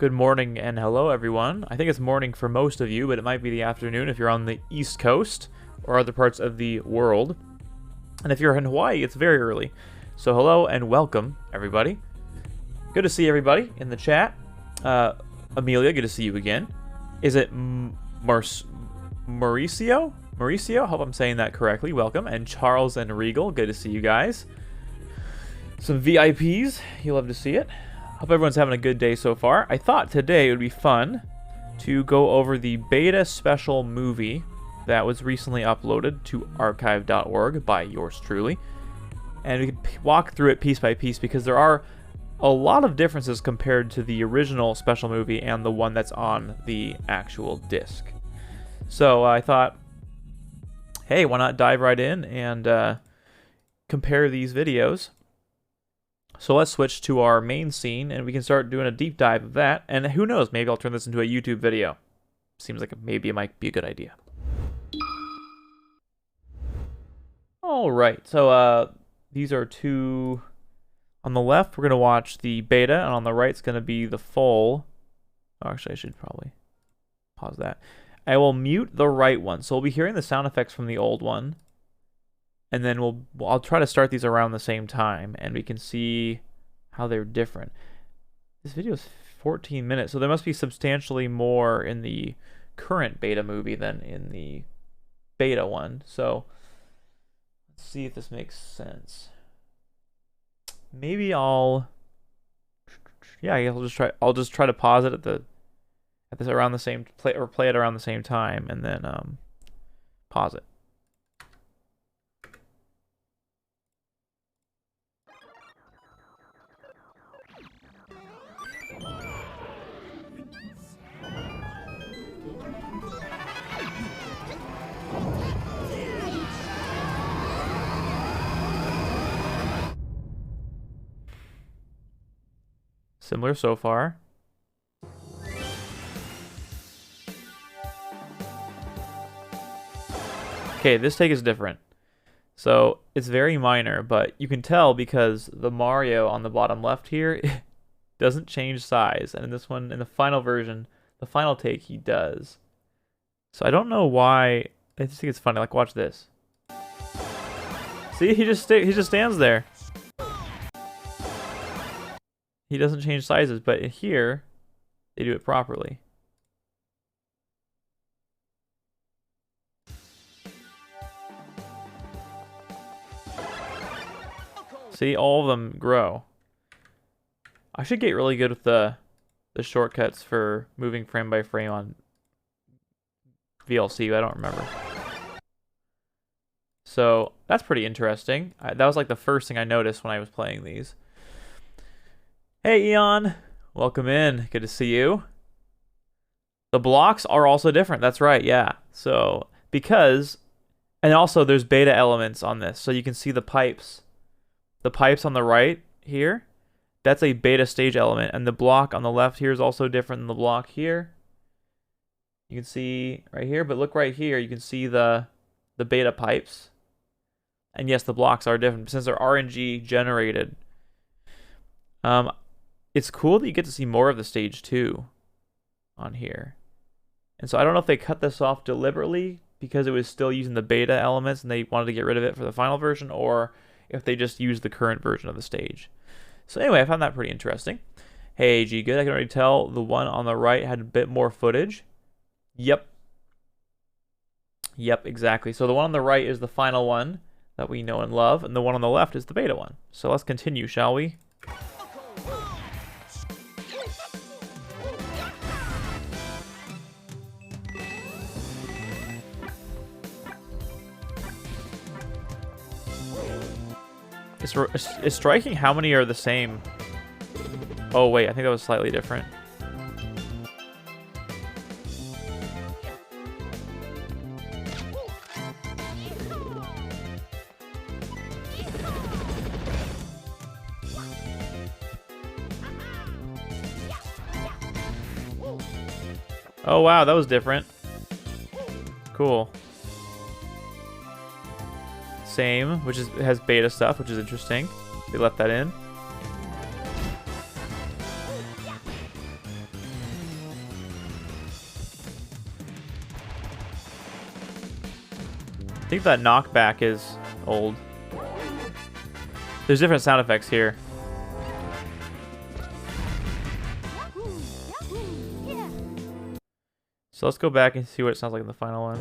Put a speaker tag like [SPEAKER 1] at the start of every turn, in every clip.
[SPEAKER 1] Good morning and hello everyone. I think it's morning for most of you, but it might be the afternoon if you're on the East Coast or other parts of the world. And if you're in Hawaii, it's very early. So hello and welcome everybody. Good to see everybody in the chat. Amelia, good to see you again. Is it Mauricio? Mauricio? Hope I'm saying that correctly. Welcome. And Charles and Regal, good to see you guys. Some VIPs, you'll love to see it. Hope everyone's having a good day so far. I thought today it would be fun to go over the beta special movie that was recently uploaded to archive.org by yours truly. And we could walk through it piece by piece because there are a lot of differences compared to the original special movie and the one that's on the actual disc. So I thought, hey, why not dive right in and compare these videos. So let's switch to our main scene and we can start doing a deep dive of that. And who knows, maybe I'll turn this into a YouTube video. Seems like maybe it might be a good idea. Alright, so these are two. On the left, we're going to watch the beta, and on the right, it's going to be the full. Oh, actually, I should probably pause that. I will mute the right one. So we'll be hearing the sound effects from the old one. And then I'll try to start these around the same time, and we can see how they're different. This video is 14 minutes, so there must be substantially more in the current beta movie than in the beta one. So let's see if this makes sense. Maybe I'll just try to pause it at this around the same play it around the same time, and then pause it. Similar so far. Okay, this take is different. So it's very minor, but you can tell because the Mario on the bottom left here doesn't change size. And in this one, in the final version, the final take, he does. So I don't know why. I just think it's funny. Like, watch this. See, he just stands there. He doesn't change sizes, but in here, they do it properly. See, all of them grow. I should get really good with the shortcuts for moving frame by frame on VLC. I don't remember. So that's pretty interesting. That was like the first thing I noticed when I was playing these. Hey Eon, welcome in. Good to see you. The blocks are also different. That's right, yeah. So and also there's beta elements on this. So you can see the pipes. The pipes on the right here, that's a beta stage element. And the block on the left here is also different than the block here. You can see right here, but look right here. You can see the beta pipes. And yes, the blocks are different since they're RNG generated. It's cool that you get to see more of the stage 2 on here. And so I don't know if they cut this off deliberately because it was still using the beta elements and they wanted to get rid of it for the final version, or if they just used the current version of the stage. So anyway, I found that pretty interesting. Hey, G, good. I can already tell the one on the right had a bit more footage. Yep. Yep, exactly. So the one on the right is the final one that we know and love, and the one on the left is the beta one. So let's continue, shall we? It's striking how many are the same. Oh wait, I think that was slightly different. Oh wow, that was different. Cool. Same, which has beta stuff, which is interesting. They left that in. I think that knockback is old. There's different sound effects here. So let's go back and see what it sounds like in the final one.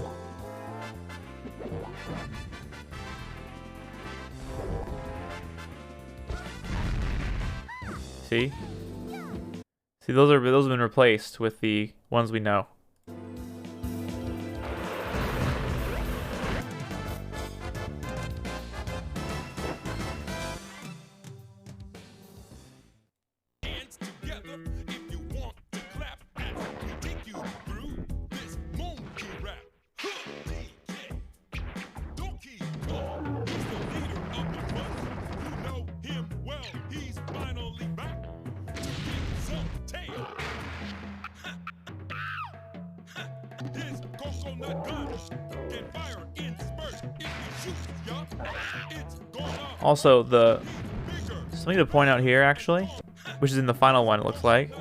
[SPEAKER 1] See? See, those have been replaced with the ones we know. Also, something to point out here, actually, which is in the final one, it looks like.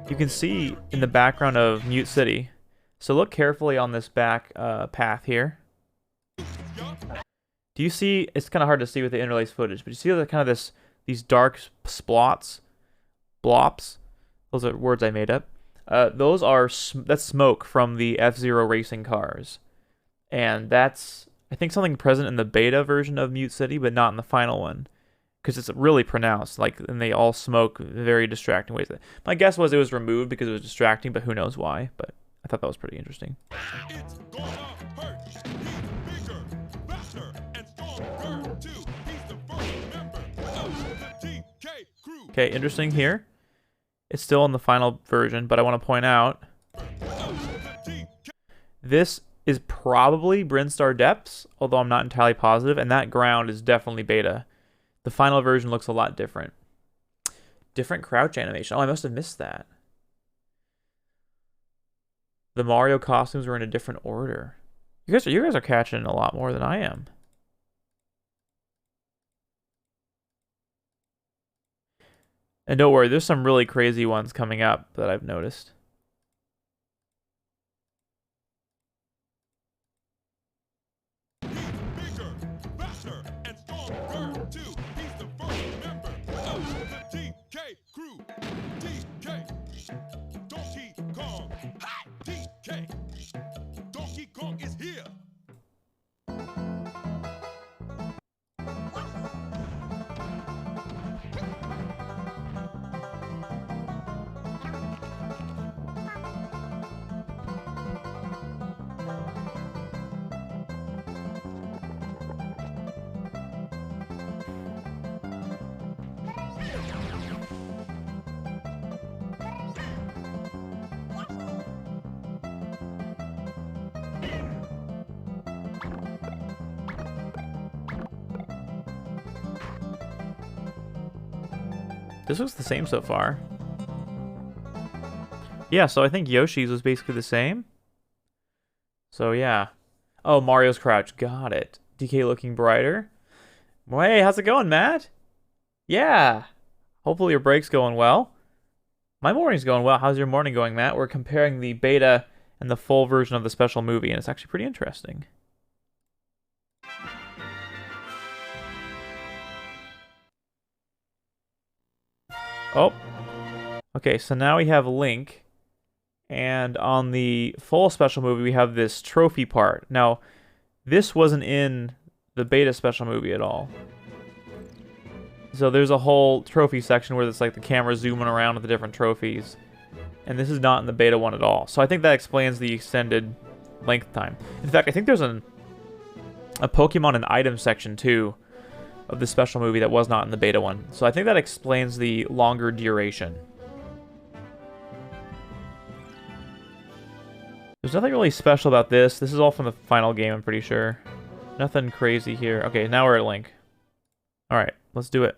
[SPEAKER 1] You can see in the background of Mute City. So look carefully on this back path here. Do you see? It's kind of hard to see with the interlaced footage, but you see the kind of these dark splots, blops. Those are words I made up. That's smoke from the F-Zero racing cars, and that's, I think, something present in the beta version of Mute City, but not in the final one, because it's really pronounced. Like, and they all smoke in very distracting ways. My guess was it was removed because it was distracting, but who knows why? But I thought that was pretty interesting. Okay, interesting here. It's still in the final version, but I want to point out this is probably Brinstar Depths, although I'm not entirely positive, and that ground is definitely beta. The final version looks a lot different. Different crouch animation. Oh, I must have missed that. The Mario costumes were in a different order. You guys are catching a lot more than I am. And don't worry, there's some really crazy ones coming up that I've noticed. This looks the same so far. Yeah, so I think Yoshi's was basically the same. So yeah. Oh, Mario's Crouch. Got it. DK looking brighter. Hey, how's it going, Matt? Yeah. Hopefully your break's going well. My morning's going well. How's your morning going, Matt? We're comparing the beta and the full version of the special movie, and it's actually pretty interesting. Oh. Okay, so now we have Link. And on the full special movie, we have this trophy part. Now, this wasn't in the beta special movie at all. So there's a whole trophy section where it's like the camera zooming around with the different trophies. And this is not in the beta one at all. So I think that explains the extended length time. In fact, I think there's a Pokemon and item section too of the special movie that was not in the beta one. So I think that explains the longer duration. There's nothing really special about this. This is all from the final game, I'm pretty sure. Nothing crazy here. Okay, now we're at Link. Alright, let's do it.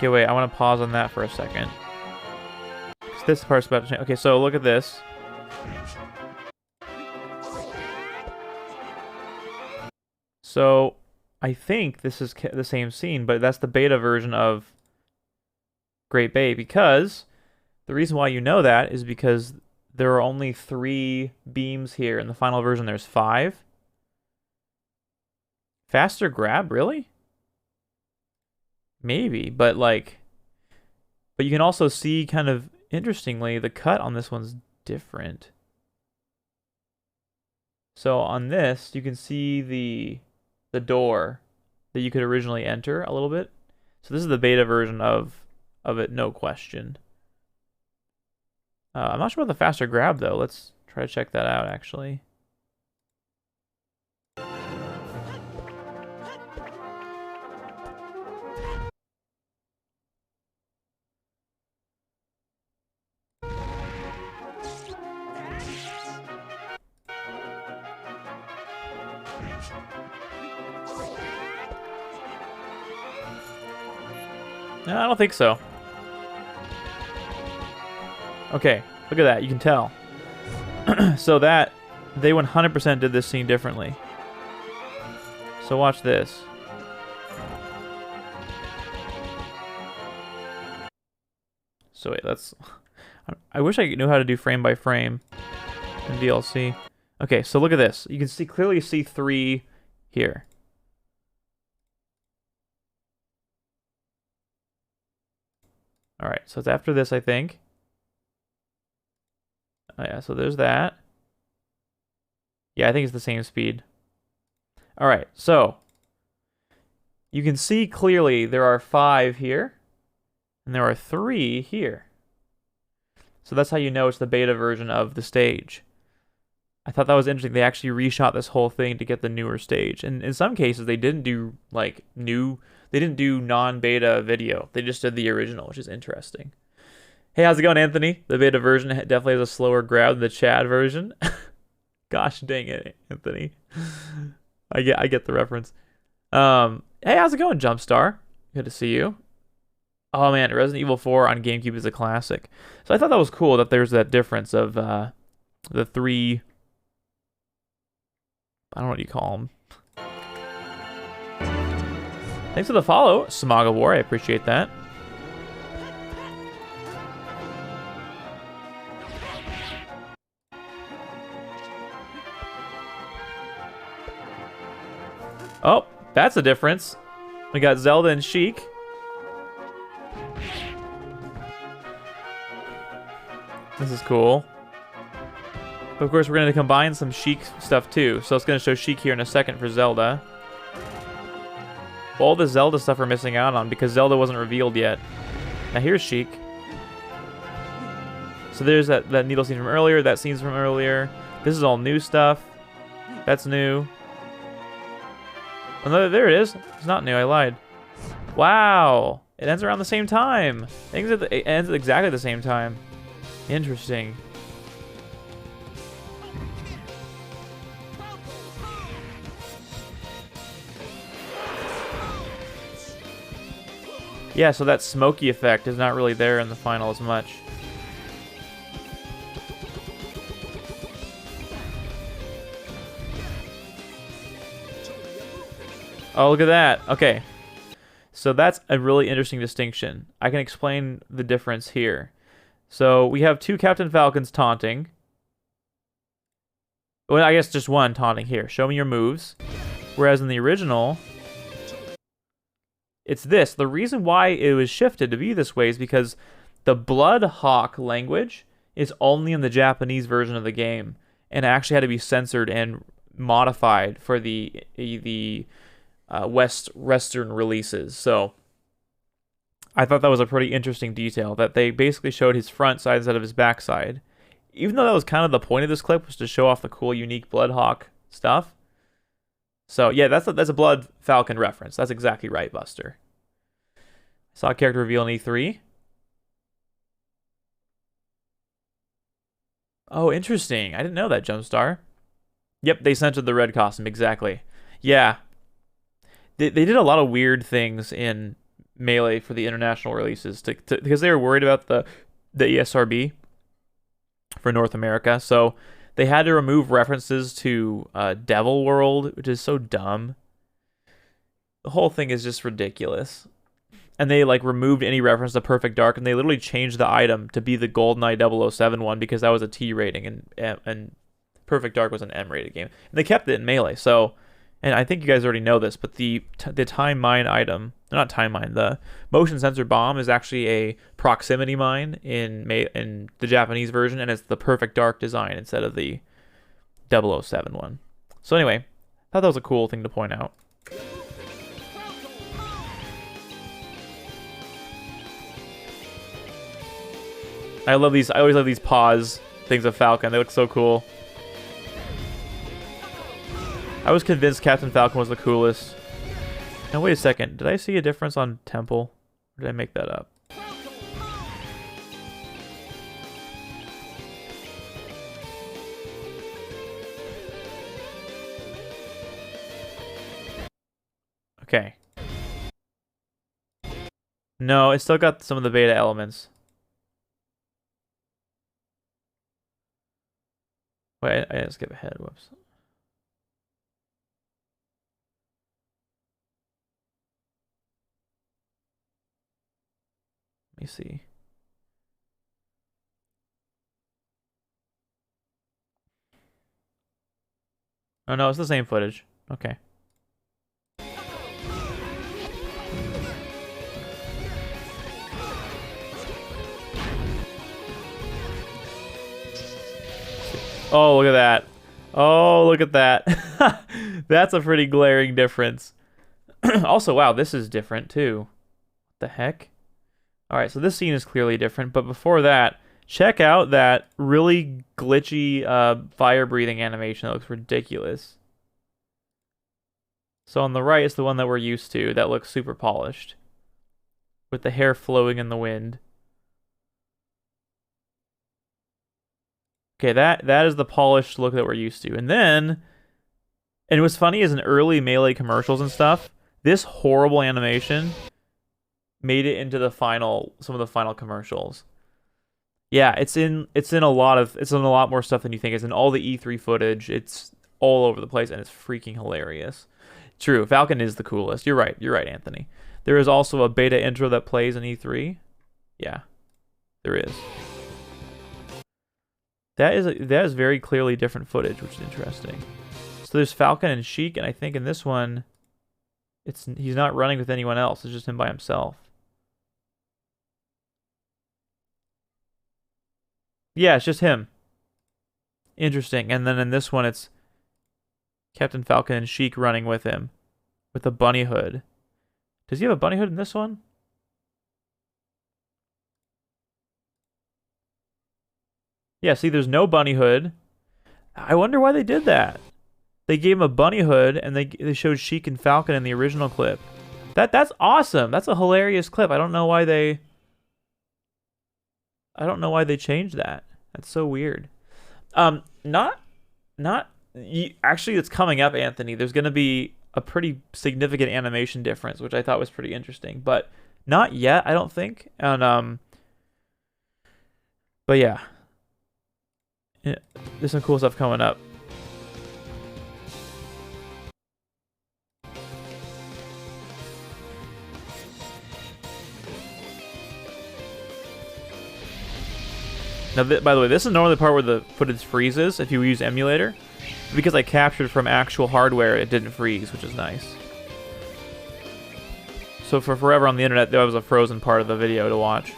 [SPEAKER 1] Okay, wait, I want to pause on that for a second. 'Cause this part's about to change. Okay, so look at this. So, I think this is the same scene, but that's the beta version of Great Bay, because the reason why you know that is because there are only 3 beams here. In the final version, there's 5. Faster grab, really? Maybe, but like... But you can also see, kind of interestingly, the cut on this one's different. So on this, you can see the door that you could originally enter a little bit. So this is the beta version of it, no question. I'm not sure about the faster grab, though. Let's try to check that out, actually. No, I don't think so. Okay, look at that. You can tell. So that they 100% did this scene differently. So watch this. So wait, let's... I wish I knew how to do frame by frame in VLC. Okay, so look at this. You can see clearly see 3 here. All right, so it's after this, I think. Oh yeah, so there's that. Yeah, I think it's the same speed. All right, so you can see clearly there are 5 here, and there are 3 here. So that's how you know it's the beta version of the stage. I thought that was interesting. They actually reshot this whole thing to get the newer stage. And in some cases, they didn't do, like, they didn't do non-beta video. They just did the original, which is interesting. Hey, how's it going, Anthony? The beta version definitely has a slower grab than the Chad version. Gosh dang it, Anthony. I get the reference. Hey, how's it going, Jumpstar? Good to see you. Oh man, Resident Evil 4 on GameCube is a classic. So I thought that was cool that there's that difference of the 3... I don't know what you call them. Thanks for the follow, Smog of War. I appreciate that. Oh, that's a difference. We got Zelda and Sheik. This is cool. But of course, we're going to combine some Sheik stuff too. So it's going to show Sheik here in a second for Zelda. All the Zelda stuff we're missing out on because Zelda wasn't revealed yet. Now here's Sheik. So there's that needle scene from earlier, that scene's from earlier. This is all new stuff. That's new. Oh, no, there it is. It's not new, I lied. Wow. It ends around the same time. It ends at exactly the same time. Interesting. Yeah, so that smoky effect is not really there in the final as much. Oh, look at that. Okay. So that's a really interesting distinction. I can explain the difference here. So we have 2 Captain Falcons taunting. Well, I guess just 1 taunting here. Show me your moves. Whereas in the original... it's this. The reason why it was shifted to be this way is because the Bloodhawk language is only in the Japanese version of the game, and it actually had to be censored and modified for the Western releases. So I thought that was a pretty interesting detail, that they basically showed his front side instead of his back side. Even though that was kind of the point of this clip, was to show off the cool, unique Bloodhawk stuff. So yeah, that's a Blood Falcon reference. That's exactly right, Buster. I saw a character reveal in E3. Oh, interesting. I didn't know that, Jumpstar. Yep, they censored the red costume, exactly. Yeah. They did a lot of weird things in Melee for the international releases because they were worried about the ESRB for North America. So they had to remove references to Devil World, which is so dumb. The whole thing is just ridiculous. And they like removed any reference to Perfect Dark, and they literally changed the item to be the GoldenEye 007 one because that was a T rating, and Perfect Dark was an M rated game. And they kept it in Melee. So, and I think you guys already know this, but the time mine item, not time mine, the motion sensor bomb is actually a proximity mine in the Japanese version, and it's the Perfect Dark design instead of the 007 one. So anyway, I thought that was a cool thing to point out. I love these. I always love these pause things of Falcon. They look so cool. I was convinced Captain Falcon was the coolest. Now wait a second. Did I see a difference on Temple? Or did I make that up? Okay. No, it still got some of the beta elements. Wait, I didn't skip ahead. Whoops. Let me see. Oh no, it's the same footage. Okay. Oh, look at that. Oh, look at that. That's a pretty glaring difference. Also, wow, this is different too. What the heck? Alright, so this scene is clearly different, but before that, check out that really glitchy fire-breathing animation that looks ridiculous. So on the right is the one that we're used to, that looks super polished. With the hair flowing in the wind. Okay, that is the polished look that we're used to. And then, and what's funny is in early Melee commercials and stuff, this horrible animation made it into some of the final commercials. Yeah, it's in a lot more stuff than you think. It's in all the E3 footage. It's all over the place, and it's freaking hilarious. True, Falcon is the coolest. You're right, Anthony. There is also a beta intro that plays in E3. Yeah, there is. That is very clearly different footage, which is interesting. So there's Falcon and Sheik, and I think in this one, he's not running with anyone else. It's just him by himself. Yeah, it's just him. Interesting. And then in this one, it's Captain Falcon and Sheik running with him with a bunny hood. Does he have a bunny hood in this one? Yeah, see, there's no bunny hood. I wonder why they did that. They gave him a bunny hood, and they showed Sheik and Falcon in the original clip. That's awesome. That's a hilarious clip. I don't know why they changed that. That's so weird. Actually, it's coming up, Anthony. There's going to be a pretty significant animation difference, which I thought was pretty interesting, but not yet, I don't think. And but yeah. Yeah, there's some cool stuff coming up. Now, by the way, this is normally the part where the footage freezes if you use emulator. Because I captured from actual hardware, it didn't freeze, which is nice. So for forever on the internet, there was a frozen part of the video to watch.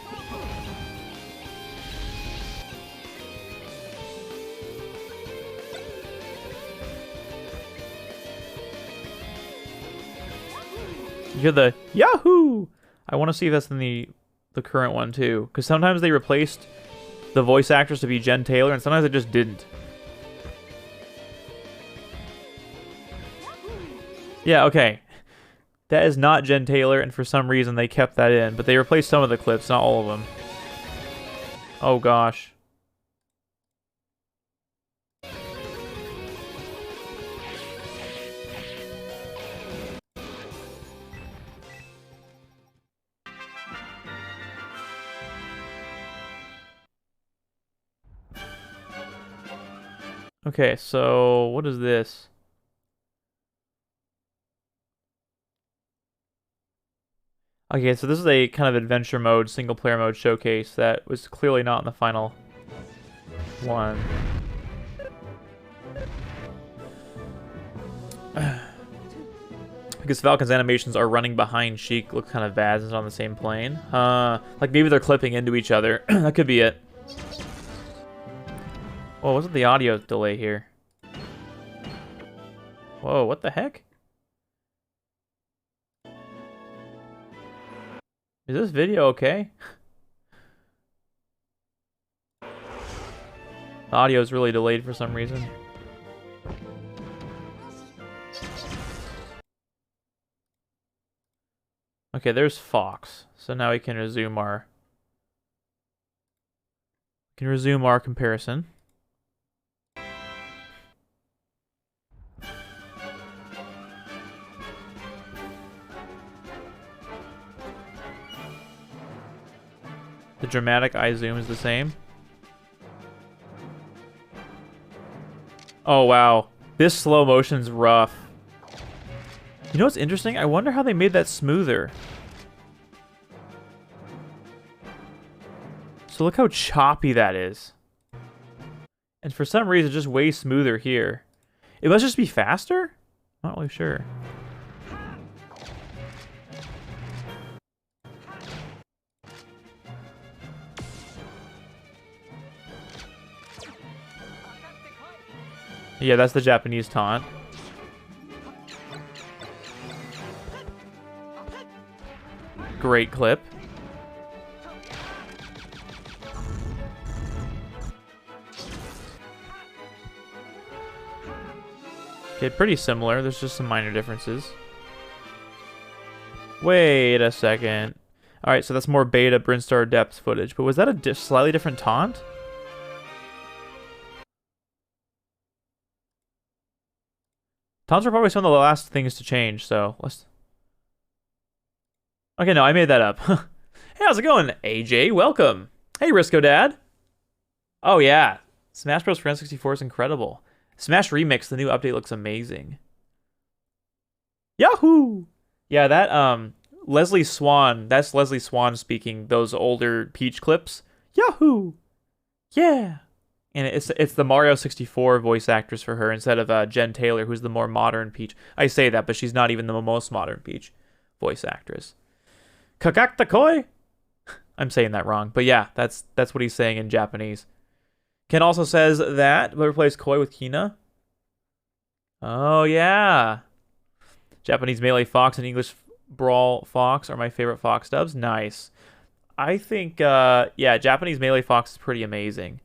[SPEAKER 1] You hear the Yahoo! I want to see if that's in the current one too, because sometimes they replaced the voice actress to be Jen Taylor, and sometimes it just didn't. Yeah, okay. That is not Jen Taylor, and for some reason they kept that in, but they replaced some of the clips, not all of them. Oh gosh. Okay, so what is this? Okay, so this is a kind of adventure mode, single player mode showcase that was clearly not in the final one. Because Falcon's animations are running behind Sheik, look kind of bad since it's on the same plane. Like maybe they're clipping into each other. That could be it. Whoa, wasn't the audio delay here? Whoa, what the heck? Is this video okay? The audio is really delayed for some reason. Okay, there's Fox. So now we can resume our comparison. The dramatic eye zoom is the same. Oh wow, this slow motion's rough. You know what's interesting? I wonder how they made that smoother. So look how choppy that is. And for some reason, it's just way smoother here. It must just be faster? I'm not really sure. Yeah, that's the Japanese taunt. Great clip. Okay, pretty similar. There's just some minor differences. Wait a second. Alright, so that's more beta Brinstar depth footage. But was that a slightly different taunt? Taunts are probably some of the last things to change, so let's... Okay, no, I made that up. Hey, how's it going, AJ? Welcome. Hey, Risco Dad. Oh, yeah. Smash Bros. For N64 is incredible. Smash Remix, the new update looks amazing. Yahoo! Yeah, that, Leslie Swan, that's Leslie Swan speaking those older Peach clips. Yahoo! Yeah! And it's the Mario 64 voice actress for her instead of Jen Taylor, who's the more modern Peach. I say that, but she's not even the most modern Peach voice actress. Kakaktakoi? I'm saying that wrong, but yeah, that's what he's saying in Japanese. Ken also says that, but replace Koi with Kina. Oh, yeah. Japanese Melee Fox and English Brawl Fox are my favorite Fox dubs. Nice. I think, yeah, Japanese Melee Fox is pretty amazing.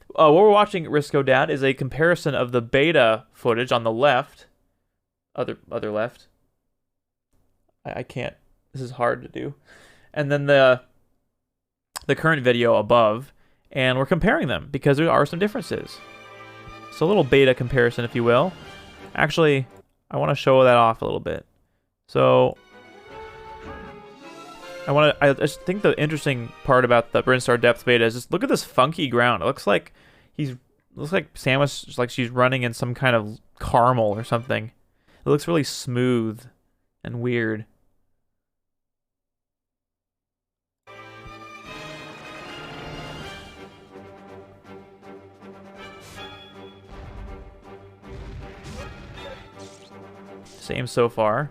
[SPEAKER 1] What we're watching, Risco Dad, is a comparison of the beta footage on the left. Other left. I can't. This is hard to do. And then the current video above. And we're comparing them because there are some differences. So a little beta comparison, if you will. Actually, I want to show that off a little bit. So I just think the interesting part about the Brinstar Depth beta is just look at this funky ground. It looks like Samus, like she's running in some kind of caramel or something. It looks really smooth and weird. Same so far.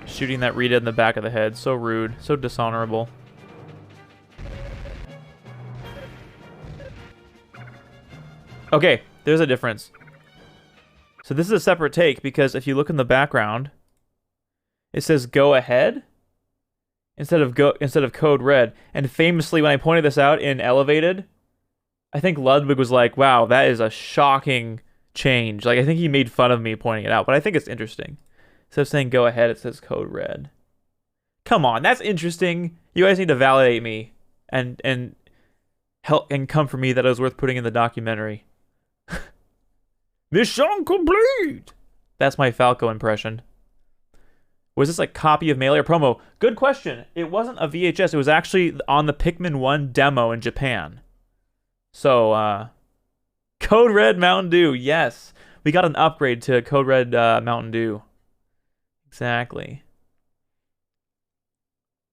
[SPEAKER 1] Shooting that Rita in the back of the head. So rude. So dishonorable. Okay, there's a difference. So this is a separate take because if you look in the background, it says go ahead instead of code red. And famously, when I pointed this out in Elevated, I think Ludwig was like, wow, that is a shocking change. Like, I think he made fun of me pointing it out, but I think it's interesting. Instead of saying go ahead, it says code red. Come on, that's interesting. You guys need to validate me and help and come for me that it was worth putting in the documentary. Mission complete! That's my Falco impression. Was this a copy of Melee or promo? Good question. It wasn't a VHS. It was actually on the Pikmin 1 demo in Japan. So, Code Red Mountain Dew. Yes. We got an upgrade to Code Red Mountain Dew. Exactly.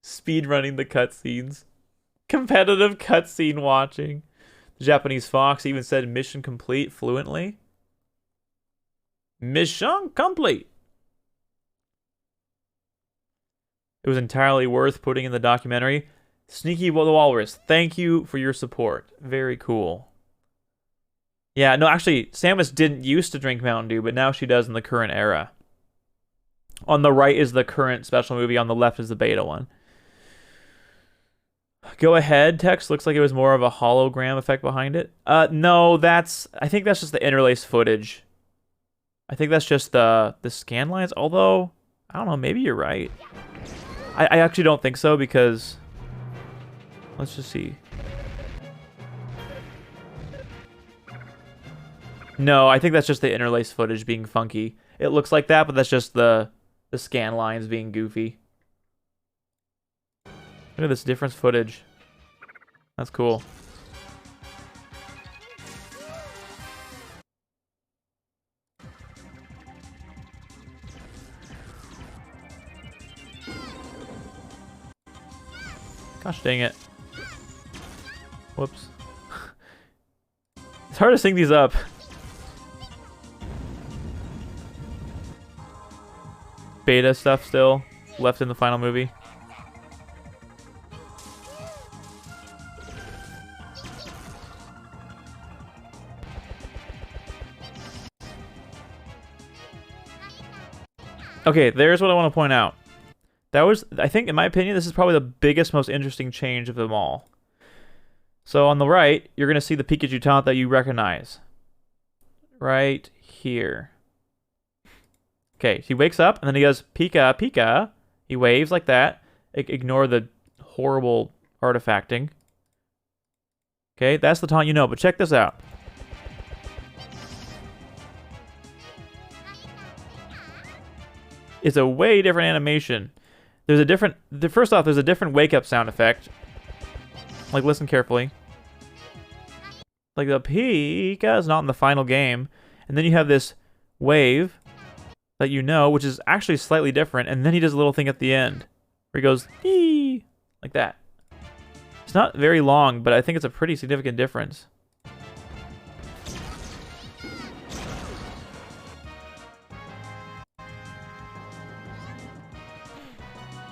[SPEAKER 1] Speedrunning the cutscenes. Competitive cutscene watching. The Japanese Fox even said mission complete fluently. Mission complete. It was entirely worth putting in the documentary. Sneaky the Walrus, thank you for your support. Very cool. Yeah, no, actually, Samus didn't used to drink Mountain Dew, but now she does in the current era. On the right is the current special movie. On the left is the beta one. Go ahead, text. Looks like it was more of a hologram effect behind it. No, I think that's just the interlaced footage. I think that's just the scan lines, although, I don't know, maybe you're right. I actually don't think so because, let's just see. No, I think that's just the interlaced footage being funky. It looks like that, but that's just the scan lines being goofy. Look at this difference footage. That's cool. Gosh dang it. Whoops. It's hard to sync these up. Beta stuff still left in the final movie. Okay, there's what I want to point out. That was, I think, in my opinion, this is probably the biggest, most interesting change of them all. So on the right, you're going to see the Pikachu taunt that you recognize. Right here. Okay, he wakes up, and then he goes, Pika, Pika. He waves like that. Ignore the horrible artifacting. Okay, that's the taunt you know, but check this out. It's a way different animation. There's a different... First off, there's a different wake-up sound effect. Like, listen carefully. Like, the Pika is not in the final game. And then you have this wave that you know, which is actually slightly different. And then he does a little thing at the end. Where he goes, ee, like that. It's not very long, but I think it's a pretty significant difference.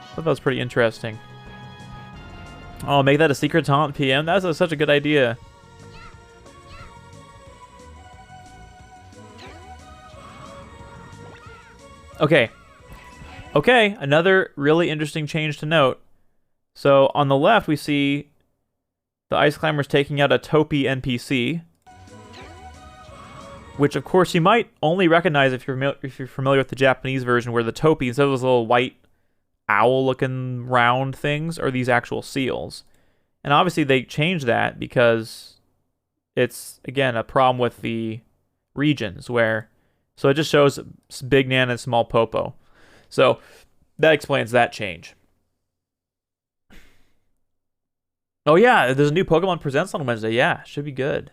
[SPEAKER 1] I thought that was pretty interesting. Oh, make that a secret taunt PM? That's such a good idea. Okay. Okay, another really interesting change to note. So on the left, we see the Ice Climbers taking out a Topi NPC. Which, of course, you might only recognize if you're familiar with the Japanese version, where the Topi, instead of those little white owl-looking round things, are these actual seals. And obviously they changed that because it's, again, a problem with the regions where... So it just shows Big Nan and Small Popo. So that explains that change. Oh yeah, there's a new Pokemon Presents on Wednesday. Yeah, should be good.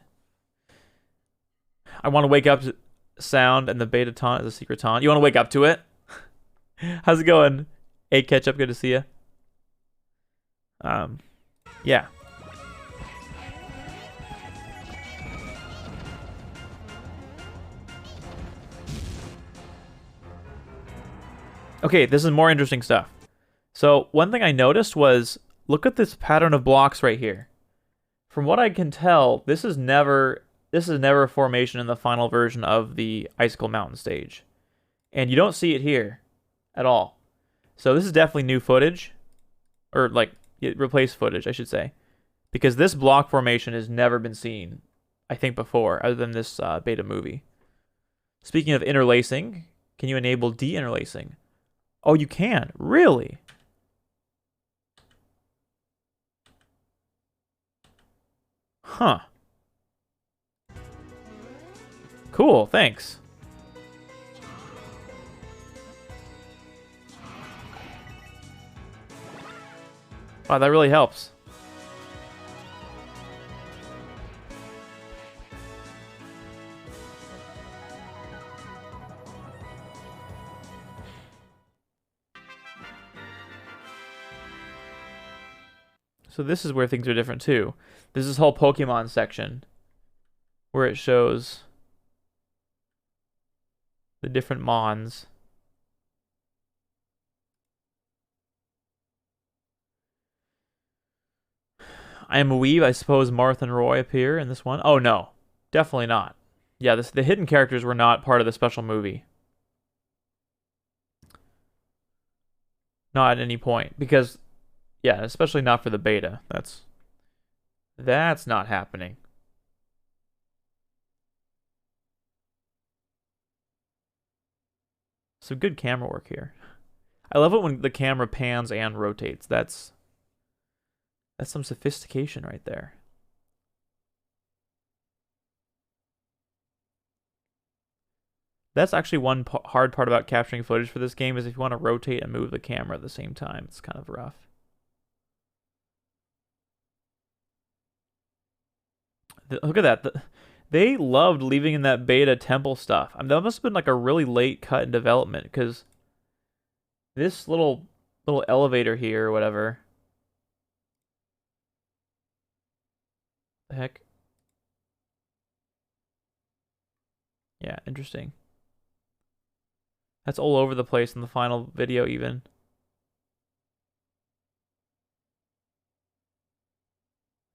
[SPEAKER 1] I want to wake up to sound, and the beta taunt is a secret taunt. You want to wake up to it? How's it going? Hey, Ketchup, good to see you. Yeah. Okay, this is more interesting stuff. So one thing I noticed was, look at this pattern of blocks right here. From what I can tell, this is never a formation in the final version of the Icicle Mountain stage. And you don't see it here at all. So this is definitely new footage. Or, like, replaced footage, I should say. Because this block formation has never been seen, I think, before, other than this beta movie. Speaking of interlacing, can you enable de-interlacing? Oh, you can? Really? Huh. Cool, thanks. Wow, that really helps. So this is where things are different too. There's this whole Pokemon section where it shows the different Mons. I am a weeb. I suppose Marth and Roy appear in this one. Oh no, definitely not. Yeah, the hidden characters were not part of the special movie. Not at any point, because yeah, especially not for the beta. That's not happening. Some good camera work here. I love it when the camera pans and rotates. That's some sophistication right there. That's actually one hard part about capturing footage for this game is if you want to rotate and move the camera at the same time. It's kind of rough. Look at that. They loved leaving in that beta temple stuff. I mean, that must have been like a really late cut in development because this little elevator here or whatever. The heck? Yeah, interesting. That's all over the place in the final video even.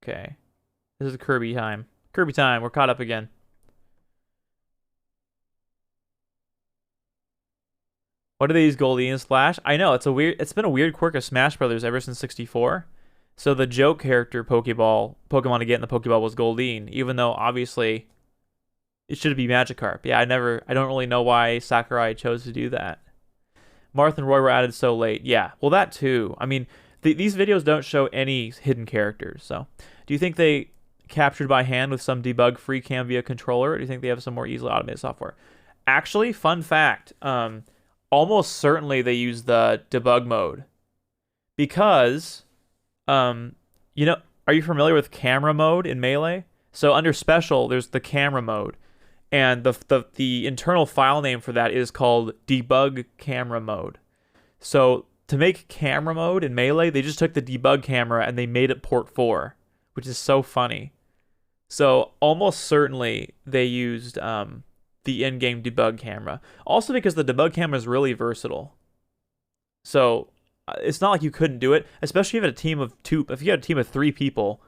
[SPEAKER 1] Okay. This is Kirby time. Kirby time. We're caught up again. What do they use Goldeen and Splash? I know, it's been a weird quirk of Smash Brothers ever since 64. So the joke character Pokemon to get in the Pokeball was Goldeen, even though obviously it should be Magikarp. Yeah, I don't really know why Sakurai chose to do that. Marth and Roy were added so late. Yeah, well that too. I mean, these videos don't show any hidden characters. So, do you think they captured by hand with some debug-free cam via controller, or do you think they have some more easily automated software? Actually, fun fact, almost certainly they use the debug mode because, you know, are you familiar with camera mode in Melee? So under special, there's the camera mode, and the internal file name for that is called debug camera mode. So to make camera mode in Melee, they just took the debug camera and they made it port 4, which is so funny. So almost certainly they used the in-game debug camera. Also because the debug camera is really versatile. So it's not like you couldn't do it, especially if you had a team of 2. If you had a team of 3 people,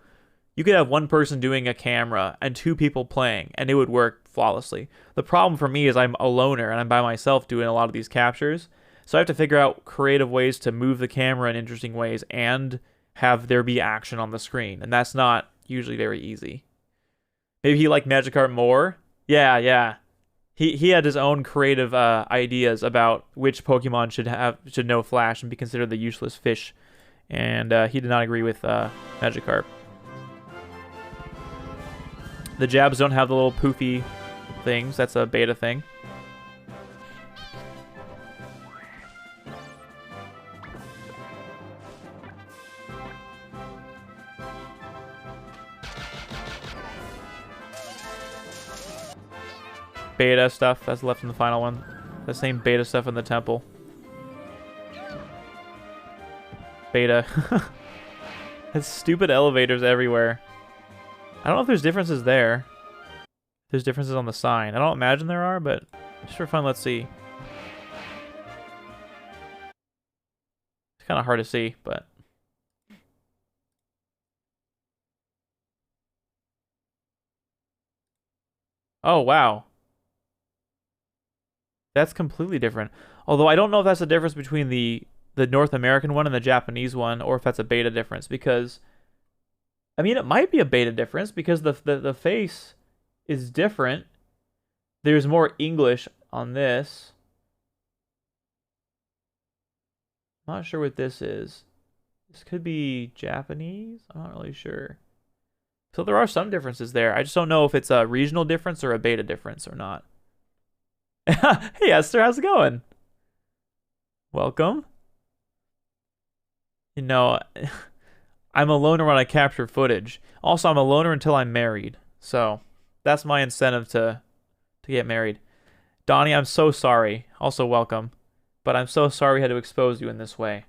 [SPEAKER 1] you could have one person doing a camera and 2 people playing, and it would work flawlessly. The problem for me is I'm a loner and I'm by myself doing a lot of these captures. So I have to figure out creative ways to move the camera in interesting ways and have there be action on the screen. And that's not usually very easy. Maybe he liked Magikarp more. Yeah. He had his own creative ideas about which Pokemon should know Flash and be considered the useless fish. And he did not agree with Magikarp. The jabs don't have the little poofy things. That's a beta thing. Beta stuff that's left in the final one. The same beta stuff in the temple. Beta. There's stupid elevators everywhere. I don't know if there's differences there. There's differences on the sign. I don't imagine there are, but just for fun, let's see. It's kind of hard to see, but... Oh, wow. That's completely different. Although I don't know if that's the difference between the North American one and the Japanese one, or if that's a beta difference, because... I mean, it might be a beta difference, because the face is different. There's more English on this. I'm not sure what this is. This could be Japanese? I'm not really sure. So there are some differences there. I just don't know if it's a regional difference or a beta difference or not. Hey Esther, how's it going? Welcome. You know, I'm a loner when I capture footage. Also, I'm a loner until I'm married. So that's my incentive to get married. Donnie, I'm so sorry. Also, welcome. But I'm so sorry we had to expose you in this way.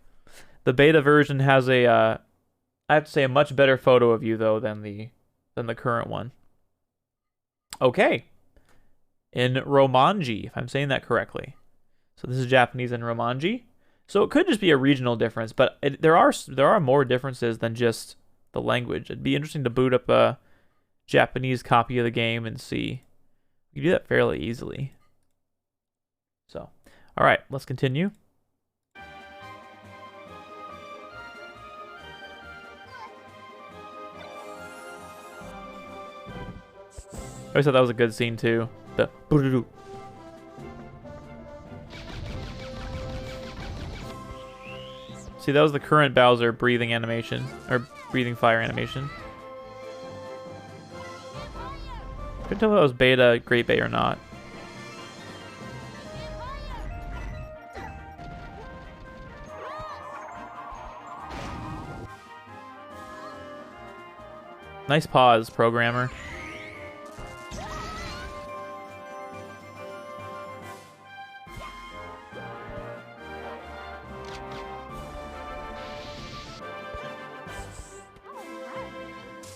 [SPEAKER 1] The beta version has a, I have to say, a much better photo of you, though, than the current one. Okay. In Romanji, if I'm saying that correctly. So this is Japanese in Romanji. So it could just be a regional difference, but there are more differences than just the language. It'd be interesting to boot up a Japanese copy of the game and see. You can do that fairly easily. So, all right, let's continue. I always thought that was a good scene too. The see, that was the current Bowser breathing animation, or breathing fire animation. Couldn't tell if that was beta, Great Bay, or not. Nice pause, programmer.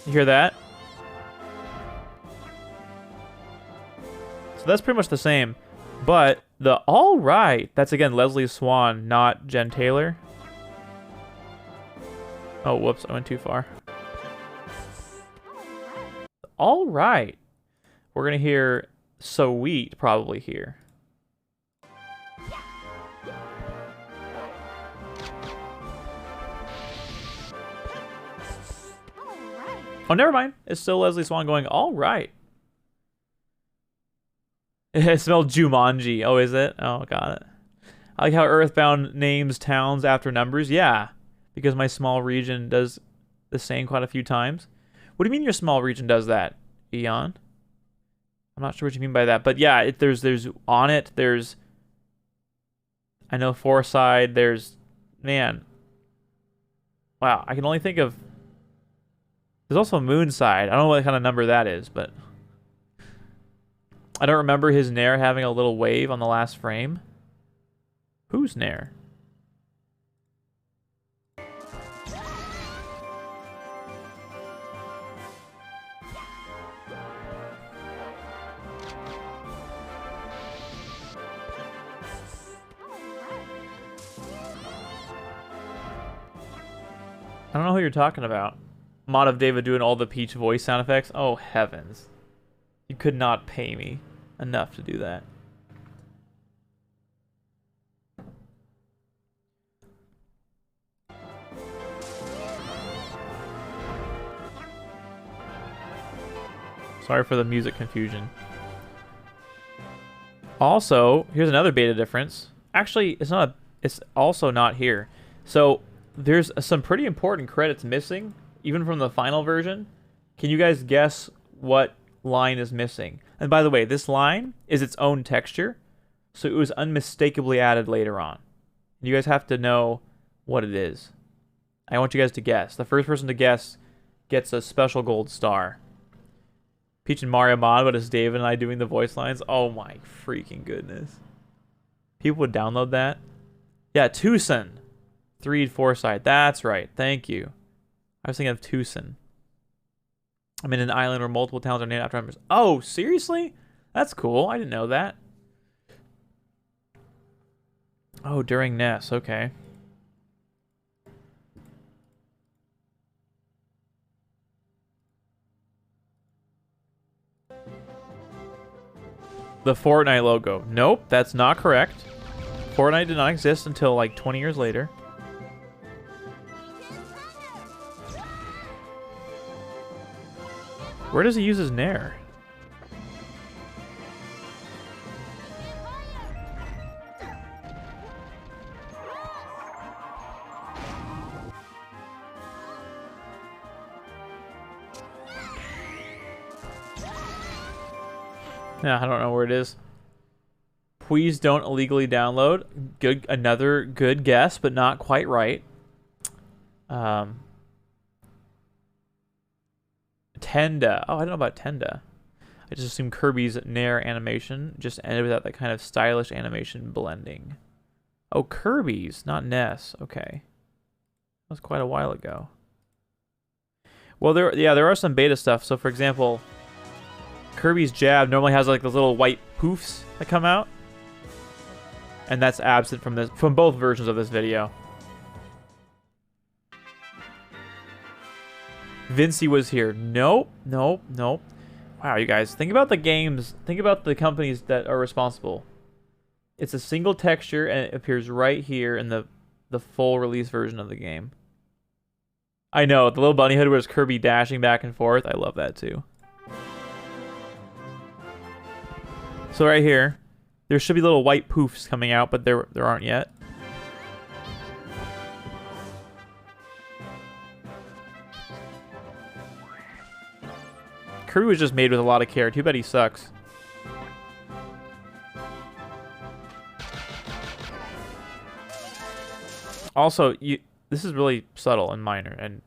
[SPEAKER 1] You hear that? So that's pretty much the same. But the all right, that's again Leslie Swan, not Jen Taylor. Oh, whoops, I went too far. All right. We're going to hear Sweet probably here. Oh, never mind. It's still Leslie Swan going, all right. It smelled Jumanji. Oh, is it? Oh, got it. I like how Earthbound names towns after numbers. Yeah, because my small region does the same quite a few times. What do you mean your small region does that, Eon? I'm not sure what you mean by that. But yeah, there's on it. There's, I know, Foreside. There's, man. Wow, I can only think of, there's also Moonside. I don't know what kind of number that is, but I don't remember his Nair having a little wave on the last frame. Who's Nair? I don't know who you're talking about. Mod of David doing all the Peach voice sound effects. Oh, heavens. You could not pay me enough to do that. Sorry for the music confusion. Also, here's another beta difference. Actually, it's also not here. So, there's some pretty important credits missing, even from the final version. Can you guys guess what line is missing? And by the way, this line is its own texture, so it was unmistakably added later on. You guys have to know what it is. I want you guys to guess. The first person to guess gets a special gold star. Peach and Mario mod, but it's David and I doing the voice lines. Oh my freaking goodness. People would download that. Yeah, Tucson. 3 Foresight. That's right. Thank you. I was thinking of Tucson. I'm in an island where multiple towns are named after numbers. Oh, seriously? That's cool. I didn't know that. Oh, during Ness. Okay. The Fortnite logo. Nope, that's not correct. Fortnite did not exist until like 20 years later. Where does he use his Nair? Yeah, I don't know where it is. Please don't illegally download. Good, another good guess, but not quite right. Tenda. Oh, I don't know about Tenda. I just assumed Kirby's Nair animation just ended without that kind of stylish animation blending. Oh, Kirby's, not Ness. Okay. That was quite a while ago. Well, there are some beta stuff. So, for example, Kirby's jab normally has like those little white poofs that come out. And that's absent from both versions of this video. Vincey was here. Nope. Wow, you guys, think about the games. Think about the companies that are responsible. It's a single texture, and it appears right here in the full release version of the game. I know, the little bunny hood where it's Kirby dashing back and forth. I love that too. So right here, there should be little white poofs coming out, but there aren't yet. Kirby was just made with a lot of care. Too bad he sucks. Also, this is really subtle and minor and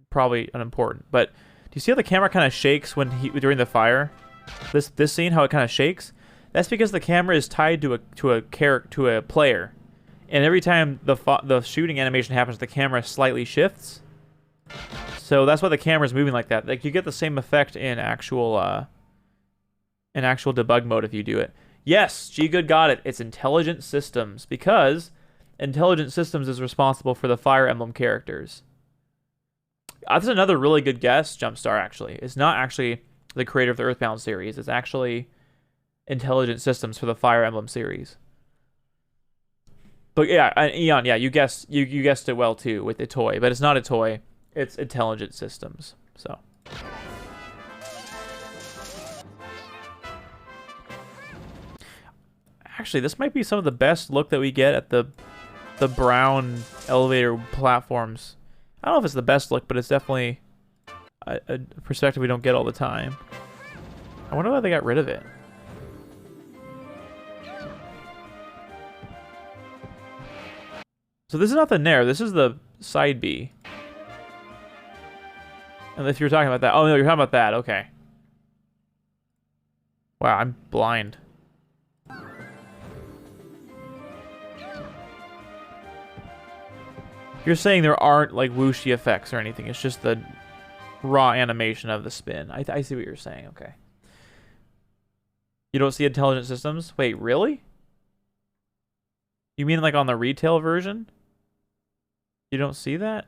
[SPEAKER 1] probably unimportant, but do you see how the camera kind of shakes during the fire? This scene, how it kind of shakes? That's because the camera is tied to a player, and every time the shooting animation happens, the camera slightly shifts. So that's why the camera's moving like that. Like you get the same effect in actual debug mode if you do it. Yes, G-Good got it. It's Intelligent Systems, because Intelligent Systems is responsible for the Fire Emblem characters. That's another really good guess, Jumpstar, actually. It's not actually the creator of the Earthbound series. It's actually Intelligent Systems for the Fire Emblem series. But yeah, Eon, yeah, you guessed it well too with Itoi, but it's not Itoi. It's Intelligent Systems. So actually, this might be some of the best look that we get at the brown elevator platforms. I don't know if it's the best look, but it's definitely a perspective we don't get all the time. I wonder why they got rid of it. So this is not the Nair. This is the side B. And if you're talking about that, oh no, you're talking about that. Okay. Wow, I'm blind. You're saying there aren't like whooshy effects or anything. It's just the raw animation of the spin. I see what you're saying. Okay. You don't see Intelligent Systems? Wait, really? You mean like on the retail version? You don't see that?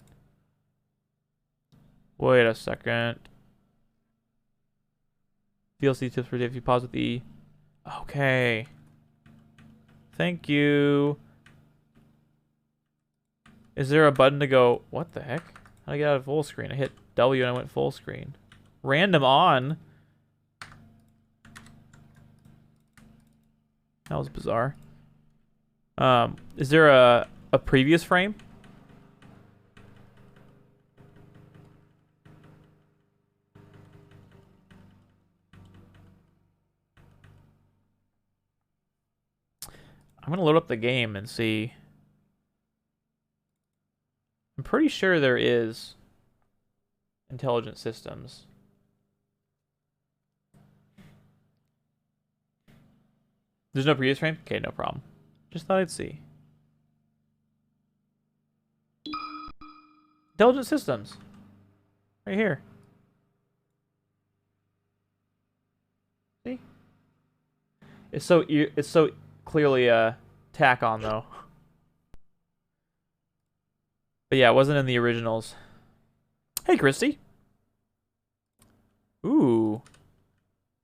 [SPEAKER 1] Wait a second. VLC tips for day if you pause with E. Okay. Thank you. Is there a button to go... What the heck? How did I get out of full screen? I hit W and I went full screen. Random on. That was bizarre. Is there a previous frame? I'm going to load up the game and see. I'm pretty sure there is Intelligent Systems. There's no previous frame? Okay, no problem. Just thought I'd see. Intelligent Systems. Right here. See? It's so clearly a tack on though. But yeah, it wasn't in the originals. Hey, Christy. Ooh.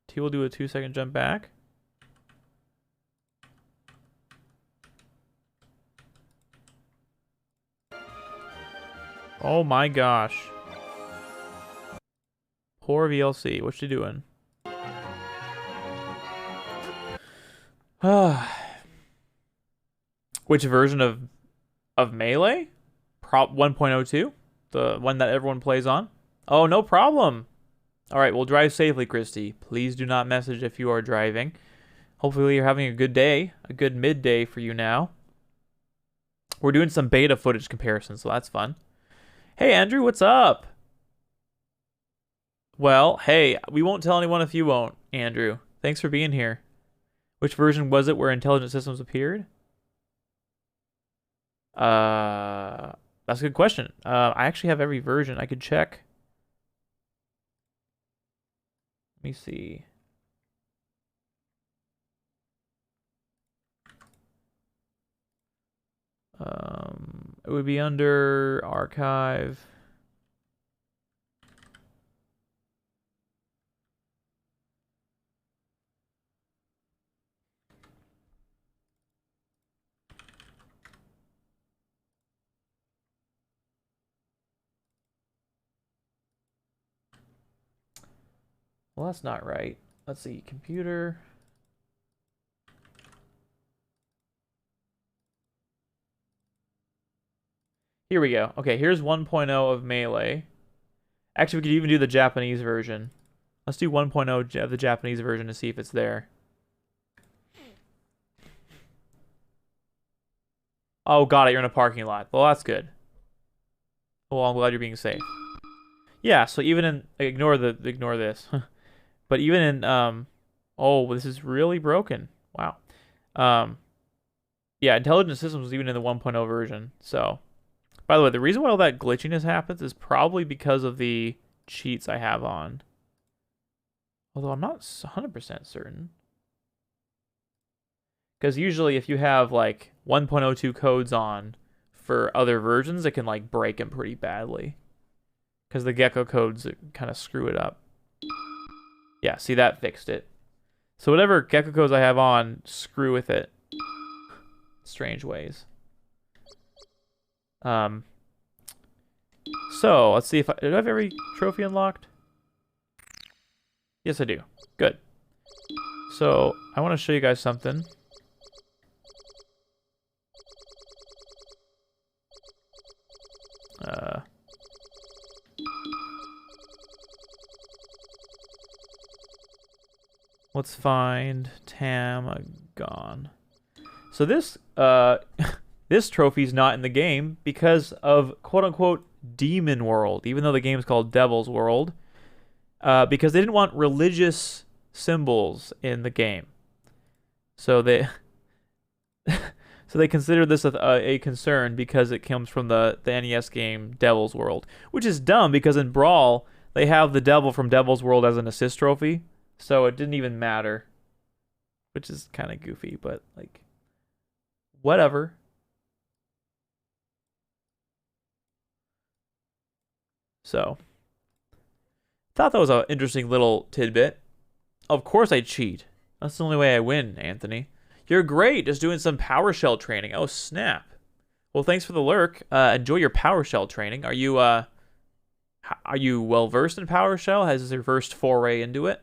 [SPEAKER 1] T will do a 2-second jump back. Oh my gosh. Poor VLC. What's she doing? Which version of Melee? Prop 1.02? The one that everyone plays on? Oh, no problem. All right, well, drive safely, Christy. Please do not message if you are driving. Hopefully you're having a good day, a good midday for you now. We're doing some beta footage comparisons, so that's fun. Hey, Andrew, what's up? Well, hey, we won't tell anyone if you won't, Andrew. Thanks for being here. Which version was it where intelligent systems appeared? That's a good question. I actually have every version. I could check. Let me see. It would be under archive. Well, that's not right. Let's see, computer. Here we go. Okay, here's 1.0 of Melee. Actually, we could even do the Japanese version. Let's do 1.0 of the Japanese version to see if it's there. Oh, got it. You're in a parking lot. Well, that's good. Well, I'm glad you're being safe. Yeah, so even in ignore this. But even in oh, this is really broken. Wow. Yeah, intelligent systems was even in the 1.0 version. So, by the way, the reason why all that glitchiness happens is probably because of the cheats I have on. Although I'm not 100% certain. Because usually if you have like 1.02 codes on for other versions, it can like break them pretty badly. Because the gecko codes kind of screw it up. Yeah, see, that fixed it. So whatever gecko codes I have on, screw with it. Strange ways. So let's see if do I have every trophy unlocked? Yes, I do. Good. So I want to show you guys something. Let's find Tamagon. So this this trophy's not in the game because of quote-unquote Demon World, even though the game's called Devil's World, because they didn't want religious symbols in the game. So they so they considered this a concern because it comes from the NES game Devil's World, which is dumb because in Brawl they have the devil from Devil's World as an assist trophy, so it didn't even matter, which is kind of goofy, but like whatever. So, thought that was an interesting little tidbit. Of course I cheat. That's the only way I win, Anthony. You're great, just doing some PowerShell training. Oh, snap. Well, thanks for the lurk. Enjoy your PowerShell training. Are you well-versed in PowerShell? Has this your first foray into it?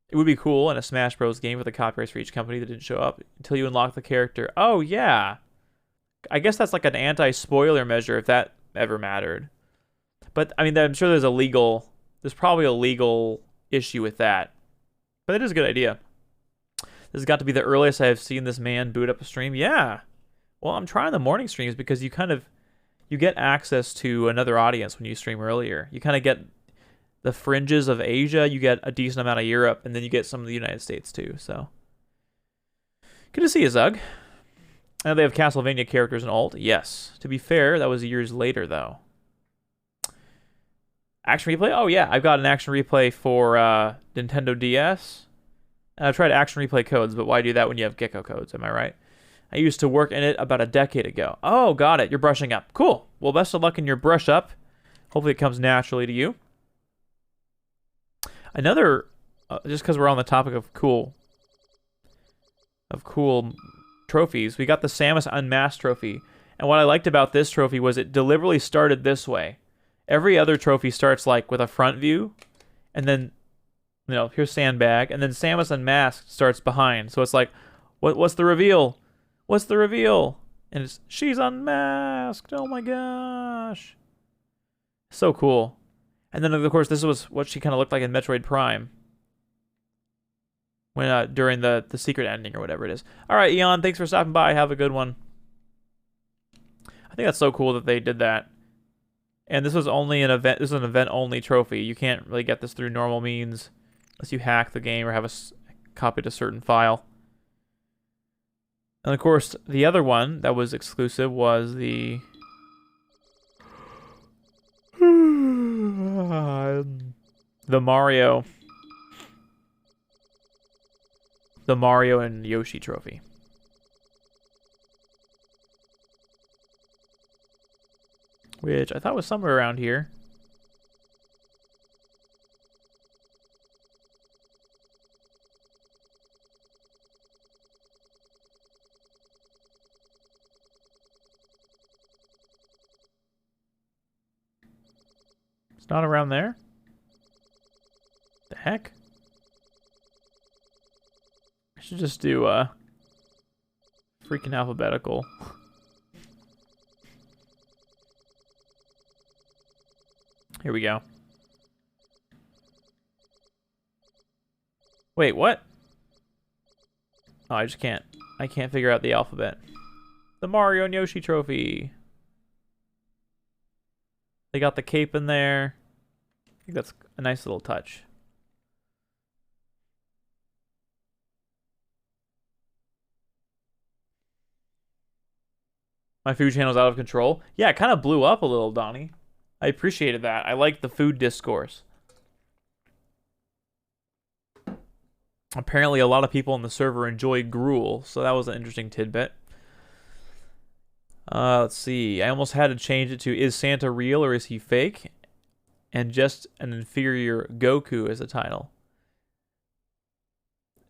[SPEAKER 1] It would be cool in a Smash Bros. Game with the copyrights for each company that didn't show up until you unlock the character. Oh, yeah. I guess that's like an anti-spoiler measure if that ever mattered. But, I mean, I'm sure there's probably a legal issue with that. But it is a good idea. This has got to be the earliest I have seen this man boot up a stream. Yeah. Well, I'm trying the morning streams because you get access to another audience when you stream earlier. You kind of get the fringes of Asia, you get a decent amount of Europe, and then you get some of the United States too. So, good to see you, Zug. And they have Castlevania characters in alt. Yes. To be fair, that was years later, though. Action replay? Oh, yeah. I've got an action replay for Nintendo DS. And I've tried action replay codes, but why do that when you have gecko codes? Am I right? I used to work in it about a decade ago. Oh, got it. You're brushing up. Cool. Well, best of luck in your brush up. Hopefully it comes naturally to you. Another, just because we're on the topic of cool trophies, we got the Samus Unmasked trophy. And what I liked about this trophy was it deliberately started this way. Every other trophy starts like with a front view, and then, you know, here's Sandbag, and then Samus Unmasked starts behind. So it's like, what's the reveal? What's the reveal? And it's, she's unmasked. Oh my gosh. So cool. And then, of course, this was what she kind of looked like in Metroid Prime. When during the secret ending or whatever it is. All right, Eon, thanks for stopping by. Have a good one. I think that's so cool that they did that. And this was only an event. This is an event-only trophy. You can't really get this through normal means unless you hack the game or have a copy to a certain file. And of course, the other one that was exclusive was the the Mario and Yoshi trophy. Which I thought was somewhere around here. It's not around there? The heck? I should just do freaking alphabetical. Here we go. Wait, what? Oh, I just can't. I can't figure out the alphabet. The Mario and Yoshi trophy. They got the cape in there. I think that's a nice little touch. My food channel's out of control. Yeah, it kind of blew up a little, Donnie. I appreciated that. I like the food discourse. Apparently, a lot of people on the server enjoy gruel, so that was an interesting tidbit. Let's see. I almost had to change it to, is Santa real or is he fake? And just an inferior Goku as a title.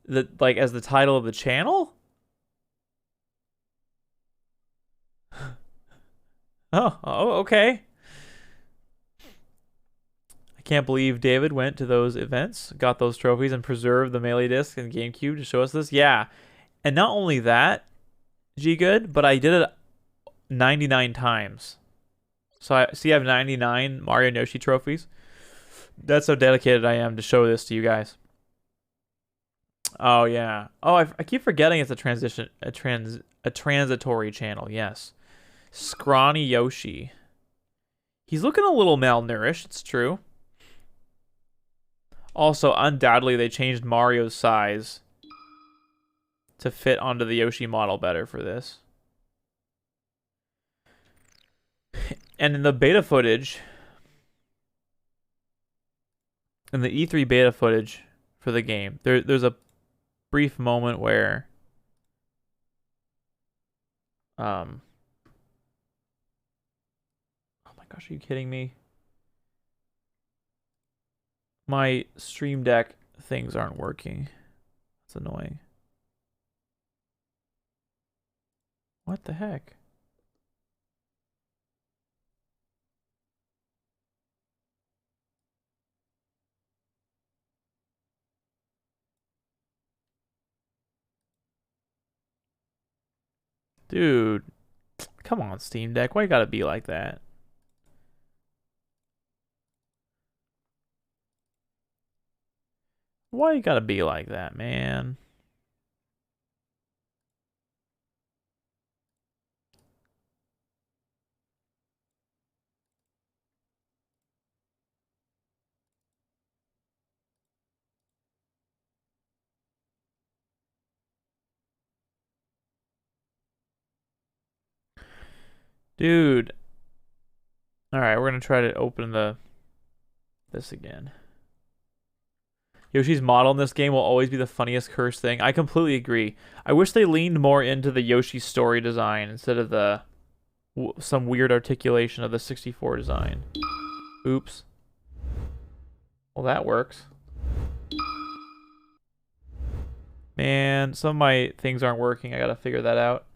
[SPEAKER 1] Like, as the title of the channel? Oh, okay. I can't believe David went to those events, got those trophies, and preserved the Melee Disc and GameCube to show us this. Yeah. And not only that, G-Good, but I did it 99 times. So I have 99 Mario and Yoshi trophies. That's how dedicated I am to show this to you guys. Oh, yeah. Oh, I keep forgetting it's a transitory channel. Yes. Scrawny Yoshi. He's looking a little malnourished, it's true. Also, undoubtedly, they changed Mario's size to fit onto the Yoshi model better for this. And in the beta footage, in the E3 beta footage for the game, there's a brief moment where oh my gosh, are you kidding me? My Stream Deck things aren't working. That's annoying. What the heck? Dude, come on, Steam Deck. Why you gotta be like that? Why you gotta be like that, man? Dude. Alright, we're gonna try to open this again. Yoshi's model in this game will always be the funniest cursed thing. I completely agree. I wish they leaned more into the Yoshi story design instead of the some weird articulation of the 64 design. Oops. Well, that works. Man, some of my things aren't working. I gotta figure that out.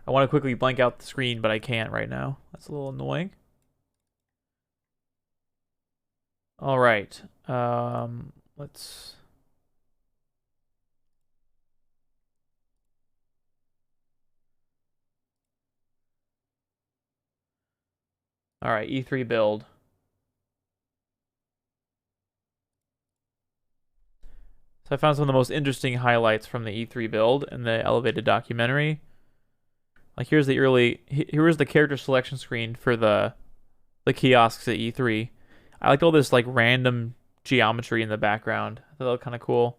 [SPEAKER 1] I want to quickly blank out the screen, but I can't right now. That's a little annoying. All right. Let's... All right, E3 build. So I found some of the most interesting highlights from the E3 build in the elevated documentary. Like here's the early, here's the character selection screen for the kiosks at E3. I liked all this like random geometry in the background. I thought that looked kind of cool.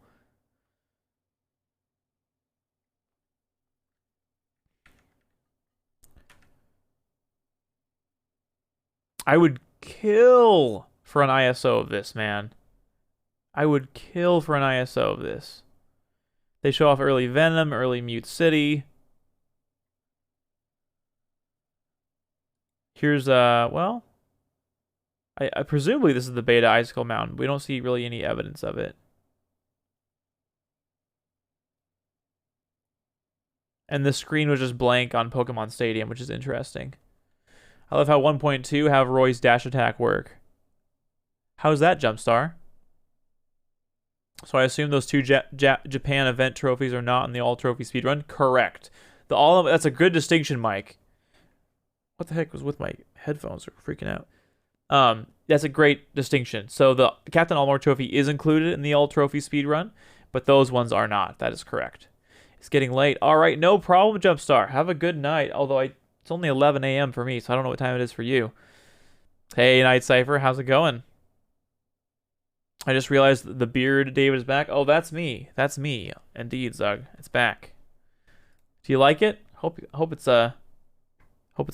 [SPEAKER 1] I would kill for an ISO of this, man. I would kill for an ISO of this. They show off early Venom, early Mute City. Here's well, I presumably this is the beta Icicle Mountain. We don't see really any evidence of it. And the screen was just blank on Pokemon Stadium, which is interesting. I love how 1.2 have Roy's dash attack work. How's that, Jumpstar? So I assume those two Japan event trophies are not in the all trophy speedrun? Correct. That's a good distinction, Mike. What the heck was with my headphones? Are freaking out. That's a great distinction. So the Captain Allmore trophy is included in the all trophy speedrun, but those ones are not. That is correct. It's getting late. All right, no problem, Jumpstar. Have a good night. Although it's only 11 a.m. for me, so I don't know what time it is for you. Hey, Night Cypher, how's it going? I just realized the beard David is back. Oh, that's me. That's me. Indeed, Zug. It's back. Do you like it? Hope it's a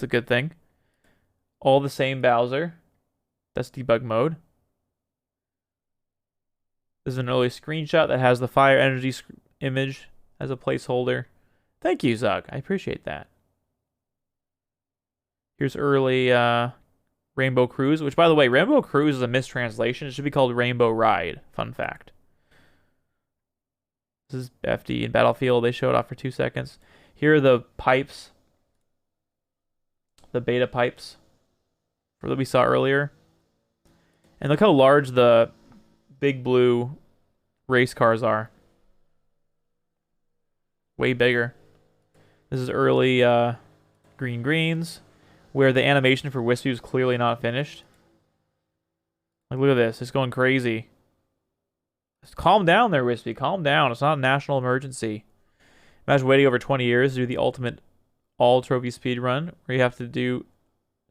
[SPEAKER 1] good thing. All the same Bowser. That's debug mode. This is an early screenshot that has the fire energy image as a placeholder. Thank you, Zug. I appreciate that. Here's early Rainbow Cruise, which, by the way, Rainbow Cruise is a mistranslation. It should be called Rainbow Ride. Fun fact. This is FD in Battlefield. They show it off for 2 seconds. Here are the pipes. The beta pipes that we saw earlier. And look how large the big blue race cars are. Way bigger. This is early Green Greens, where the animation for Wispy was clearly not finished. Like, look at this. It's going crazy. Just calm down there, Wispy. Calm down. It's not a national emergency. Imagine waiting over 20 years to do the ultimate all-trophy speedrun, where you have to do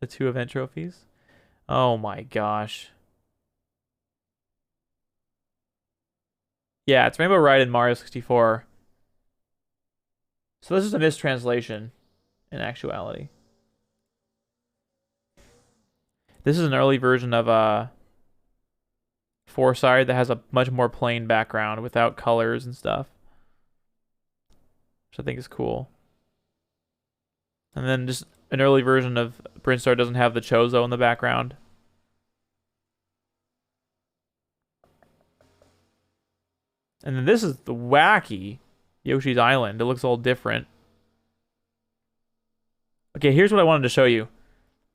[SPEAKER 1] the 2 event trophies. Oh my gosh. Yeah, it's Rainbow Ride in Mario 64. So this is a mistranslation in actuality. This is an early version of Four-Side that has a much more plain background without colors and stuff, which I think is cool. And then just an early version of Brinstar doesn't have the Chozo in the background. And then this is the wacky Yoshi's Island. It looks all different. Okay, here's what I wanted to show you.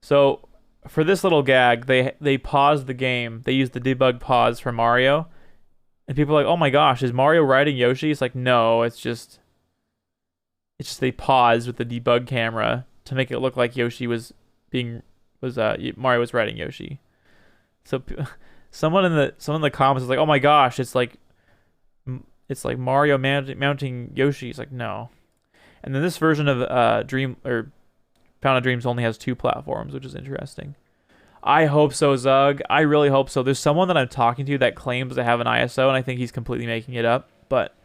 [SPEAKER 1] So for this little gag, they paused the game. They used the debug pause for Mario. And people are like, oh my gosh, is Mario riding Yoshi? It's like, no, it's just they paused with the debug camera to make it look like Yoshi Mario was riding Yoshi. So someone in the comments is like, oh my gosh, it's like Mario mounting Yoshi. It's like, no. And then this version of Fountain of Dreams only has 2 platforms, which is interesting. I hope so, Zug. I really hope so. There's someone that I'm talking to that claims to have an ISO, and I think he's completely making it up. But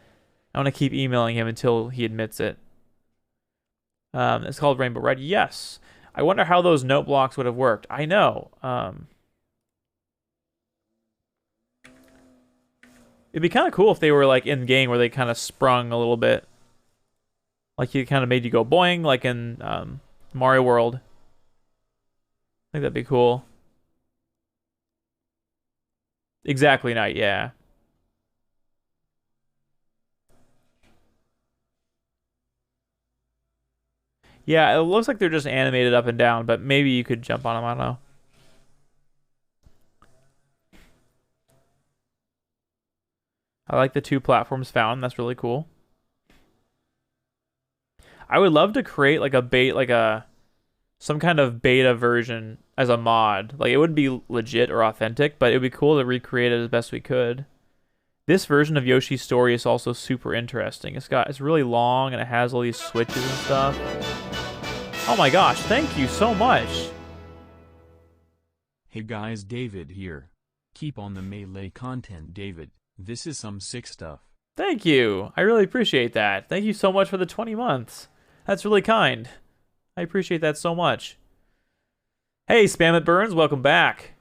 [SPEAKER 1] I want to keep emailing him until he admits it. It's called Rainbow Ride. Yes. I wonder how those note blocks would have worked. I know. It'd be kind of cool if they were like in game where they kind of sprung a little bit. Like he kind of made you go boing, like in Mario World. I think that'd be cool. Exactly, Knight, yeah. Yeah, it looks like they're just animated up and down, but maybe you could jump on them, I don't know. I like the 2 platforms found. That's really cool. I would love to create like some kind of beta version as a mod. Like it wouldn't be legit or authentic, but it would be cool to recreate it as best we could. This version of Yoshi's Story is also super interesting. It's really long and it has all these switches and stuff. Oh my gosh, thank you so much.
[SPEAKER 2] Hey guys, David here. Keep on the melee content, David. This is some sick stuff.
[SPEAKER 1] Thank you. I really appreciate that. Thank you so much for the 20 months. That's really kind. I appreciate that so much. Hey, Spam It Burns, welcome back.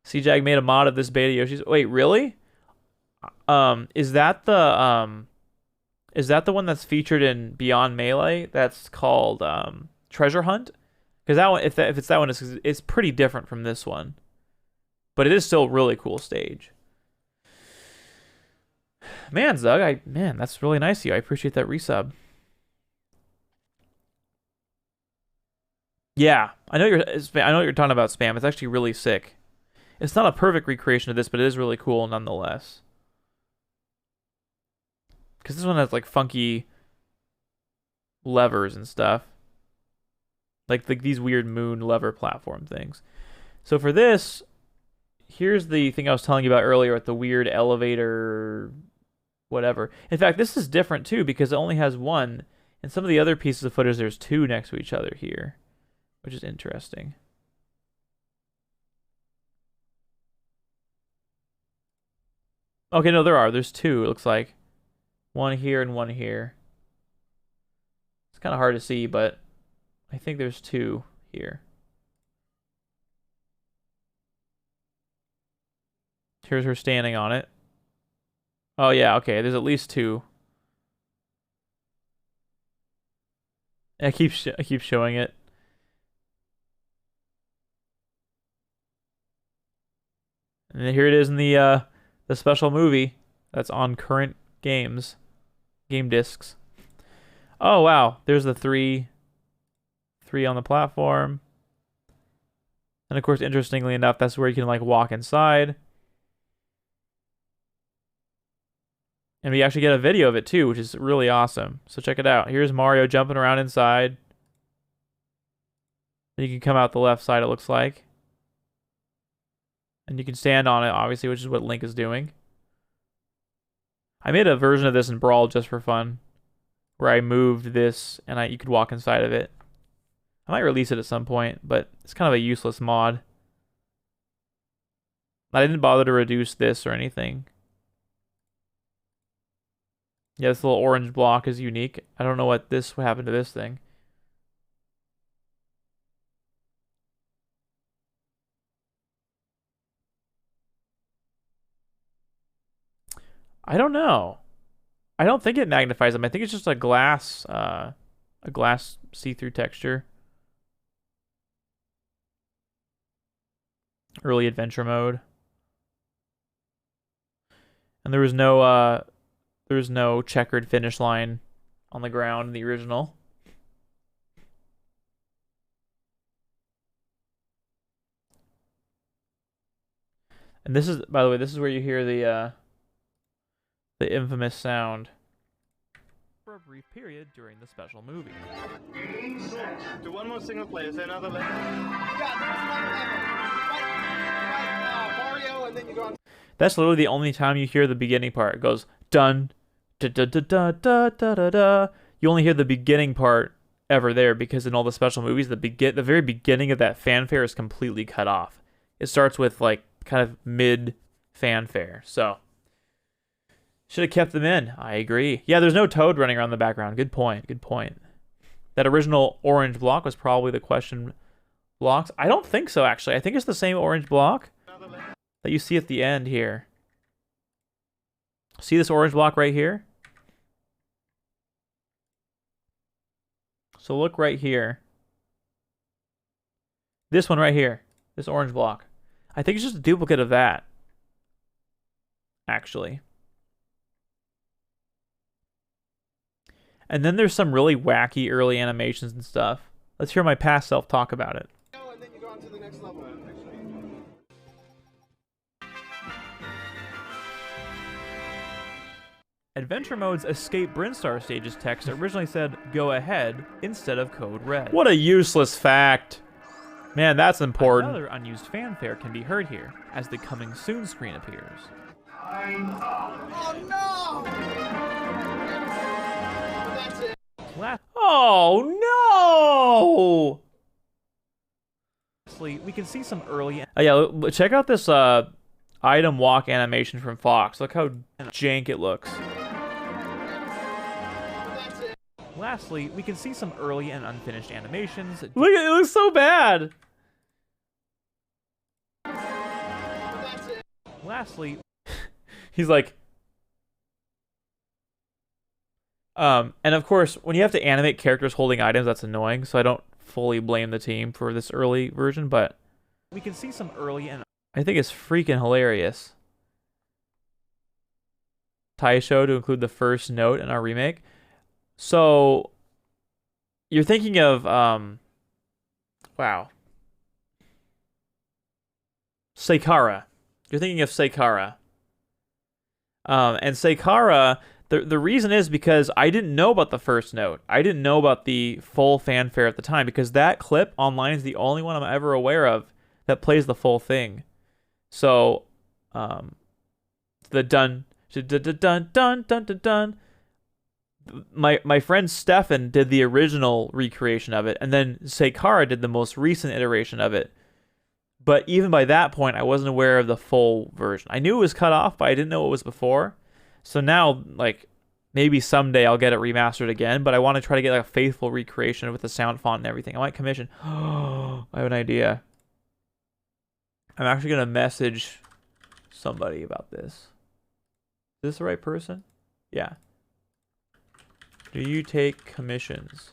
[SPEAKER 1] CJag made a mod of this beta Yoshi's. Wait, really? Is that the one that's featured in Beyond Melee? That's called Treasure Hunt? Because that one, if it's that one, it's pretty different from this one, but it is still a really cool stage. Man, Zug, man, that's really nice of you. I appreciate that resub. Yeah, I know what you're talking about, Spam. It's actually really sick. It's not a perfect recreation of this, but it is really cool nonetheless. Because this one has like funky levers and stuff. Like these weird moon lever platform things. So for this, here's the thing I was telling you about earlier with the weird elevator, whatever. In fact, this is different too because it only has one. And some of the other pieces of footage, there's two next to each other here, which is interesting. Okay, no, there's two, it looks like. One here and one here. It's kind of hard to see, but I think there's two here. Here's her standing on it. Oh yeah, okay, there's at least two. I keep showing it. And then here it is in the special movie that's on current game discs. Oh wow, there's the three on the platform. And of course, interestingly enough, that's where you can like walk inside. And we actually get a video of it too, which is really awesome. So check it out. Here's Mario jumping around inside. Then you can come out the left side, it looks like. And you can stand on it, obviously, which is what Link is doing. I made a version of this in Brawl just for fun, where I moved this and you could walk inside of it. I might release it at some point, but it's kind of a useless mod. I didn't bother to reduce this or anything. Yeah, this little orange block is unique. I don't know what happened to this thing. I don't know. I don't think it magnifies them. I think it's just a glass see-through texture. Early adventure mode. And there was no checkered finish line on the ground in the original. And this is, by the way, this is where you hear the infamous sound for a brief period during the special movie.
[SPEAKER 3] Do one more single player, say another level. Mario, and then you go on.
[SPEAKER 1] That's literally the only time you hear the beginning part. It goes dun da da da da da da da da. You only hear the beginning part ever there because in all the special movies, the very beginning of that fanfare is completely cut off. It starts with like kind of mid fanfare. So should have kept them in. I agree. Yeah, there's no Toad running around the background. Good point. Good point. That original orange block was probably the question blocks. I don't think so, actually. I think it's the same orange block that you see at the end here. See this orange block right here? So look right here. This one right here. This orange block. I think it's just a duplicate of that. Actually. And then there's some really wacky early animations and stuff. Let's hear my past self talk about it.
[SPEAKER 3] And then you go on to the next level.
[SPEAKER 1] Adventure Mode's Escape Brinstar Stages text originally said, "Go ahead," instead of code red. What a useless fact. Man, that's important. Another unused fanfare can be heard here, as the Coming Soon screen appears.
[SPEAKER 3] Oh no! That's it.
[SPEAKER 1] Oh No! We can see some early... yeah, check out this item walk animation from Fox. Look how jank it looks. Lastly, we can see some early and unfinished animations. Look, it looks so bad! Lastly, he's like... and of course, when you have to animate characters holding items, that's annoying, so I don't fully blame the team for this early version, but we can see some early and I think it's freaking hilarious. Taisho to include the first note in our remake. So you're thinking of wow. Seikara. You're thinking of Seikara. And Seikara, the reason is because I didn't know about the first note. I didn't know about the full fanfare at the time because that clip online is the only one I'm ever aware of that plays the full thing. So, the dun dun dun dun dun dun. My friend Stefan did the original recreation of it, and then Seikara did the most recent iteration of it. But even by that point, I wasn't aware of the full version. I knew it was cut off, but I didn't know it was before. So now, like, maybe someday I'll get it remastered again, but I want to try to get like a faithful recreation with the sound font and everything. I might commission. I have an idea. I'm actually going to message somebody about this. Is this the right person? Yeah. Do you take commissions?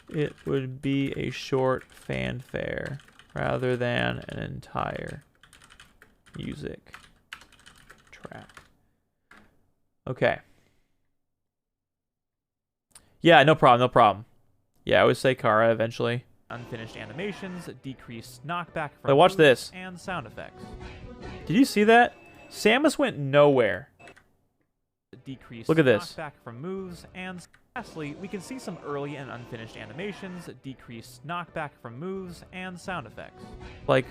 [SPEAKER 1] It would be a short fanfare rather than an entire music track. Okay. Yeah, no problem, no problem. Yeah, I would say Kara eventually. Unfinished animations, decreased knockback from
[SPEAKER 4] But watch this.
[SPEAKER 1] and sound effects. Did you see that? Samus went nowhere. Decreased
[SPEAKER 4] Look at this.
[SPEAKER 1] knockback from moves, and lastly, we can see some early and unfinished animations, decreased knockback from moves, and sound effects. Like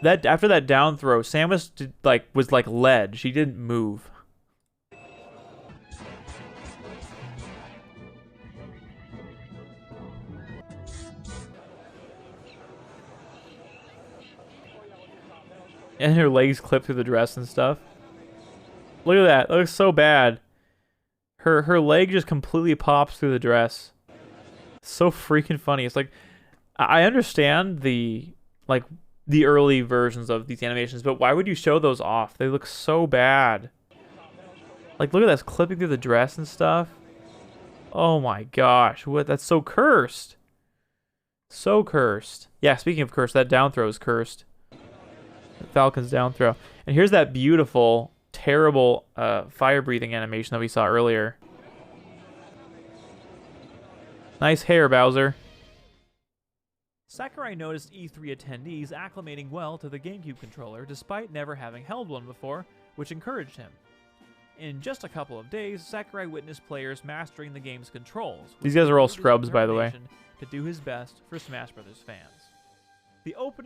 [SPEAKER 1] that after that down throw, Samus was like lead. She didn't move. And her legs clip through the dress and stuff. Look at that. That looks so bad. Her leg just completely pops through the dress. It's so freaking funny. It's like, I understand the early versions of these animations, but why would you show those off? They look so bad. Like, look at that, clipping through the dress and stuff. Oh my gosh, what? That's so cursed. So cursed. Yeah, speaking of cursed, that down throw is cursed. Falcon's down throw. And here's that beautiful, terrible fire breathing animation that we saw earlier. Nice hair, Bowser. Sakurai noticed E3 attendees acclimating well to the GameCube controller despite never having held one before, which encouraged him. In just a couple of days, Sakurai witnessed players mastering the game's controls.
[SPEAKER 4] These guys are all scrubs, by the way.
[SPEAKER 1] To do his best for Smash Bros. Fans. The opening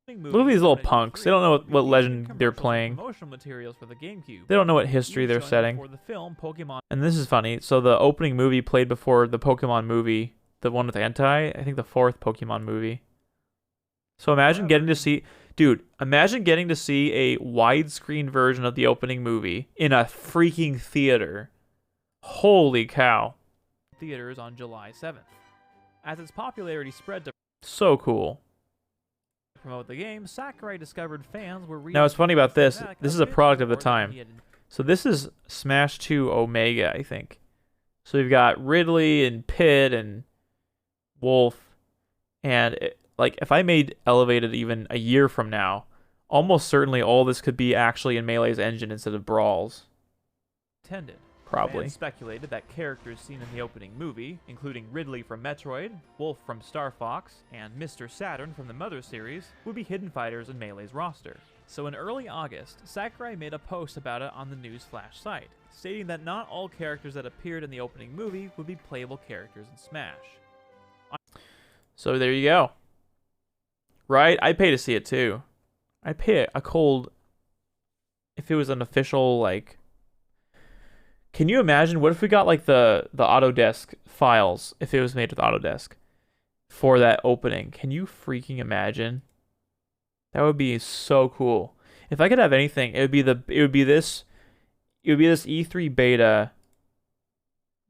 [SPEAKER 4] Look at these little punks. They don't know what legend they're playing.
[SPEAKER 1] Materials for the GameCube.
[SPEAKER 4] They don't know what history they're setting.
[SPEAKER 1] The film, Pokemon.
[SPEAKER 4] And this is funny. So the opening movie played before the Pokemon movie, the one with Entei, I think the 4th Pokemon movie. So imagine getting to see, dude, imagine getting to see a widescreen version of the opening movie in a freaking theater. Holy cow.
[SPEAKER 1] Theaters on July 7th. As its popularity spread to
[SPEAKER 4] So cool.
[SPEAKER 1] promote the game, Sakurai discovered fans were
[SPEAKER 4] Now, what's funny about this, this is a product of the time. So this is Smash 2 Omega, I think. So you've got Ridley and Pit and Wolf. And like, if I made Elevated even a year from now, almost certainly all this could be actually in Melee's engine instead of Brawl's.
[SPEAKER 1] Intended.
[SPEAKER 4] Probably.
[SPEAKER 1] Fans speculated that characters seen in the opening movie, including Ridley from Metroid, Wolf from Star Fox, and Mr. Saturn from the Mother series, would be hidden fighters in Melee's roster. So in early August, Sakurai made a post about it on the Newsflash site, stating that not all characters that appeared in the opening movie would be playable characters in Smash.
[SPEAKER 4] So there you go. Right? I'd pay to see it too. I'd pay a cold, if it was an official, like, Can you imagine? What if we got like the Autodesk files if it was made with Autodesk for that opening? Can you freaking imagine? That would be so cool. If I could have anything, it would be this E3 beta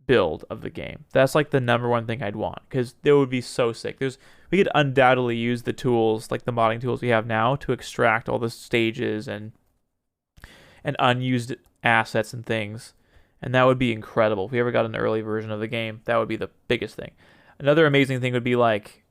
[SPEAKER 4] build of the game. That's like the number one thing I'd want, because it would be so sick. We could undoubtedly use the tools, like the modding tools we have now, to extract all the stages and unused assets and things. And that would be incredible. If we ever got an early version of the game, that would be the biggest thing. Another amazing thing would be like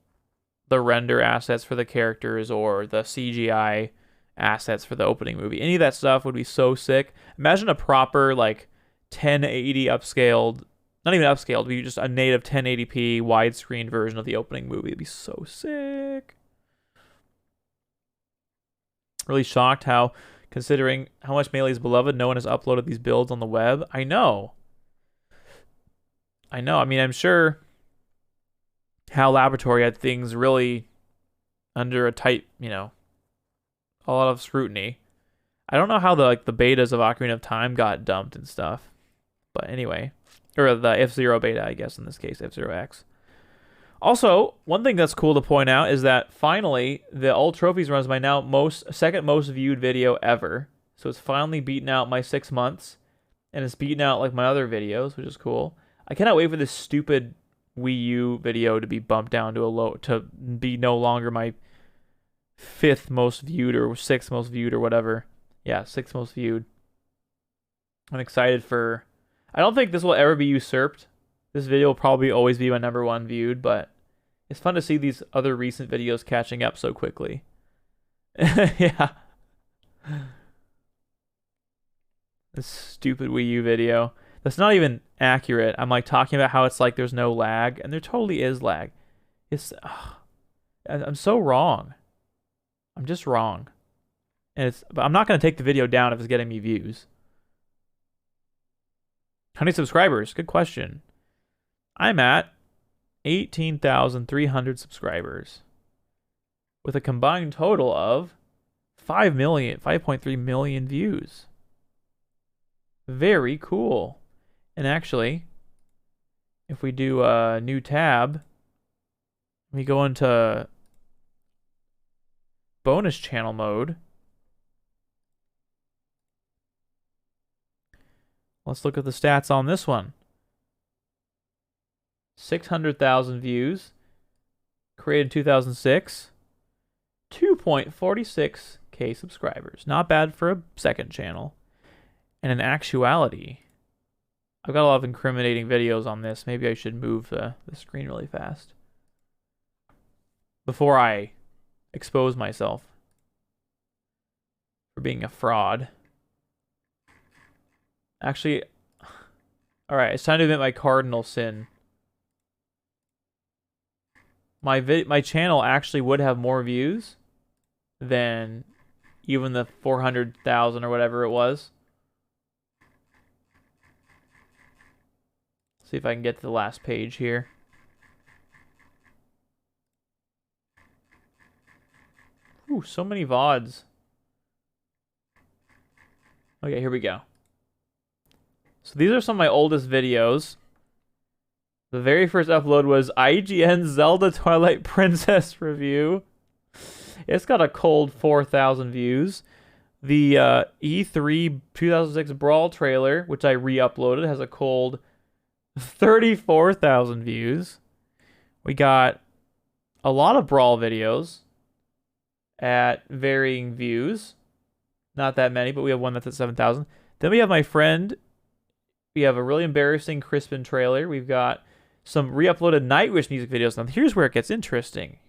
[SPEAKER 4] the render assets for the characters or the CGI assets for the opening movie. Any of that stuff would be so sick. Imagine a proper like 1080 upscaled, not even upscaled, be just a native 1080p widescreen version of the opening movie. It'd be so sick. Really shocked how, considering how much Melee is beloved, no one has uploaded these builds on the web. I know. I mean, I'm sure HAL Laboratory had things really under a tight, a lot of scrutiny. I don't know how the betas of Ocarina of Time got dumped and stuff. But anyway, or the F-Zero beta, I guess, in this case, F-Zero X. Also, one thing that's cool to point out is that finally, the All Trophies run is my now second most viewed video ever. So it's finally beaten out my 6 months, and it's beaten out like my other videos, which is cool. I cannot wait for this stupid Wii U video to be bumped down to be no longer my 5th most viewed or 6th most viewed or whatever. Yeah, 6th most viewed. I'm excited for... I don't think this will ever be usurped. This video will probably always be my number 1 viewed, but it's fun to see these other recent videos catching up so quickly. Yeah. This stupid Wii U video. That's not even accurate. I'm like talking about how it's like there's no lag, and there totally is lag. I'm so wrong. I'm just wrong. But I'm not going to take the video down if it's getting me views. How many subscribers? Good question. I'm at 18,300 subscribers with a combined total of 5.3 million views. Very cool. And actually, if we do a new tab, we go into bonus channel mode. Let's look at the stats on this one. 600,000 views. Created in 2006. 2.46k subscribers. Not bad for a second channel. And in actuality, I've got a lot of incriminating videos on this. Maybe I should move the screen really fast before I expose myself for being a fraud. Actually, alright, it's time to admit my cardinal sin. My channel actually would have more views than even the 400,000 or whatever it was. See if I can get to the last page here. Ooh, so many VODs. Okay, here we go. So these are some of my oldest videos. The very first upload was IGN Zelda Twilight Princess review. It's got a cold 4,000 views. The E3 2006 Brawl trailer, which I re-uploaded, has a cold 34,000 views. We got a lot of Brawl videos at varying views. Not that many, but we have one that's at 7,000. Then we have my friend. We have a really embarrassing Crispin trailer. We've got some re-uploaded Nightwish music videos. Now, here's where it gets interesting.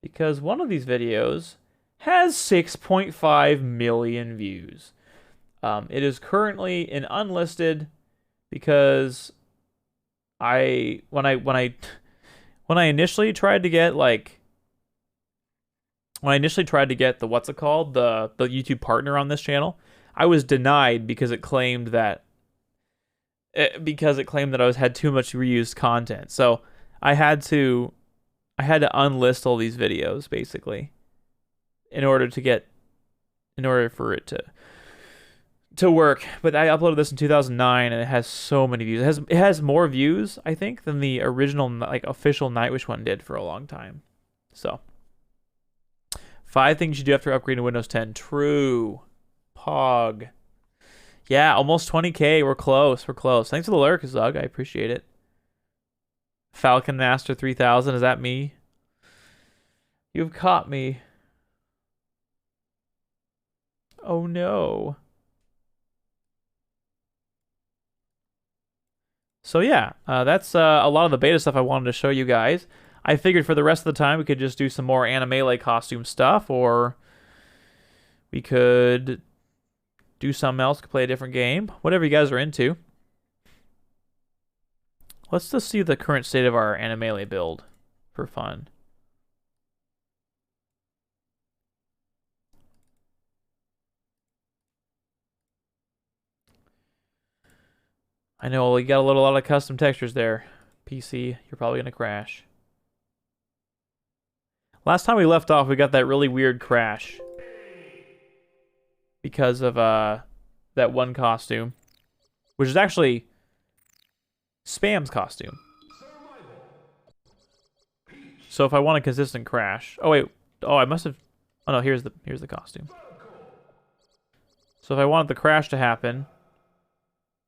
[SPEAKER 4] Because one of these videos has 6.5 million views. It is currently in unlisted because when I initially tried to get the what's it called, the YouTube partner on this channel, I was denied because it claimed that I had too much reused content. So I had to unlist all these videos basically in order for it to to work. But I uploaded this in 2009, and it has so many views. It has more views, I think, than the original like official Nightwish one did for a long time. So, 5 things you do after upgrading to Windows 10. True. Pog. Yeah, almost 20K. We're close. We're close. Thanks for the lurk, Zug. I appreciate it. Falcon Master 3000. Is that me? You've caught me. Oh no. So yeah, that's a lot of the beta stuff I wanted to show you guys. I figured for the rest of the time we could just do some more Animele costume stuff, or we could do something else, play a different game, whatever you guys are into. Let's just see the current state of our Animele build for fun. I know you got a lot of custom textures there. PC, you're probably gonna crash. Last time we left off, we got that really weird crash because of that one costume, which is actually Spam's costume. So if I want a consistent crash, oh wait, oh I must have, oh no, here's the costume. So if I want the crash to happen,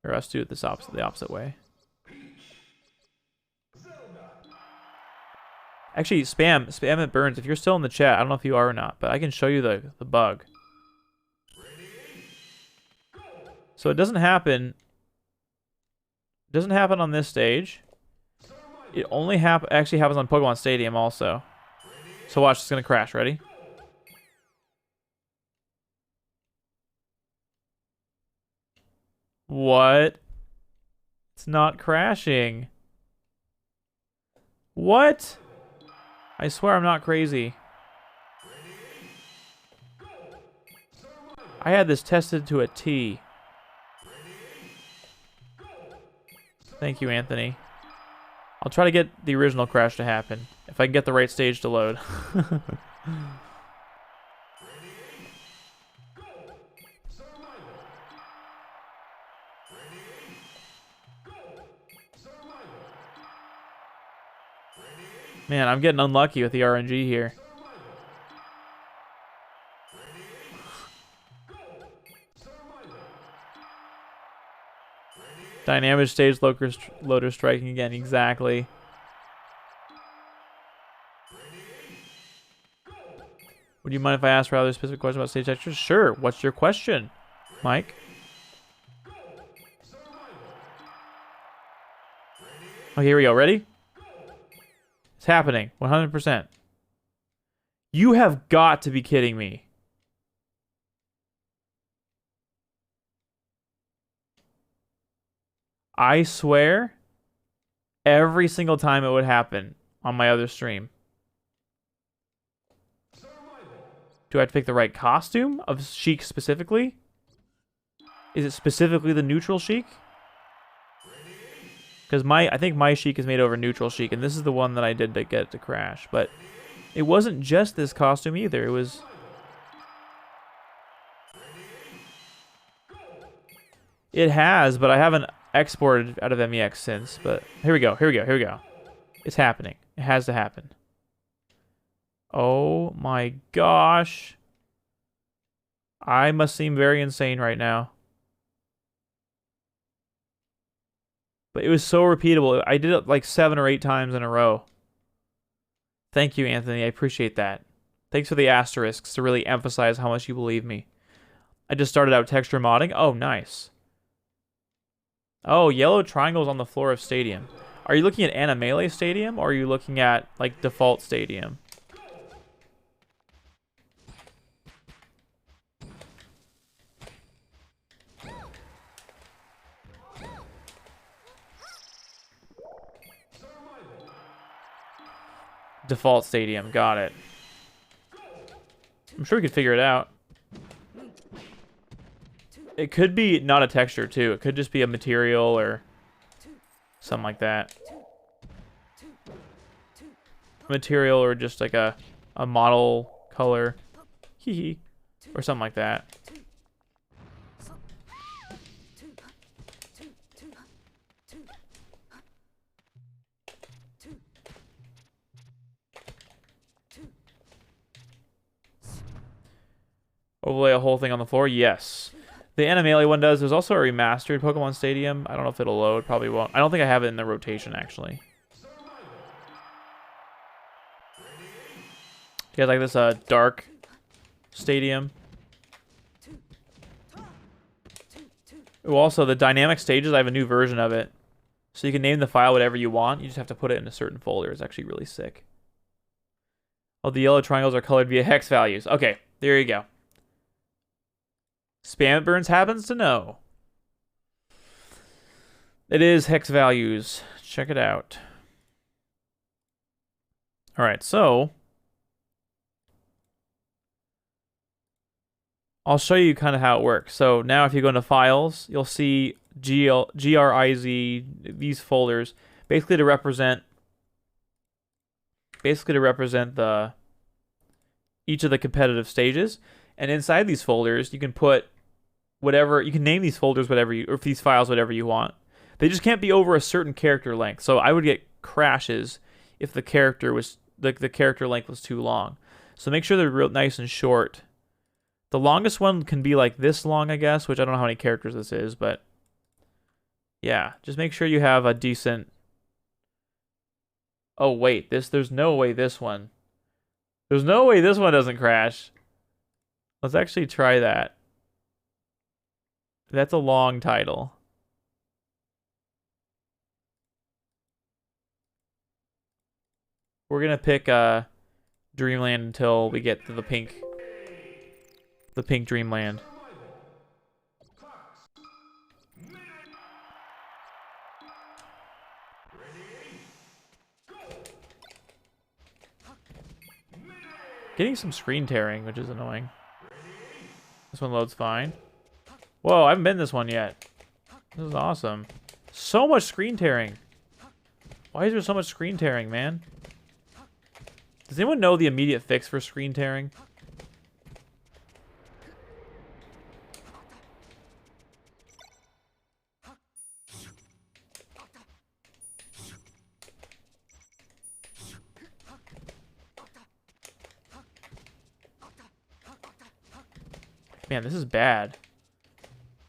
[SPEAKER 4] or us do it the opposite way. Actually, spam it burns. If you're still in the chat, I don't know if you are or not, but I can show you the bug. So it doesn't happen. It doesn't happen on this stage. It only actually happens on Pokemon Stadium also. So watch, it's gonna crash. Ready? What? It's not crashing. What? I swear I'm not crazy. I had this tested to a T. Thank you, Anthony. I'll try to get the original crash to happen, if I can get the right stage to load. Man, I'm getting unlucky with the RNG here. Dynamic stage loader striking again, exactly. Would you mind if I ask rather specific question about stage textures? Sure. What's your question, Mike? Oh, here we go. Ready? It's happening. 100%. You have got to be kidding me. I swear, every single time it would happen on my other stream. Do I have to pick the right costume of Sheik specifically? Is it specifically the neutral Sheik? Because I think my Sheik is made over neutral Sheik, and this is the one that I did to get it to crash. But it wasn't just this costume either. It was... It has, but I haven't exported out of MEX since. But here we go, here we go, here we go. It's happening. It has to happen. Oh my gosh. I must seem very insane right now. But it was so repeatable. I did it like 7 or 8 times in a row. Thank you, Anthony. I appreciate that. Thanks for the asterisks to really emphasize how much you believe me. I just started out texture modding. Oh, nice. Oh, yellow triangles on the floor of Stadium. Are you looking at Animele Stadium, or are you looking at, like, default Stadium? Default Stadium. Got it. I'm sure we could figure it out. It could be not a texture, too. It could just be a material or something like that. Material or just like a model color. Hee hee. Or something like that. Overlay a whole thing on the floor? Yes. The Animalia one does. There's also a remastered Pokemon Stadium. I don't know if it'll load. Probably won't. I don't think I have it in the rotation, actually. You guys like this dark stadium? Ooh, also, the dynamic stages, I have a new version of it. So you can name the file whatever you want. You just have to put it in a certain folder. It's actually really sick. Oh, the yellow triangles are colored via hex values. Okay, there you go. Spam It Burns happens to know. It is hex values. Check it out. All right, so I'll show you kind of how it works. So now if you go into files, you'll see GRIZ, these folders, basically to represent the each of the competitive stages. And inside these folders, you can put whatever, you can name these folders whatever you, or these files whatever you want. They just can't be over a certain character length. So I would get crashes if the character was the character length was too long. So make sure they're real nice and short. The longest one can be like this long, I guess, which I don't know how many characters this is, but yeah, just make sure you have a decent. Oh wait, there's no way this one. There's no way this one doesn't crash. Let's actually try that. That's a long title. We're gonna pick Dreamland until we get to the pink Dreamland. Getting some screen tearing, which is annoying. This one loads fine. Whoa, I haven't been this one yet. This is awesome. So much screen tearing. Why is there so much screen tearing, man? Does anyone know the immediate fix for screen tearing? Man, this is bad.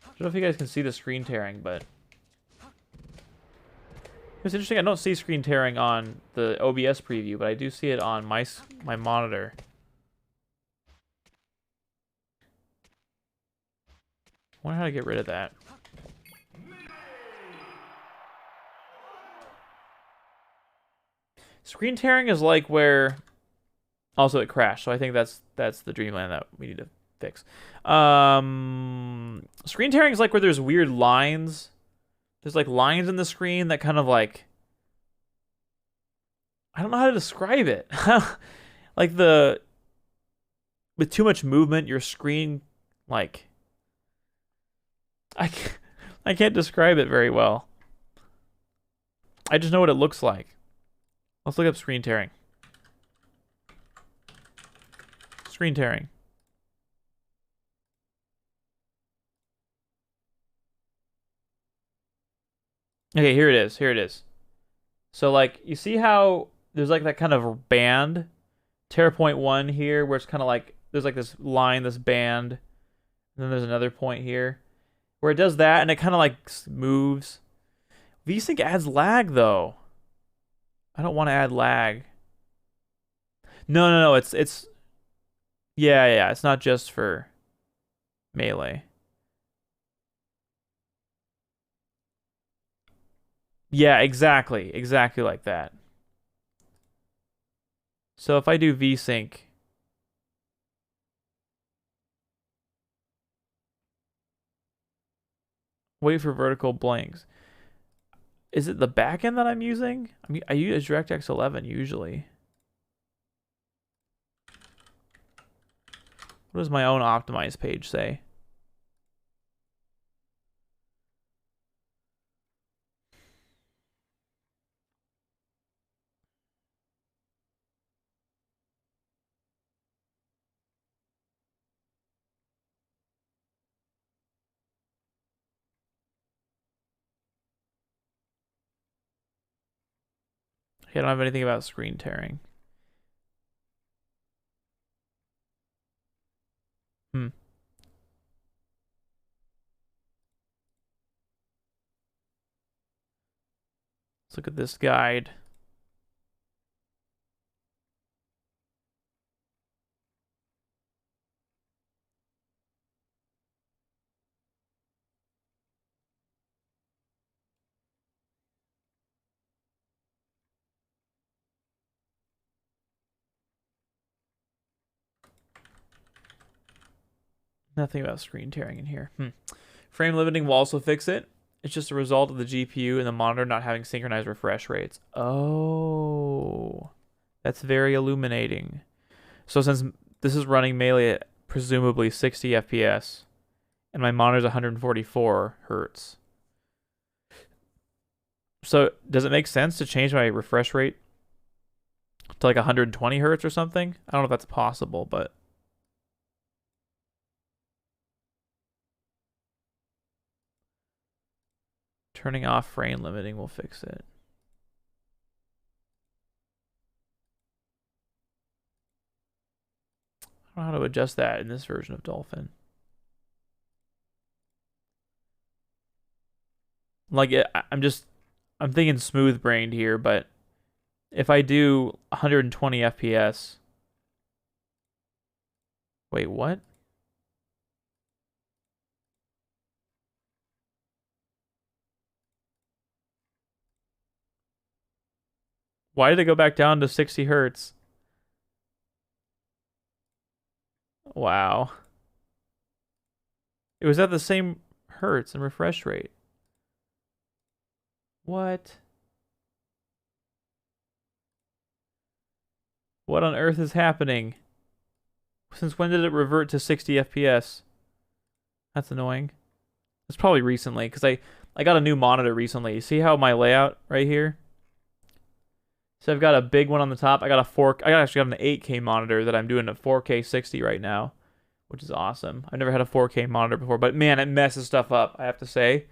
[SPEAKER 4] I don't know if you guys can see the screen tearing, but it's interesting. I don't see screen tearing on the OBS preview, but I do see it on my monitor. I wonder how to get rid of that. Screen tearing is like where also it crashed, so I think that's the Dreamland that we need to fix. Screen tearing is like where there's weird lines. There's like lines in the screen that kind of like, I don't know how to describe it. Like with too much movement, your screen, like, I can't describe it very well. I just know what it looks like. Let's look up screen tearing. Screen tearing. Okay, here it is. Here it is. So, like, you see how there's, like, that kind of band? Terra point 1 here, where it's kind of like, there's, like, this line, this band. And then there's another point here. Where it does that, and it kind of, like, moves. VSync adds lag, though. I don't want to add lag. No. It's... Yeah. It's not just for Melee. Yeah, exactly. Exactly like that. So if I do VSync, wait for vertical blanks. Is it the backend that I'm using? I mean, I use DirectX 11 usually. What does my own optimized page say? Okay, I don't have anything about screen tearing. Let's look at this guide. Nothing about screen tearing in here. Frame limiting will also fix it. It's just a result of the GPU and the monitor not having synchronized refresh rates. Oh, that's very illuminating. So since this is running Melee at presumably 60 FPS, and my monitor's 144 hertz. So does it make sense to change my refresh rate to like 120 hertz or something? I don't know if that's possible, but turning off frame limiting will fix it. I don't know how to adjust that in this version of Dolphin. Like, I'm thinking smooth brained here, but if I do 120 FPS. Wait, what? Why did it go back down to 60 hertz? Wow. It was at the same hertz and refresh rate. What? What on earth is happening? Since when did it revert to 60 FPS? That's annoying. It's probably recently, because I got a new monitor recently. You see how my layout right here? So I've got a big one on the top. I actually got an 8K monitor that I'm doing at 4K 60 right now, which is awesome. I've never had a 4K monitor before, but man, it messes stuff up, I have to say.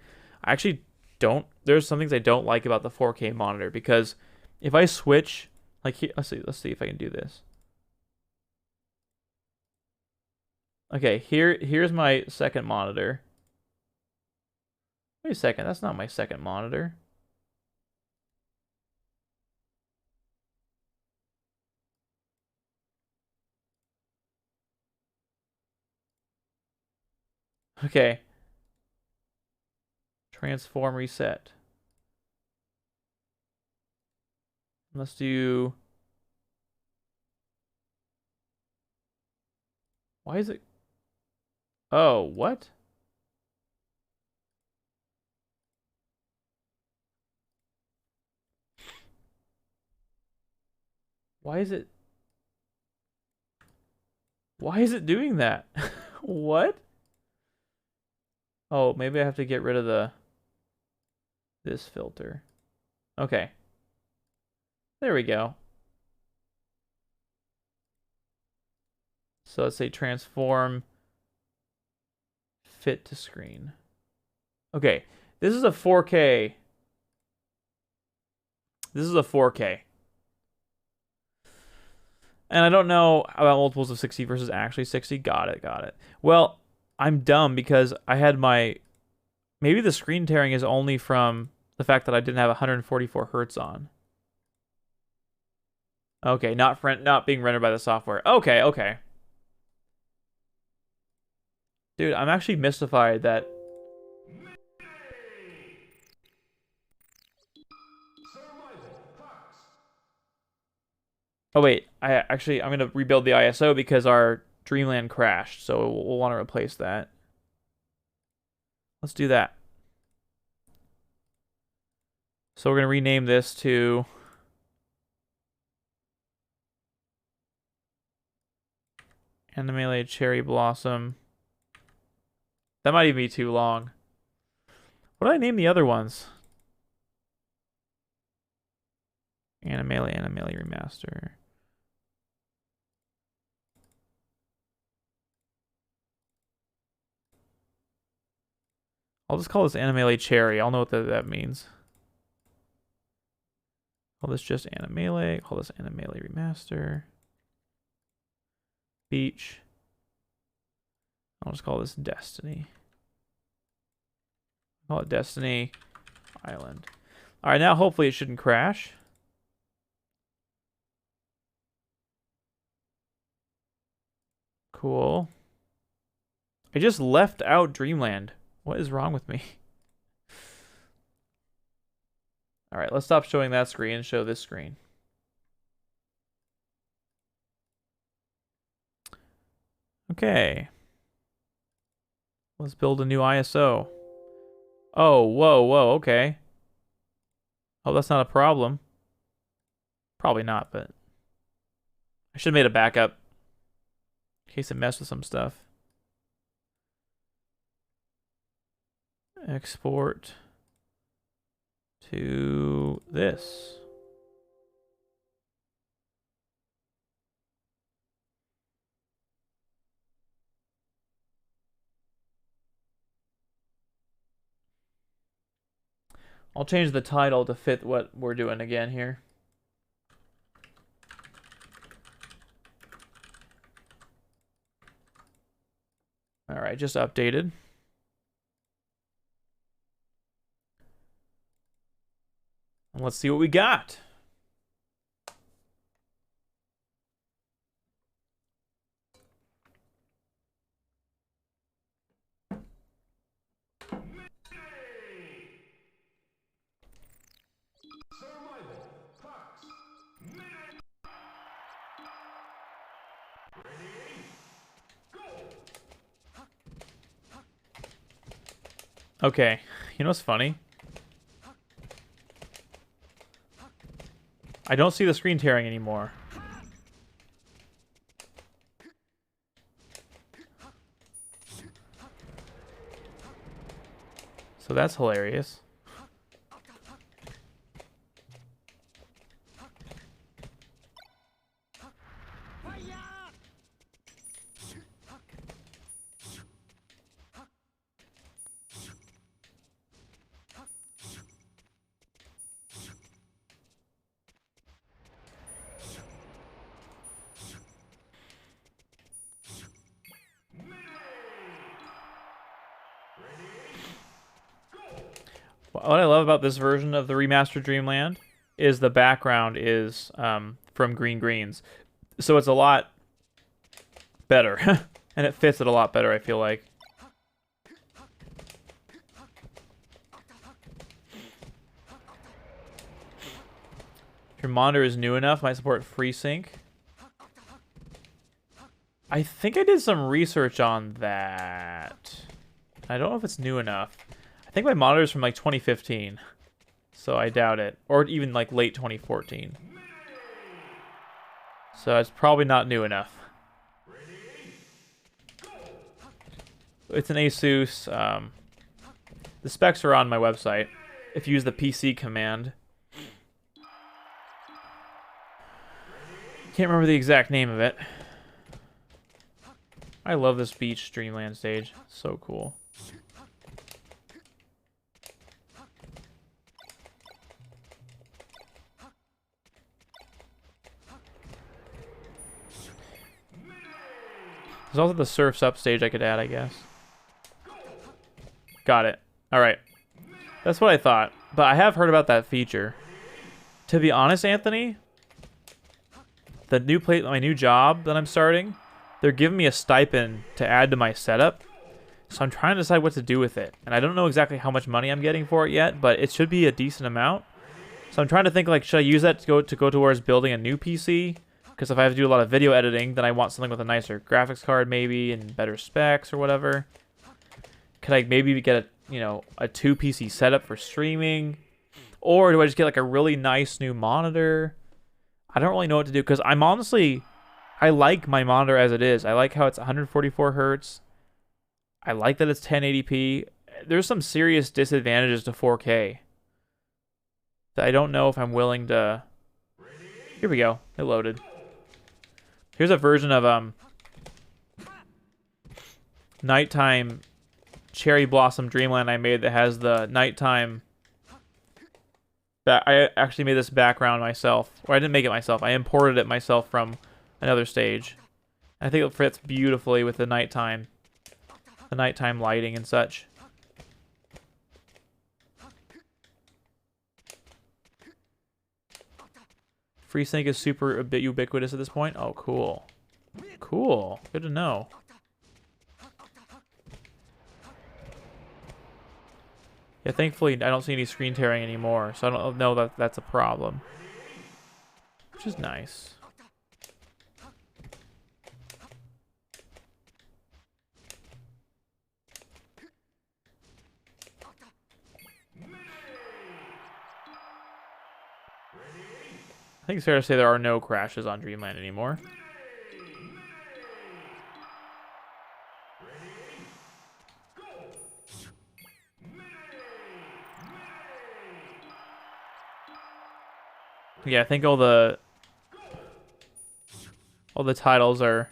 [SPEAKER 4] I actually don't. There's some things I don't like about the 4K monitor, because if I switch, like here, let's see if I can do this. Okay, here's my second monitor. Wait a second, that's not my second monitor. Okay. Transform reset. Let's do... Why is it... Oh, what? Why is it... Why is it doing that? What? Oh, maybe I have to get rid of this filter. Okay. There we go. So let's say transform fit to screen. Okay, this is a 4K. This is a 4K. And I don't know about multiples of 60 versus actually 60. Got it. Well, I'm dumb because I had my... Maybe the screen tearing is only from the fact that I didn't have 144 hertz on. Okay, not being rendered by the software. Okay. Dude, I'm actually mystified that... Oh wait, I'm gonna rebuild the ISO because our Dreamland crashed, so we'll want to replace that. Let's do that. So we're gonna rename this to Animated Cherry Blossom. That might even be too long. What did I name the other ones? Animated Remaster. I'll just call this Animated Cherry. I'll know what that means. Call this just Animated. Call this Animated Remaster. Beach. I'll just call this Destiny. Call it Destiny Island. All right, now hopefully it shouldn't crash. Cool. I just left out Dreamland. What is wrong with me? All right, let's stop showing that screen and show this screen. Okay. Let's build a new ISO. Oh, whoa, whoa, okay. Oh, that's not a problem. Probably not, but I should have made a backup in case it messed with some stuff. Export to this. I'll change the title to fit what we're doing again here. All right, just updated. And let's see what we got. Okay, you know what's funny? I don't see the screen tearing anymore. So that's hilarious. What I love about this version of the remastered Dreamland is the background is from Green Greens. So it's a lot better. And it fits it a lot better, I feel like. If your monitor is new enough, might support FreeSync. I think I did some research on that. I don't know if it's new enough. I think my monitor is from like 2015. So I doubt it. Or even like late 2014. So it's probably not new enough. It's an Asus. The specs are on my website. If you use the PC command. Can't remember the exact name of it. I love this beach Dreamland stage. So cool. There's also the Surf's Up stage I could add, I guess. Got it. Alright. That's what I thought. But I have heard about that feature. To be honest, Anthony, the new my new job that I'm starting, they're giving me a stipend to add to my setup. So I'm trying to decide what to do with it. And I don't know exactly how much money I'm getting for it yet, but it should be a decent amount. So I'm trying to think, like, should I use that to go towards building a new PC? Because if I have to do a lot of video editing, then I want something with a nicer graphics card maybe and better specs or whatever. Could I maybe get a, you know, a 2 PC setup for streaming? Or do I just get like a really nice new monitor? I don't really know what to do because I'm honestly, I like my monitor as it is. I like how it's 144 Hertz. I like that it's 1080p. There's some serious disadvantages to 4K that I don't know if I'm willing to. Here we go. It loaded. Here's a version of Nighttime Cherry Blossom Dreamland I made that has the nighttime. I actually made this background myself. Or I didn't make it myself. I imported it myself from another stage. I think it fits beautifully with the nighttime lighting and such. Free sync is super a bit ubiquitous at this point. Oh, cool. Cool. Good to know. Yeah, thankfully I don't see any screen tearing anymore, so I don't know that that's a problem. Which is nice. I think it's fair to say there are no crashes on Dreamland anymore. Yeah, I think all the titles are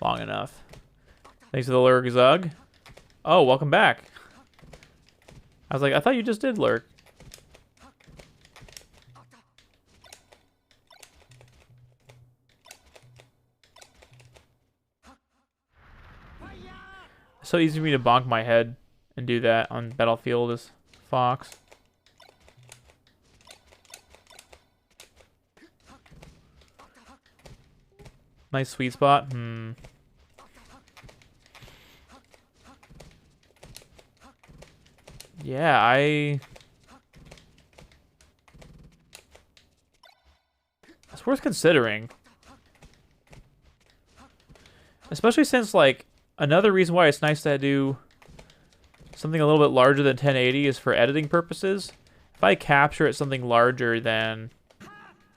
[SPEAKER 4] long enough. Thanks for the lurk, Zug. Oh, welcome back. I was like, I thought you just did lurk. It's so easy for me to bonk my head and do that on Battlefield as Fox. Nice sweet spot. Yeah, it's worth considering. Especially since, like, another reason why it's nice to do something a little bit larger than 1080 is for editing purposes. If I capture at something larger than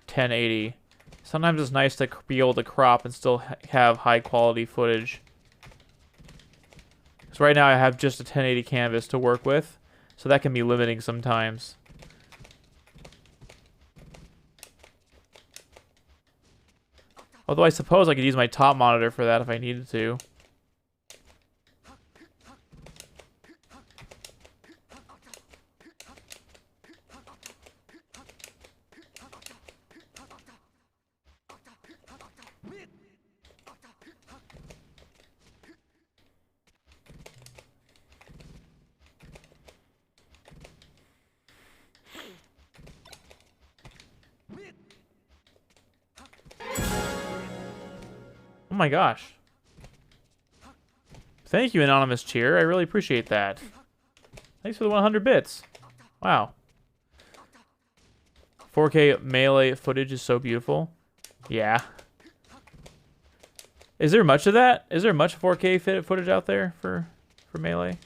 [SPEAKER 4] 1080, sometimes it's nice to be able to crop and still have high quality footage. So right now I have just a 1080 canvas to work with, so that can be limiting sometimes. Although I suppose I could use my top monitor for that if I needed to. Oh my gosh. Thank you, Anonymous Cheer. I really appreciate that. Thanks for the 100 bits. Wow. 4K melee footage is so beautiful. Yeah. Is there much of that? Is there much 4K footage out there for melee?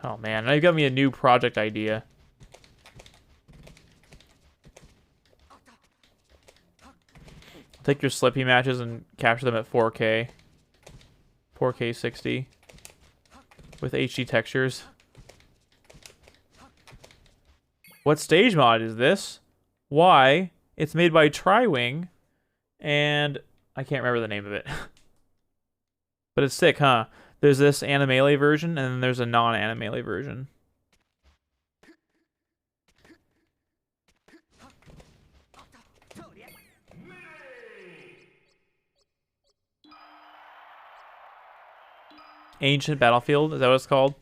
[SPEAKER 4] Oh man, now you've got me a new project idea. Take your Slippy matches and capture them at 4K. 4K 60. With HD textures. What stage mod is this? Why? It's made by Triwing. And I can't remember the name of it. But it's sick, huh? There's this Animelee version, and then there's a non-Animelee version. Ancient Battlefield, is that what it's called?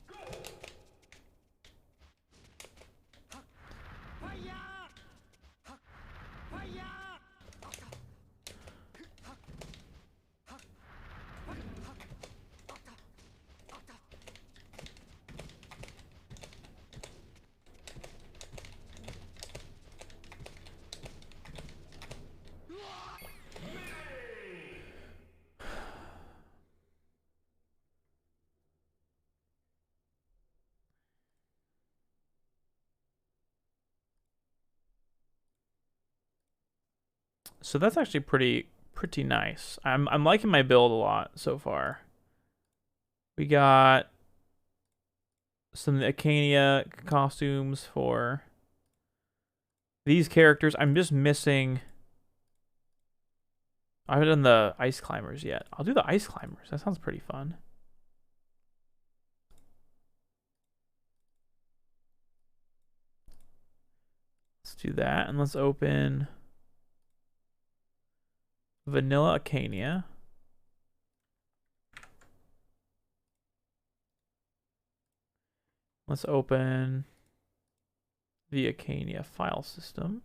[SPEAKER 4] So that's actually pretty nice. I'm liking my build a lot so far. We got some Acania costumes for these characters. I'm just missing. I haven't done the ice climbers yet. I'll do the ice climbers. That sounds pretty fun. Let's do that, and let's open Vanilla Acania. Let's open the Acania file system.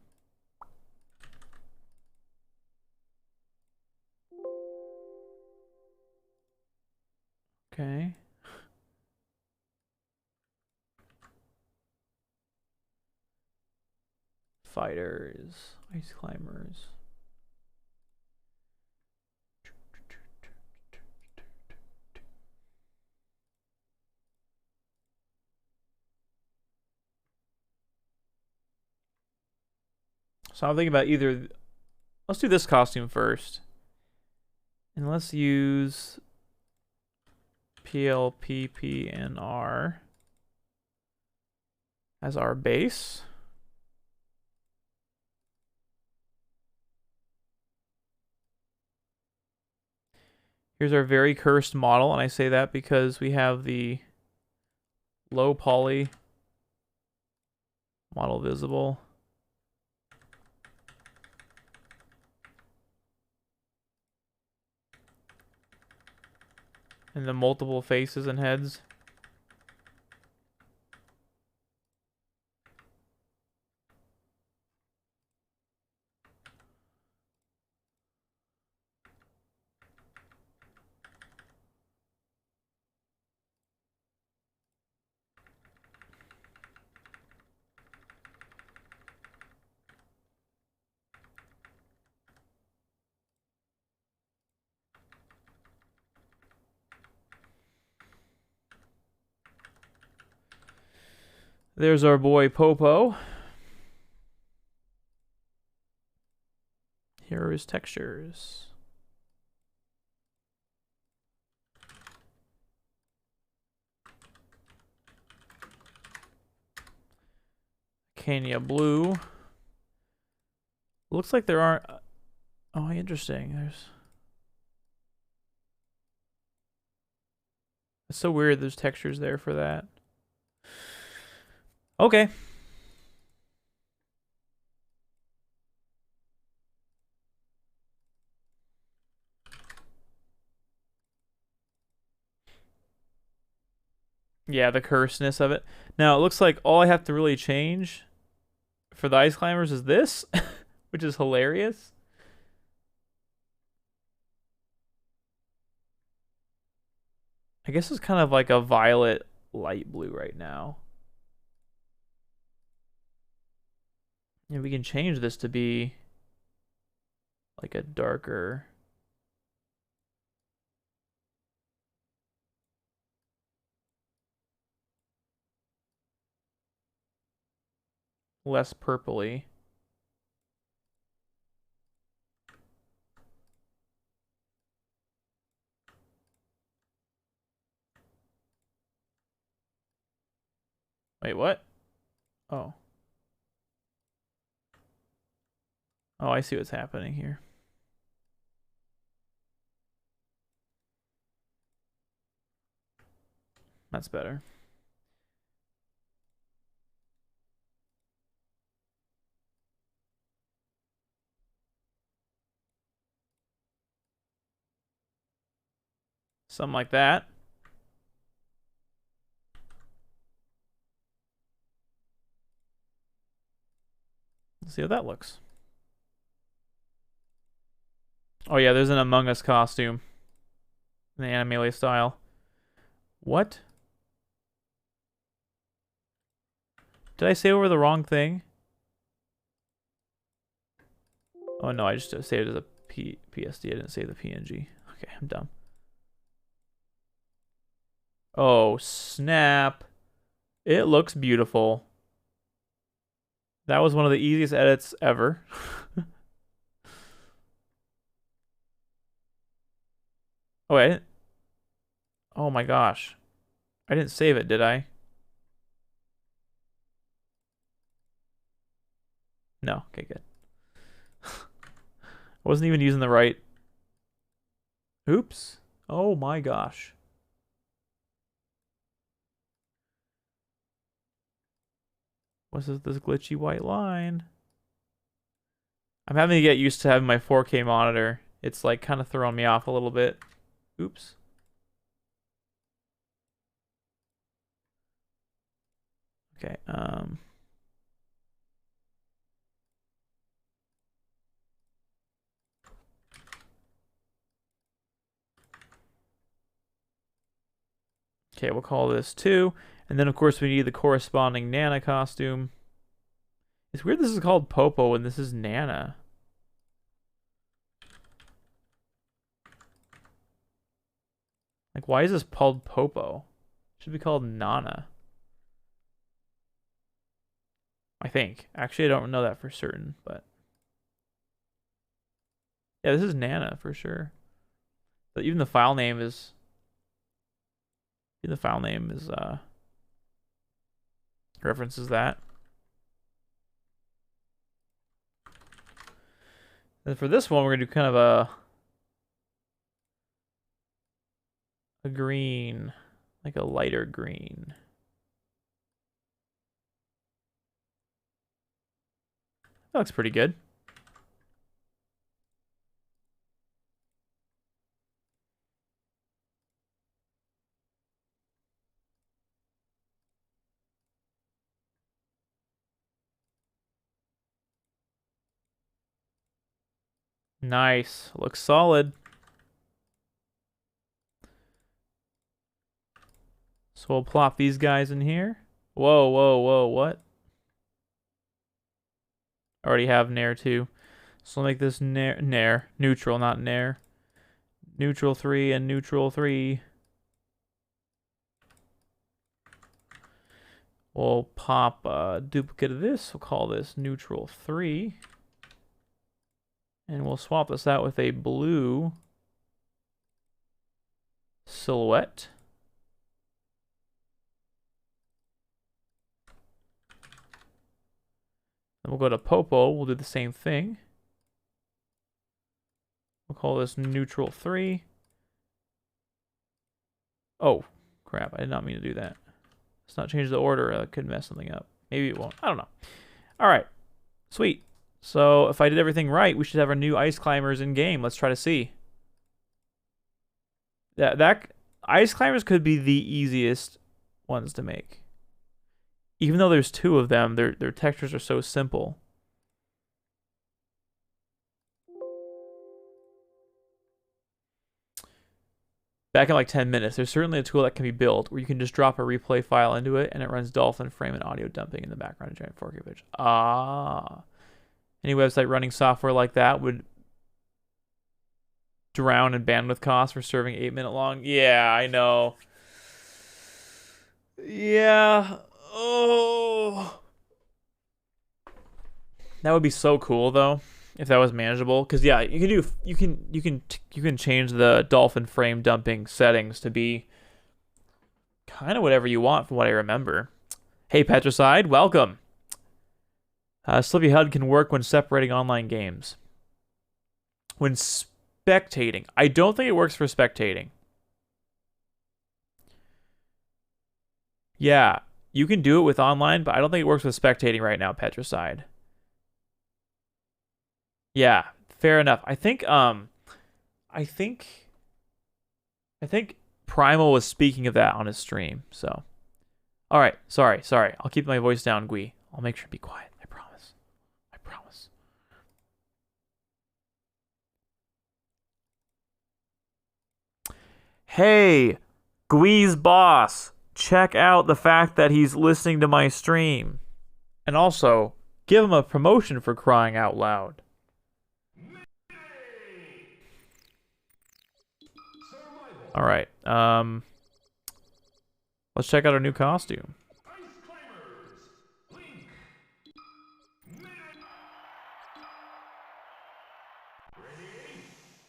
[SPEAKER 4] Okay. Fighters, ice climbers. So I'm thinking about either. Let's do this costume first. And let's use PLPPNR as our base. Here's our very cursed model, and I say that because we have the low poly model visible. And the multiple faces and heads. There's our boy Popo. Here are his textures. Cania blue. Looks like there aren't. Oh, interesting. It's so weird there's textures there for that. Okay. Yeah, the cursedness of it. Now, it looks like all I have to really change for the ice climbers is this, which is hilarious. I guess it's kind of like a violet light blue right now. And we can change this to be like a darker. Less purpley. Wait, what? Oh. Oh, I see what's happening here. That's better. Something like that. Let's see how that looks. Oh yeah, there's an Among Us costume in the anime style. What? Did I say over the wrong thing? Oh no, I just saved it as a PSD. I didn't save the PNG. Okay, I'm dumb. Oh, snap. It looks beautiful. That was one of the easiest edits ever. Oh, I didn't. Oh my gosh. I didn't save it, did I? No. Okay, good. I wasn't even using the right. Oops. Oh my gosh. What's this glitchy white line? I'm having to get used to having my 4K monitor. It's like kind of throwing me off a little bit. Oops. Okay, Okay, we'll call this 2. And then, of course, we need the corresponding Nana costume. It's weird this is called Popo and this is Nana. Like, why is this called Popo? It should be called Nana. I think. Actually, I don't know that for certain, but... Yeah, this is Nana for sure. But even the file name is... references that. And for this one, we're gonna do kind of a green, like a lighter green. That looks pretty good. Nice. Looks solid. So we'll plop these guys in here. Whoa, whoa, whoa, what? I already have Nair too. So I'll make this Nair. Neutral, not Nair. Neutral 3 and neutral 3. We'll pop a duplicate of this. We'll call this neutral 3. And we'll swap this out with a blue silhouette. Then we'll go to Popo. We'll do the same thing. We'll call this neutral 3. Oh, crap. I did not mean to do that. Let's not change the order. That could mess something up. Maybe it won't. I don't know. All right. Sweet. So if I did everything right, we should have our new ice climbers in game. Let's try to see. That ice climbers could be the easiest ones to make. Even though there's 2 of them, their textures are so simple. Back in like 10 minutes, there's certainly a tool that can be built where you can just drop a replay file into it and it runs dolphin frame and audio dumping in the background of giant 4K footage. Ah. Any website running software like that would drown in bandwidth costs for serving 8-minute long. Yeah, I know. Yeah. Oh. That would be so cool though, if that was manageable. Because yeah, you can change the dolphin frame dumping settings to be kind of whatever you want from what I remember. Hey Petricide, welcome. Slippy HUD can work when separating online games. When spectating. I don't think it works for spectating. Yeah, you can do it with online, but I don't think it works with spectating right now, Petricide. Yeah, fair enough. I think Primal was speaking of that on his stream, so. Alright, sorry. I'll keep my voice down, Gui. I'll make sure to be quiet. I promise. Hey, Gui's boss. Check out the fact that he's listening to my stream. And also, give him a promotion for crying out loud. Alright, let's check out our new costume.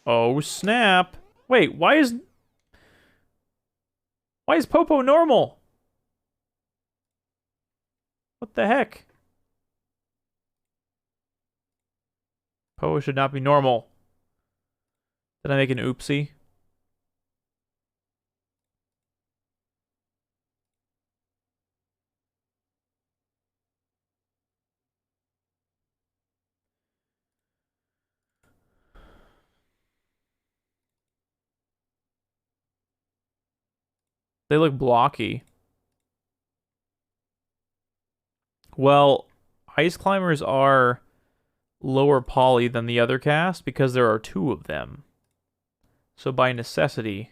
[SPEAKER 4] Oh snap! Wait, why is Popo normal? What the heck? Popo should not be normal. Did I make an oopsie? They look blocky. Well, ice climbers are lower poly than the other cast because there are 2 of them. So by necessity,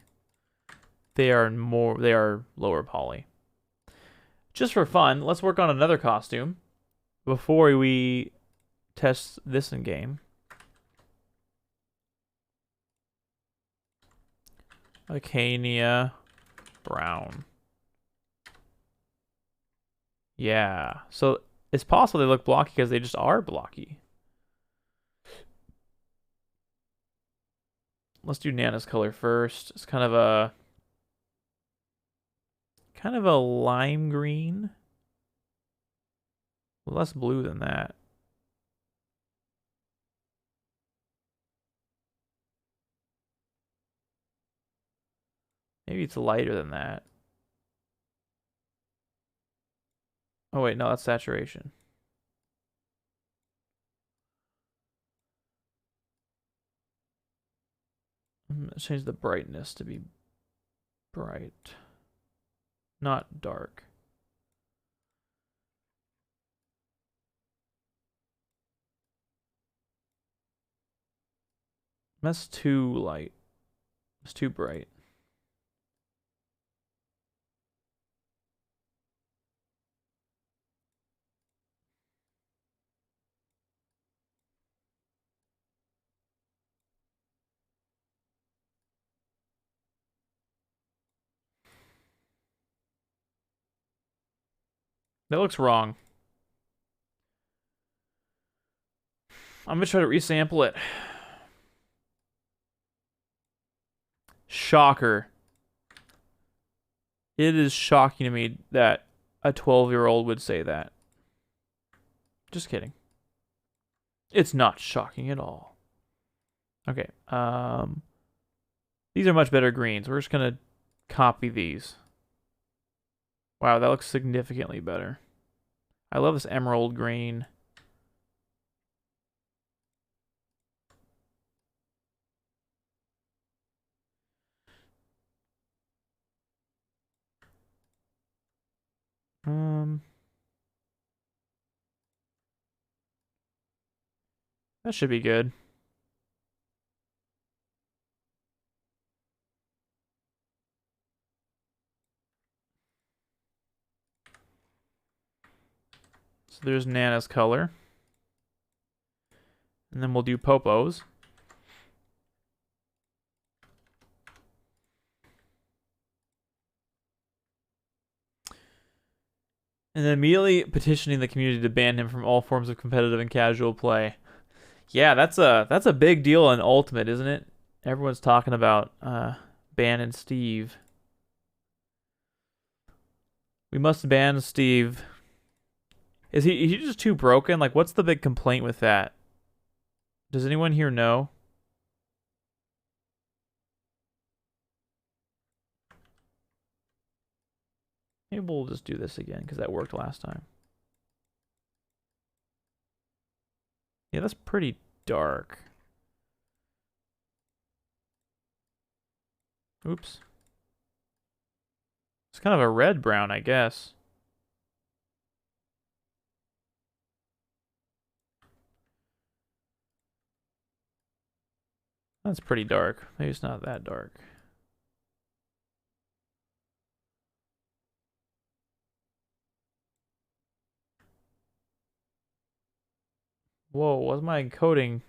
[SPEAKER 4] they are lower poly. Just for fun, let's work on another costume before we test this in game. Arcania brown. Yeah. So it's possible they look blocky because they just are blocky. Let's do Nana's color first. It's kind of a lime green. Less blue than that. Maybe it's lighter than that. Oh wait, no, that's saturation. Let's change the brightness to be bright, not dark. That's too light. It's too bright. That looks wrong. I'm gonna try to resample it. Shocker. It is shocking to me that a 12-year-old would say that. Just kidding. It's not shocking at all. Okay. These are much better greens. We're just gonna copy these. Wow, that looks significantly better. I love this emerald green. That should be good. So there's Nana's color. And then we'll do Popo's. And then immediately petitioning the community to ban him from all forms of competitive and casual play. Yeah, that's a big deal in Ultimate, isn't it? Everyone's talking about banning Steve. We must ban Steve. Is he just too broken? Like, what's the big complaint with that? Does anyone here know? Maybe we'll just do this again because that worked last time. Yeah, that's pretty dark. Oops. It's kind of a red-brown, I guess. That's pretty dark. Maybe it's not that dark. Whoa, what's my encoding?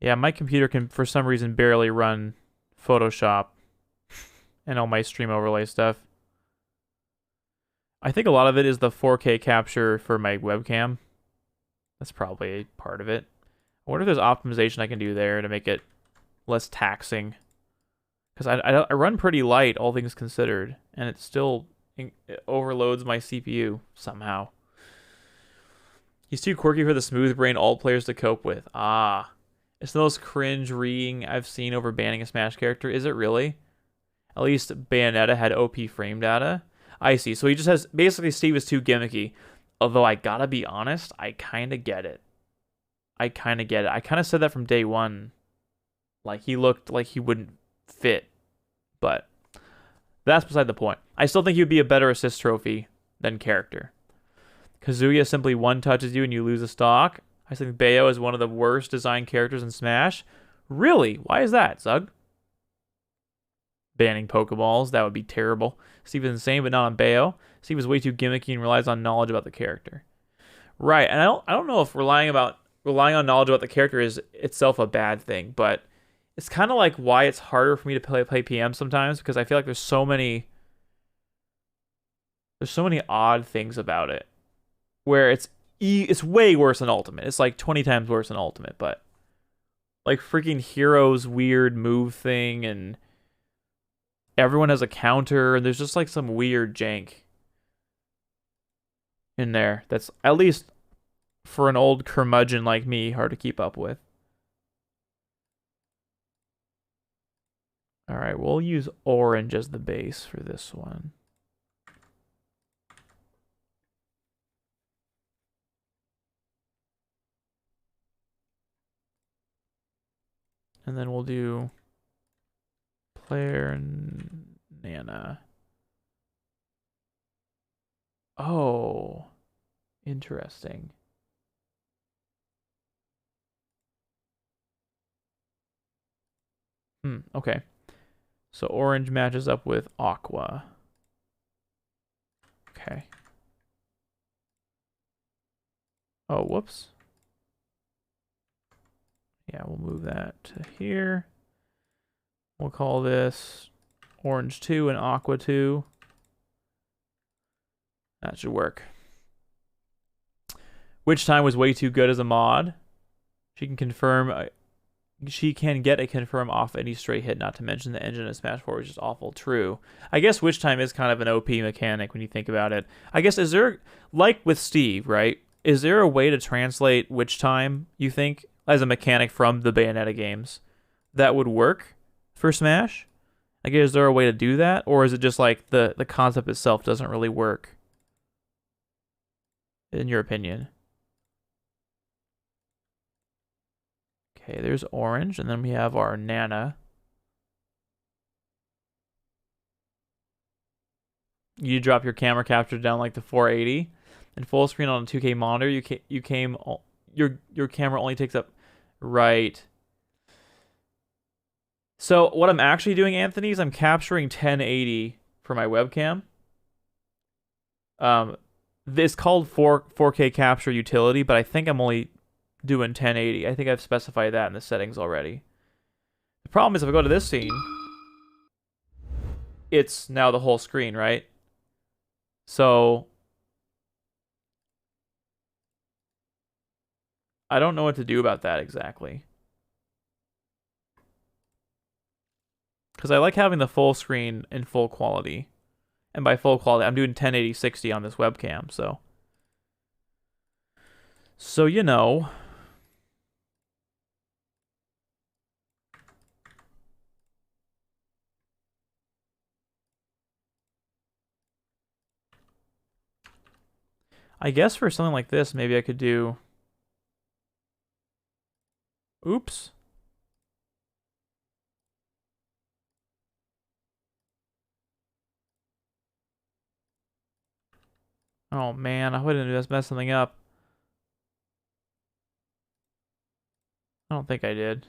[SPEAKER 4] Yeah, my computer can, for some reason, barely run Photoshop and all my stream overlay stuff. I think a lot of it is the 4K capture for my webcam. That's probably a part of it. I wonder if there's optimization I can do there to make it less taxing. Because I run pretty light, all things considered, and it still overloads my CPU somehow. He's too quirky for the smooth brain alt players to cope with. Ah. It's the most cringe-reeing I've seen over banning a Smash character. Is it really? At least Bayonetta had OP frame data. I see. So he just has... Basically, Steve is too gimmicky. Although, I gotta be honest, I kind of get it. I kind of said that from day one. Like, he looked like he wouldn't fit. But that's beside the point. I still think he would be a better assist trophy than character. Kazuya simply one-touches you and you lose a stock. I think Bayo is one of the worst designed characters in Smash. Really? Why is that, Zug? banning Pokeballs. That would be terrible. Steve is insane, but not on Bayo. Steve is way too gimmicky and relies on knowledge about the character. Right, and I don't know if relying on knowledge about the character is itself a bad thing, but it's kind of like why it's harder for me to play PM sometimes, because I feel like there's so many odd things about it where it's way worse than Ultimate. It's like 20 times worse than Ultimate, but like freaking Hero's weird move thing, and everyone has a counter, and there's just like some weird jank in there that's, at least for an old curmudgeon like me, hard to keep up with. Alright, we'll use orange as the base for this one. And then we'll do player and Nana. Oh, interesting. Okay. So orange matches up with aqua. Okay. Oh, whoops. Yeah, we'll move that to here. We'll call this orange 2 and aqua 2. That should work. Witch Time was way too good as a mod. She can confirm. She can get a confirm off any straight hit, not to mention the engine of Smash 4 is just awful. True. I guess Witch Time is kind of an OP mechanic when you think about it. I guess, is there, like with Steve, right? Is there a way to translate Witch Time, you think, as a mechanic from the Bayonetta games that would work for Smash? Like, is there a way to do that? Or is it just like the concept itself doesn't really work? In your opinion? Okay, there's orange, and then we have our Nana. You drop your camera capture down like the 480, and full screen on a 2K monitor. Your camera only takes up right. So what I'm actually doing, Anthony, is I'm capturing 1080 for my webcam. It's called 4K capture utility, but I think I'm only doing 1080. I think I've specified that in the settings already. The problem is if I go to this scene, it's now the whole screen, right? So I don't know what to do about that exactly. Because I like having the full screen in full quality. And by full quality, I'm doing 1080 60 on this webcam, so you know. I guess for something like this, maybe I could do... Oops. Oh man, I wouldn't just mess something up. I don't think I did.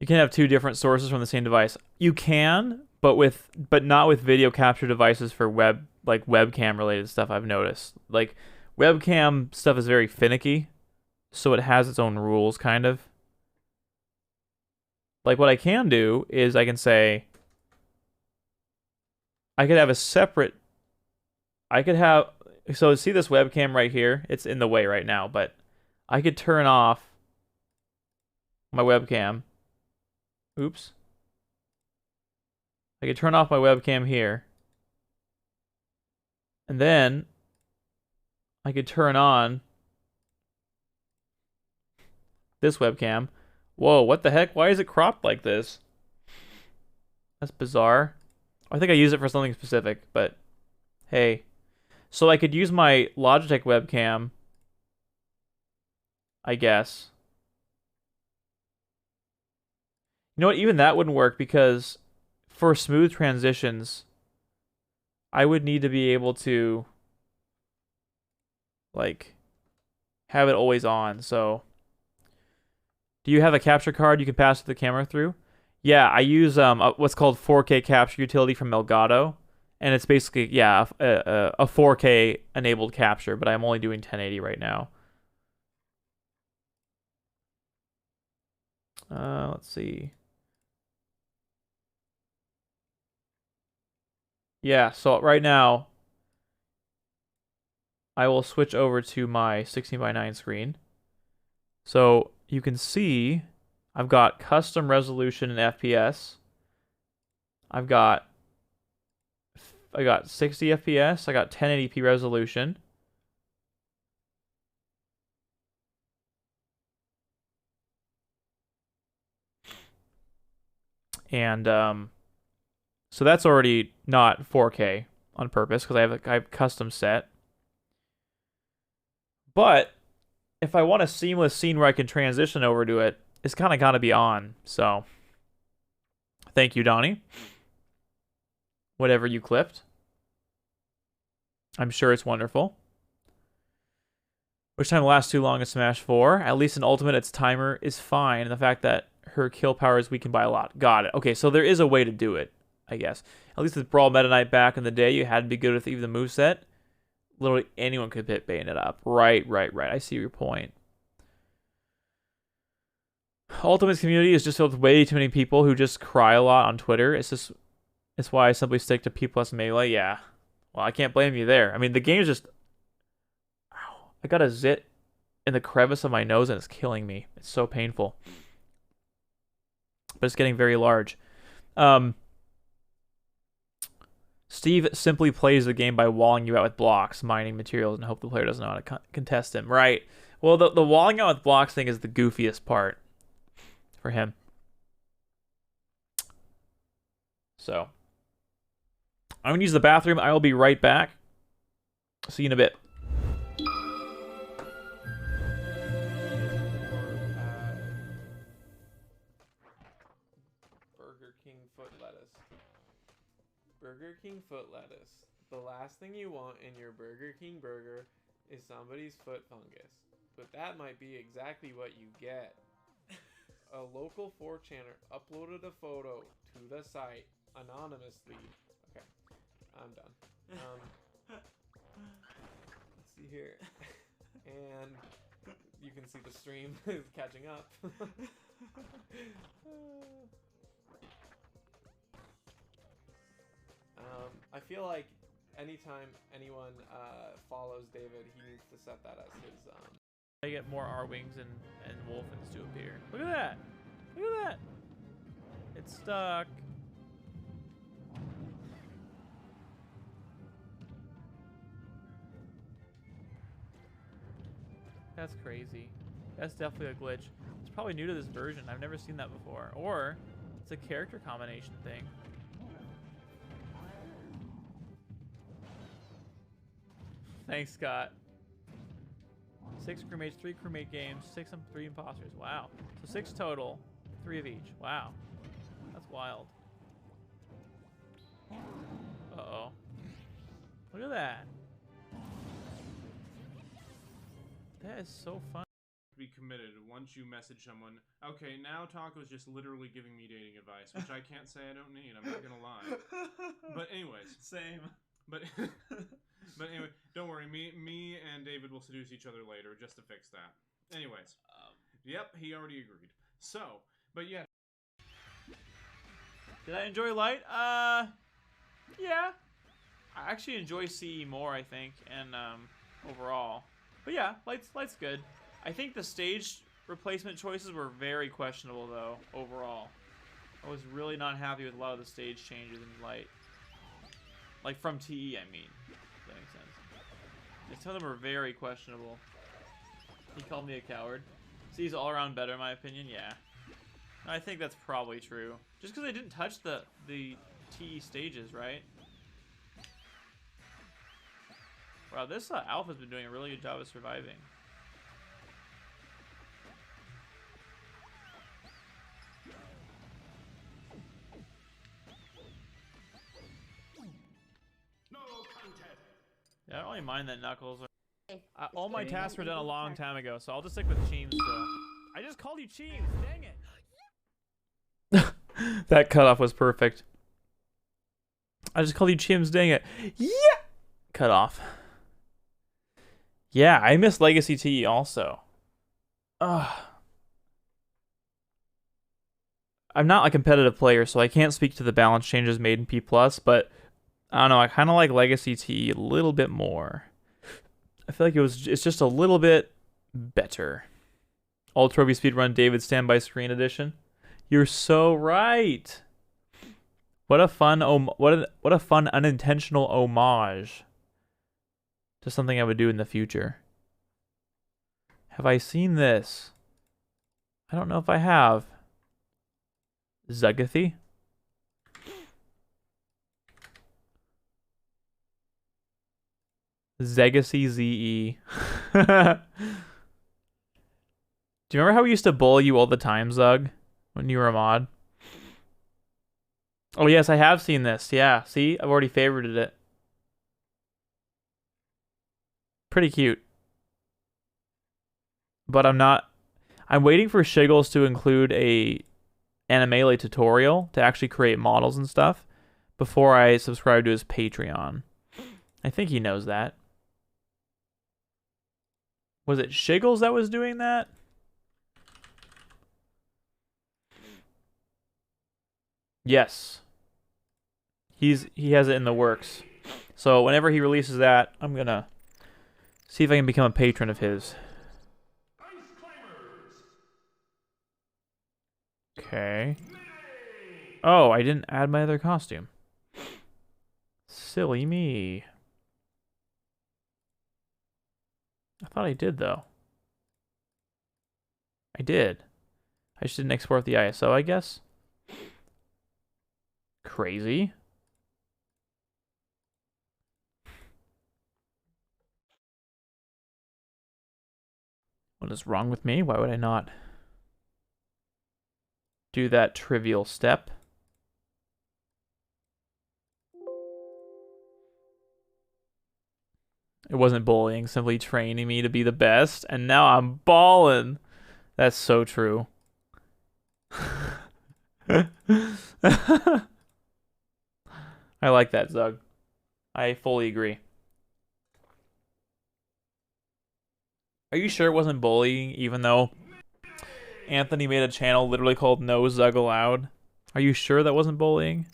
[SPEAKER 4] You can have two different sources from the same device. You can, but not with video capture devices for webcam related stuff. I've noticed, like, webcam stuff is very finicky, so it has its own rules, kind of. Like, what I can do is I can say I could have a separate. So see this webcam right here? It's in the way right now, but I could turn off my webcam. Oops. I could turn off my webcam here. And then I could turn on this webcam. Whoa, what the heck? Why is it cropped like this? That's bizarre. I think I use it for something specific, but hey. So I could use my Logitech webcam, I guess. You know what? Even that wouldn't work because for smooth transitions, I would need to be able to like have it always on. So, do you have a capture card you can pass the camera through? Yeah, I use what's called 4K capture utility from Elgato, and it's basically a 4K enabled capture, but I'm only doing 1080 right now. Let's see. Yeah, so right now I will switch over to my 16:9 screen. So you can see I've got custom resolution and FPS. I got 60 FPS. I got 1080p resolution. And so that's already not 4K on purpose because I have custom set. But if I want a seamless scene where I can transition over to it, it's kind of got to be on. So thank you, Donnie. Whatever you clipped. I'm sure it's wonderful. Which time lasts too long in Smash 4? At least in Ultimate, its timer is fine. And the fact that her kill power is weakened by a lot. Got it. Okay, so there is a way to do it, I guess. At least with Brawl Meta Knight back in the day, you had to be good with even the moveset. Literally anyone could hit Bayonet up. Right. I see your point. Ultimate's community is just filled with way too many people who just cry a lot on Twitter. It's why I simply stick to P plus Melee. Yeah. Well, I can't blame you there. I mean, the game is just... Ow. I got a zit in the crevice of my nose and it's killing me. It's so painful. But it's getting very large. Steve simply plays the game by walling you out with blocks, mining materials, and hope the player doesn't know how to contest him. Right. Well, the walling out with blocks thing is the goofiest part for him. So, I'm going to use the bathroom. I will be right back. See you in a bit. Burger King foot lettuce. Burger King foot lettuce. The last thing you want in your Burger King burger is somebody's foot fungus. But that might be exactly what you get. A local 4chaner uploaded a photo to the site anonymously. Okay, I'm done. Let's see here. And you can see the stream is catching up. I feel like anytime anyone follows David, he needs to set that as his. I get more R-Wings and Wolfens to appear. Look at that! Look at that! It's stuck. That's crazy. That's definitely a glitch. It's probably new to this version. I've never seen that before. Or it's a character combination thing. Thanks, Scott. 6 crewmates, 3 crewmate games, 3 imposters. Wow. So 6 total, 3 of each. Wow. That's wild. Uh-oh. Look at that. That is so fun.
[SPEAKER 5] Be committed once you message someone. Okay, now Taco's just literally giving me dating advice, which I can't say I don't need. I'm not gonna lie. But anyways,
[SPEAKER 4] Same.
[SPEAKER 5] But but anyway, don't worry. Me and David will seduce each other later just to fix that. Anyways, yep, he already agreed. So, but yeah.
[SPEAKER 4] Did I enjoy Light? Yeah. I actually enjoy CE more, I think, and overall. But yeah, Light's good. I think the stage replacement choices were very questionable, though, overall. I was really not happy with a lot of the stage changes in Light. Like, from TE, I mean. If that makes sense. Yeah, some of them were very questionable. He called me a coward. C's all around better, in my opinion? Yeah. I think that's probably true. Just because I didn't touch the TE stages, right? Wow, this Alpha's been doing a really good job of surviving. Yeah, I don't really mind that Knuckles. All my tasks were done a long time ago, so I'll just stick with Cheems still. I just called you Cheems, dang it. That cutoff was perfect. I just called you Cheems, dang it. Yeah! Cut off. Yeah, I miss Legacy T also. Ugh. I'm not a competitive player, so I can't speak to the balance changes made in P+, but I don't know, I kind of like Legacy T a little bit more. I feel like it's just a little bit better. All Trophy Speedrun David Standby Screen Edition. You're so right. What a fun what a fun unintentional homage to something I would do in the future. Have I seen this? I don't know if I have. Zugathy? Zegacy ZE. Do you remember how we used to bully you all the time, Zug? When you were a mod? Oh yes, I have seen this. Yeah, see? I've already favorited it. Pretty cute. But I'm waiting for Shiggles to include a Animele tutorial to actually create models and stuff before I subscribe to his Patreon. I think he knows that. Was it Shiggles that was doing that? Yes. He has it in the works. So whenever he releases that, I'm gonna see if I can become a patron of his. Okay. Oh, I didn't add my other costume. Silly me. I thought I did, though. I did. I just didn't export the ISO, I guess. Crazy. What is wrong with me? Why would I not do that trivial step? It wasn't bullying, simply training me to be the best, and now I'm balling. That's so true. I like that, Zug. I fully agree. Are you sure it wasn't bullying, even though Anthony made a channel literally called No Zug Allowed? Are you sure that wasn't bullying?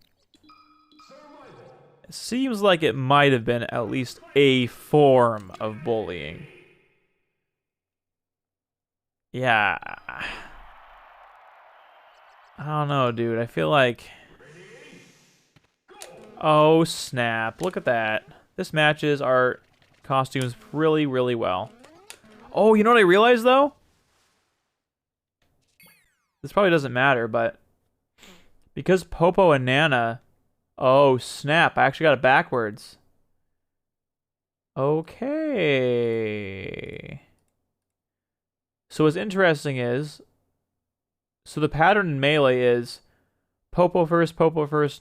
[SPEAKER 4] It seems like it might have been at least a form of bullying. Yeah. I don't know, dude. I feel like... Oh, snap. Look at that. This matches our costumes really, really well. Oh, you know what I realized, though? This probably doesn't matter, but... Because Popo and Nana... Oh, snap. I actually got it backwards. Okay. So what's interesting is... So the pattern in Melee is... Popo first,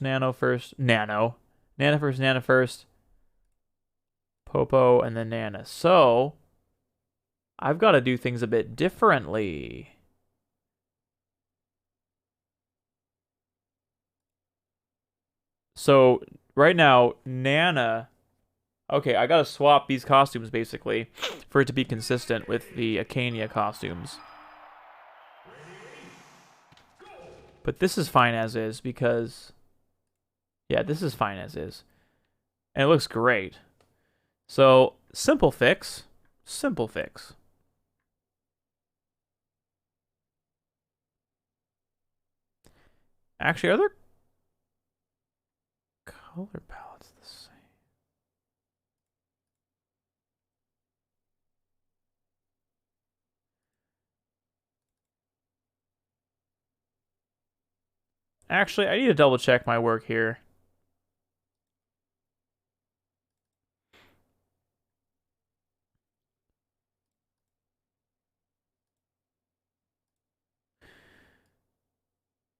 [SPEAKER 4] Nano first, Nano. Nana first, Popo, and then Nana. So, I've got to do things a bit differently. So, right now, Nana... Okay, I got to swap these costumes, basically, for it to be consistent with the Acania costumes. But this is fine as is, because... Yeah, this is fine as is. And it looks great. So, simple fix. Simple fix. Actually, are there color palettes the same? Actually, I need to double check my work here.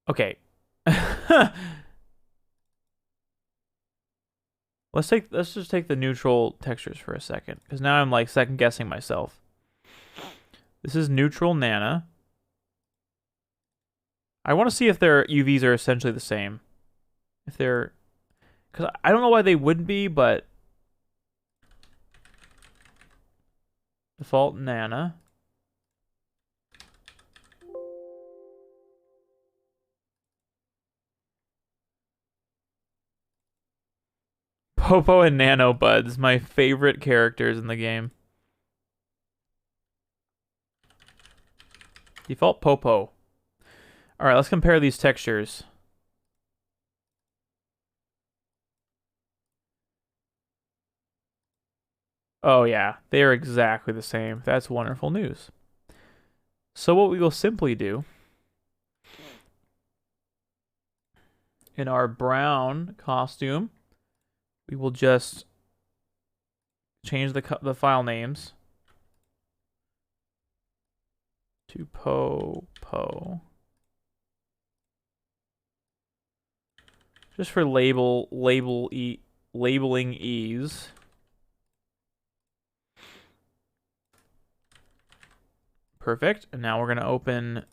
[SPEAKER 4] Okay. Let's just take the neutral textures for a second, because now I'm like second guessing myself. This is neutral Nana. I want to see if their UVs are essentially the same. If they're, because I don't know why they wouldn't be, but default Nana. Popo and Nano Buds, my favorite characters in the game. Default Popo. Alright, let's compare these textures. Oh yeah, they are exactly the same. That's wonderful news. So what we will simply do, in our brown costume, we will just change the file names to po. Just for labeling ease. Perfect. And now we're going to open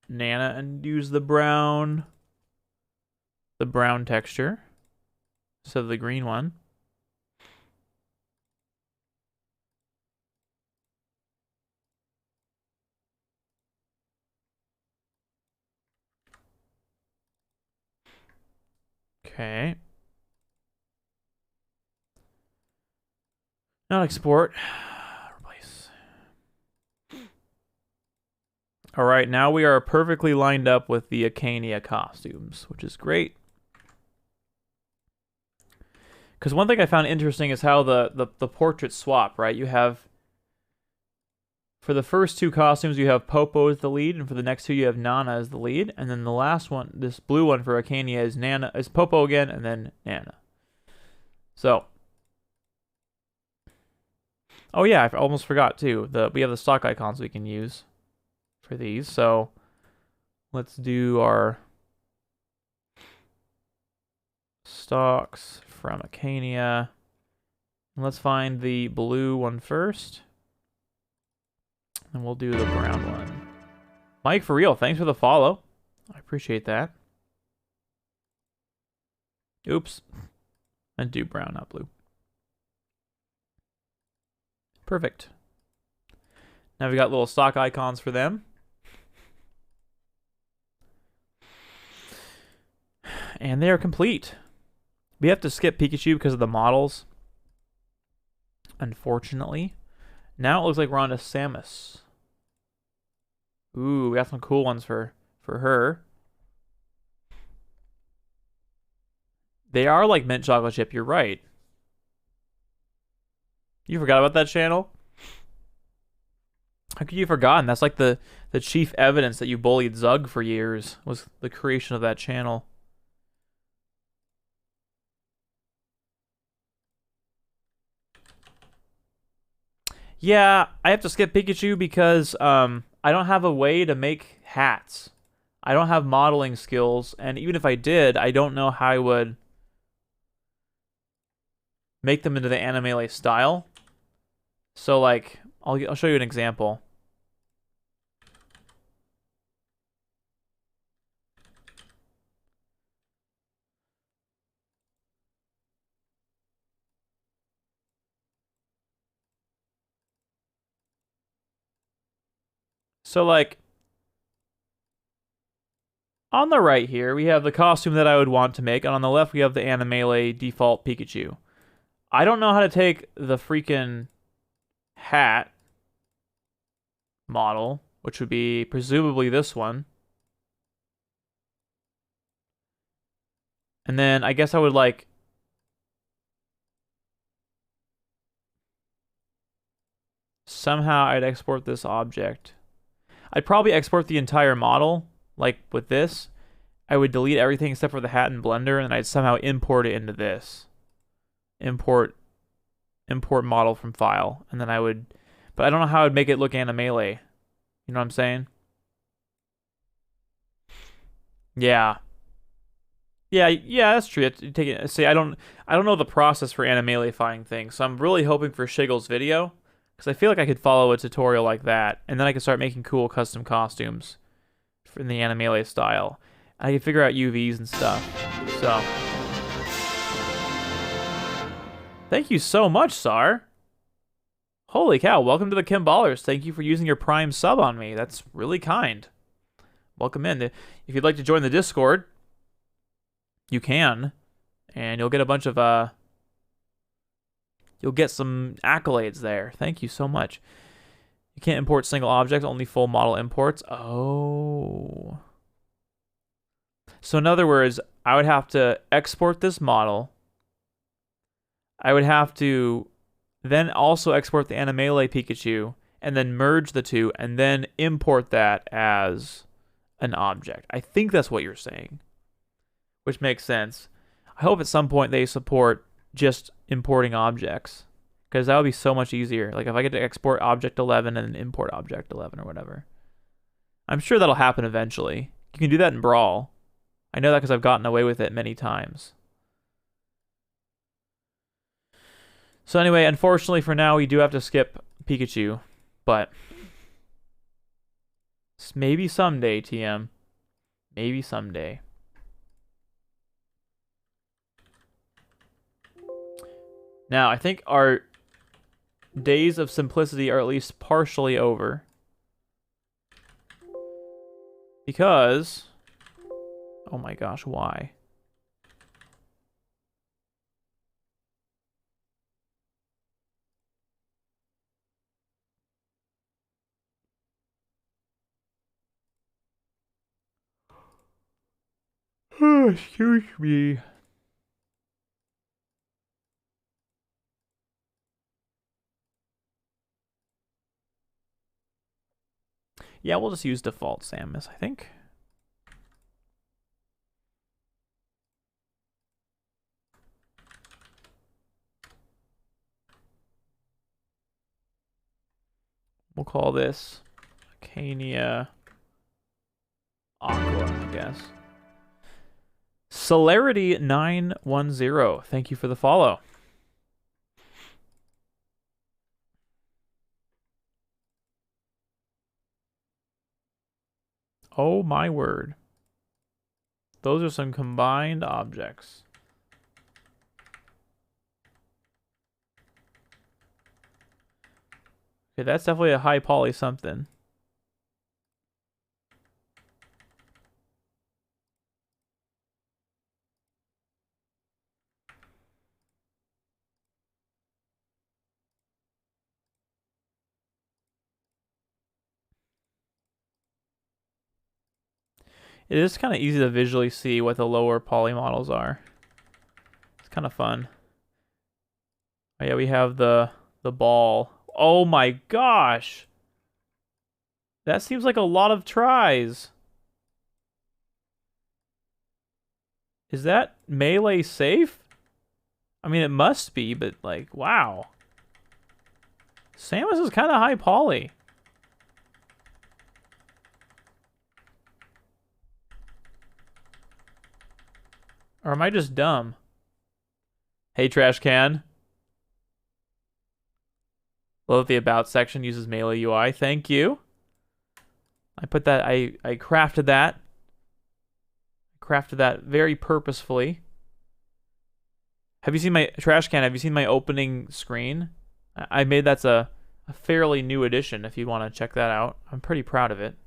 [SPEAKER 4] Nana and use the brown texture instead of the green one. Okay. Not export. Replace. All right, now we are perfectly lined up with the Acania costumes, which is great. Because one thing I found interesting is how the portraits swap, right? You have, for the first two costumes, you have Popo as the lead, and for the next two, you have Nana as the lead. And then the last one, this blue one for Acania, is Popo again, and then Nana. So, oh yeah, I almost forgot too. We have the stock icons we can use for these. So let's do our stocks from Acania. And let's find the blue one first. And we'll do the brown one. Mike, for real, thanks for the follow. I appreciate that. Oops. And do brown, not blue. Perfect. Now we got little stock icons for them. And they are complete. We have to skip Pikachu because of the models, unfortunately. Now it looks like we're on to Samus. Ooh, we got some cool ones for her. They are like mint chocolate chip, you're right. You forgot about that channel? How could you have forgotten? That's like the chief evidence that you bullied Zug for years, was the creation of that channel. Yeah, I have to skip Pikachu because I don't have a way to make hats. I don't have modeling skills, and even if I did, I don't know how I would make them into the anime style. So like, I'll show you an example. So like, on the right here, we have the costume that I would want to make, and on the left we have the Animele default Pikachu. I don't know how to take the freaking hat model, which would be presumably this one. And then I guess I would like somehow I'd export this object. I'd probably export the entire model, like with this. I would delete everything except for the hat in Blender, and I'd somehow import it into this. Import model from file, and then I would, but I don't know how I'd make it look Animele. You know what I'm saying? Yeah.
[SPEAKER 1] Yeah, that's true. You take it. See, I don't know the process for animalifying things, so I'm really hoping for Shiggle's video, because I feel like I could follow a tutorial like that, and then I could start making cool custom costumes in the Animale style. I can figure out UVs and stuff. So, thank you so much, Sar. Holy cow! Welcome to the Kimballers. Thank you for using your Prime sub on me. That's really kind. Welcome in. If you'd like to join the Discord, you can, and you'll get a bunch of you'll get some accolades there. Thank you so much. You can't import single objects, only full model imports. Oh. So in other words, I would have to export this model. I would have to then also export the Animale Pikachu, and then merge the two, and then import that as an object. I think that's what you're saying, which makes sense. I hope at some point they support just importing objects, because that would be so much easier. Like if I get to export object 11 and then import object 11 or whatever. I'm sure that'll happen eventually. You can do that in Brawl. I know that because I've gotten away with it many times. So anyway, unfortunately for now, we do have to skip Pikachu, but maybe someday, TM. Maybe someday. Now, I think our days of simplicity are at least partially over. Because... oh my gosh, why? Excuse me. Yeah, we'll just use default Samus, I think. We'll call this Cania Aqua, I guess. Celerity910, thank you for the follow. Oh my word. Those are some combined objects. Okay, that's definitely a high poly something. It is kind of easy to visually see what the lower poly models are. It's kind of fun. Oh yeah, we have the ball. Oh my gosh! That seems like a lot of tries. Is that melee safe? I mean, it must be, but like, wow. Samus is kind of high poly. Or am I just dumb? Hey, Trash Can. Love the About section uses Melee UI. Thank you. I put that, I crafted that. Crafted that very purposefully. Have you seen my, Trash Can, have you seen my opening screen? I made that's a fairly new addition if you want to check that out. I'm pretty proud of it.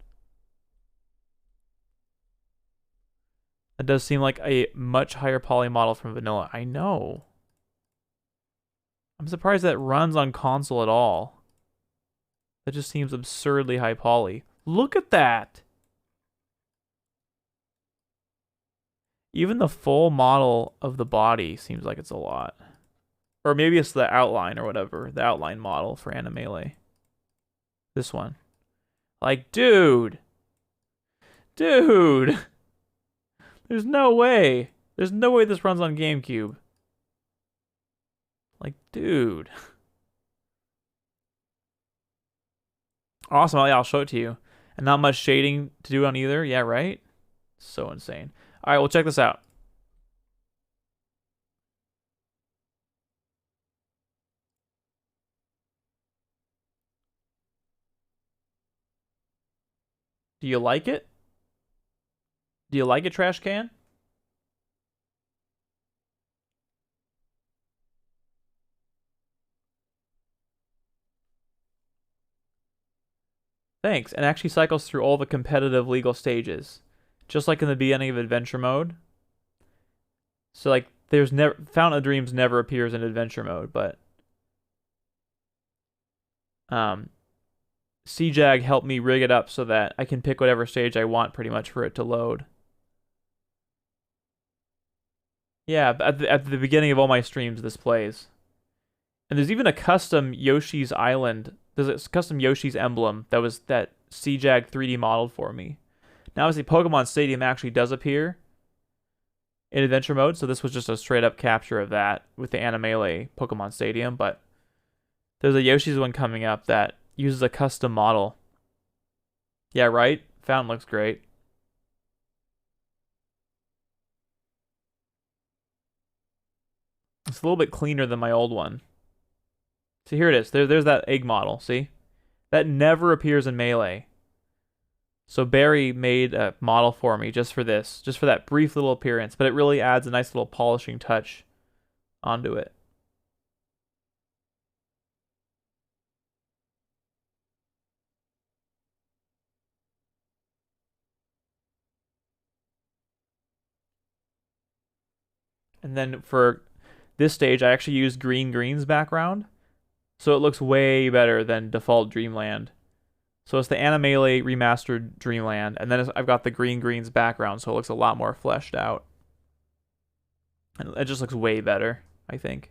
[SPEAKER 1] That does seem like a much higher poly model from vanilla. I know. I'm surprised that runs on console at all. That just seems absurdly high poly. Look at that! Even the full model of the body seems like it's a lot. Or maybe it's the outline or whatever. The outline model for Animale. This one. Like, dude! Dude! There's no way. There's no way this runs on GameCube. Like, dude. Awesome. Yeah, I'll show it to you. And not much shading to do on either. Yeah, right? So insane. All right, well, check this out.
[SPEAKER 4] Do you like it? Do you like it, trash can? Thanks, and actually cycles through all the competitive legal stages. Just like in the beginning of adventure mode. So like there's never Fountain of Dreams never appears in adventure mode, but CJAG helped me rig it up so that I can pick whatever stage I want pretty much for it to load. Yeah, at the beginning of all my streams this plays. And there's even a custom Yoshi's Island. There's a custom Yoshi's emblem that CJAG 3D modeled for me. Now obviously Pokemon Stadium actually does appear in adventure mode, so this was just a straight up capture of that with the Animele Pokemon Stadium, but there's a Yoshi's one coming up that uses a custom model. Yeah, right? Fountain looks great. It's a little bit cleaner than my old one. See, here it is. There's that egg model, see? That never appears in Melee. So Barry made a model for me just for this, just for that brief little appearance, but it really adds a nice little polishing touch onto it. And then for this stage, I actually used Green's background, so it looks way better than default Dreamland. So it's the Animele remastered Dreamland, and then I've got the Green's background, so it looks a lot more fleshed out. And it just looks way better, I think.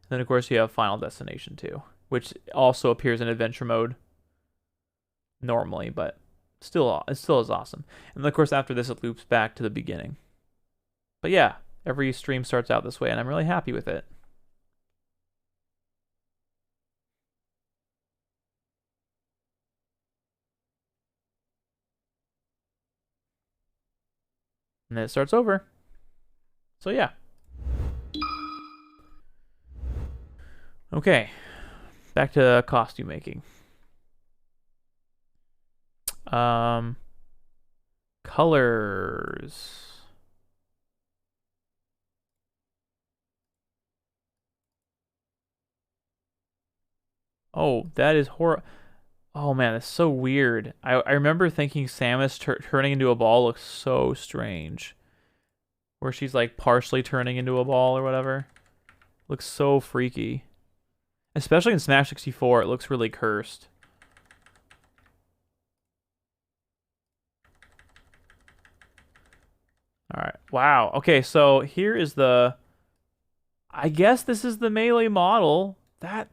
[SPEAKER 4] And then, of course, you have Final Destination 2, which also appears in adventure mode normally, but it still is awesome. And then, of course, after this, it loops back to the beginning. But yeah, every stream starts out this way, and I'm really happy with it. And then it starts over. So yeah. Okay, back to costume making. Colors. Oh, that is Oh man, that's so weird. I remember thinking Samus turning into a ball looks so strange. Where she's like partially turning into a ball or whatever. Looks so freaky. Especially in Smash 64, it looks really cursed. Alright, wow. Okay, so here is the... I guess this is the Melee model. That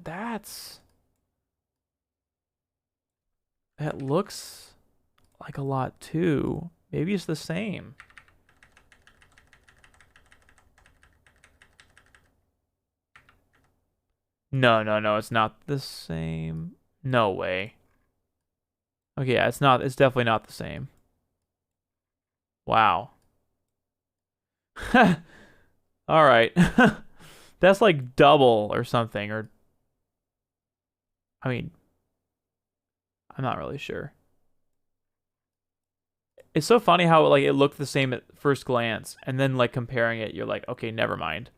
[SPEAKER 4] looks like a lot too. Maybe it's the same. No, it's not the same. No way. Okay, yeah, it's definitely not the same. Wow. All right. That's like double or something, or I mean, I'm not really sure. It's so funny how like it looked the same at first glance, and then like comparing it, you're like, okay, never mind.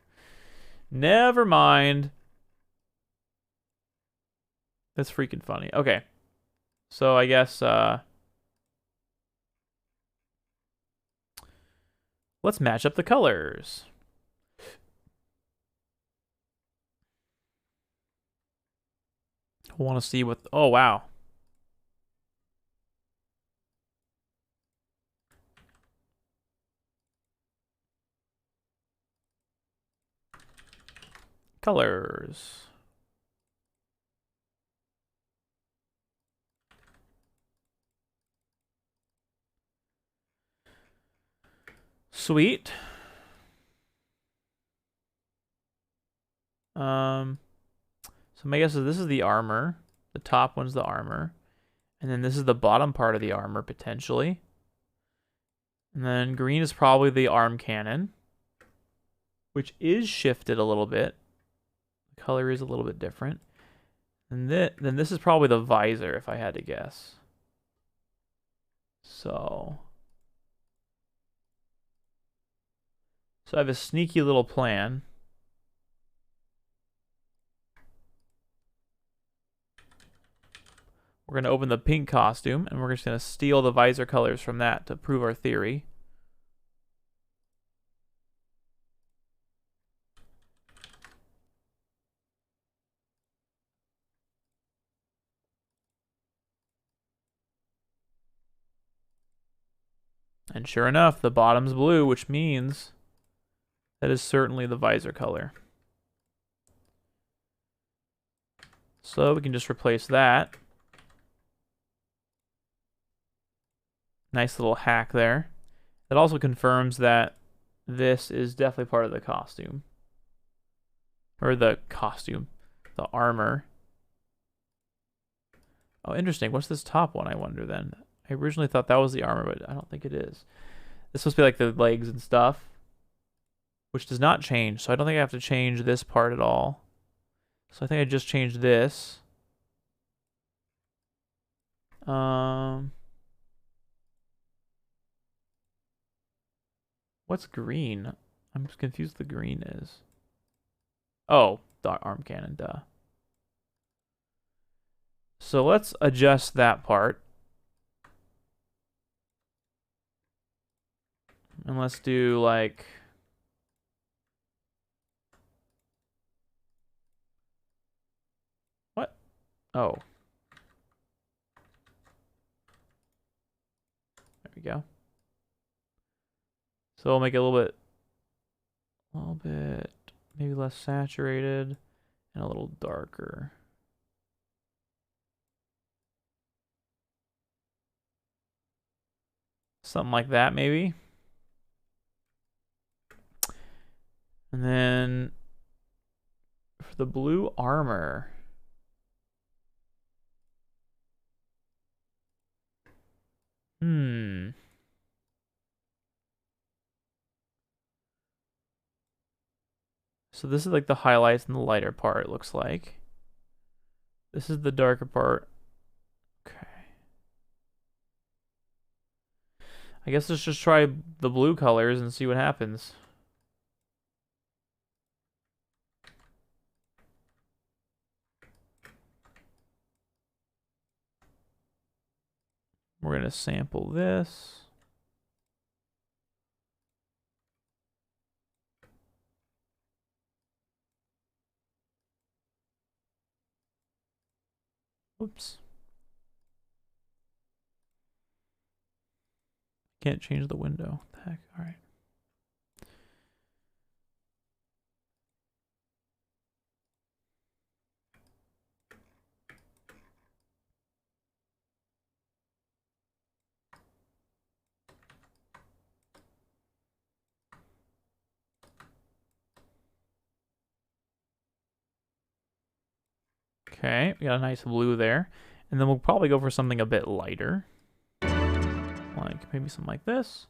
[SPEAKER 4] Never mind. That's freaking funny. Okay. So I guess let's match up the colors. I want to see what... Oh, wow. Colors. Sweet. So my guess is this is the armor. The top one's the armor. And then this is the bottom part of the armor, potentially. And then green is probably the arm cannon, which is shifted a little bit. The color is a little bit different. And then this is probably the visor, if I had to guess. So I have a sneaky little plan. We're going to open the pink costume, and we're just going to steal the visor colors from that to prove our theory. And sure enough, the bottom's blue, which means that is certainly the visor color. So we can just replace that. Nice little hack there. That also confirms that this is definitely part of the costume. Or the costume. The armor. Oh, interesting. What's this top one, I wonder, then? I originally thought that was the armor, but I don't think it is. This supposed to be like the legs and stuff. Which does not change, so I don't think I have to change this part at all. So I think I just changed this. What's green? I'm confused what the green is. Oh, the arm cannon, duh. So let's adjust that part. And let's do like... What? Oh. There we go. So we'll make it a little bit, maybe less saturated and a little darker. Something like that, maybe. And then for the blue armor, so this is like the highlights and the lighter part, it looks like. This is the darker part. Okay. I guess let's just try the blue colors and see what happens. We're going to sample this. Oops. Can't change the window. What the heck? All right. Okay, we got a nice blue there. And then we'll probably go for something a bit lighter. Like maybe something like this.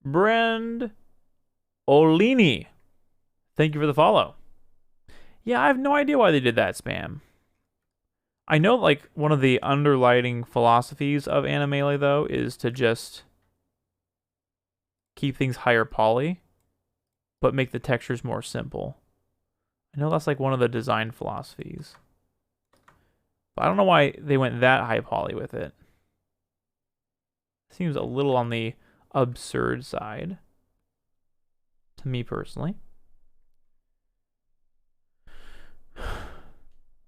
[SPEAKER 4] Brand Olini. Thank you for the follow. Yeah, I have no idea why they did that spam. I know like one of the underlighting philosophies of Animelee though is to just keep things higher poly, but make the textures more simple. I know that's like one of the design philosophies. But I don't know why they went that high poly with it. Seems a little on the absurd side. To me personally.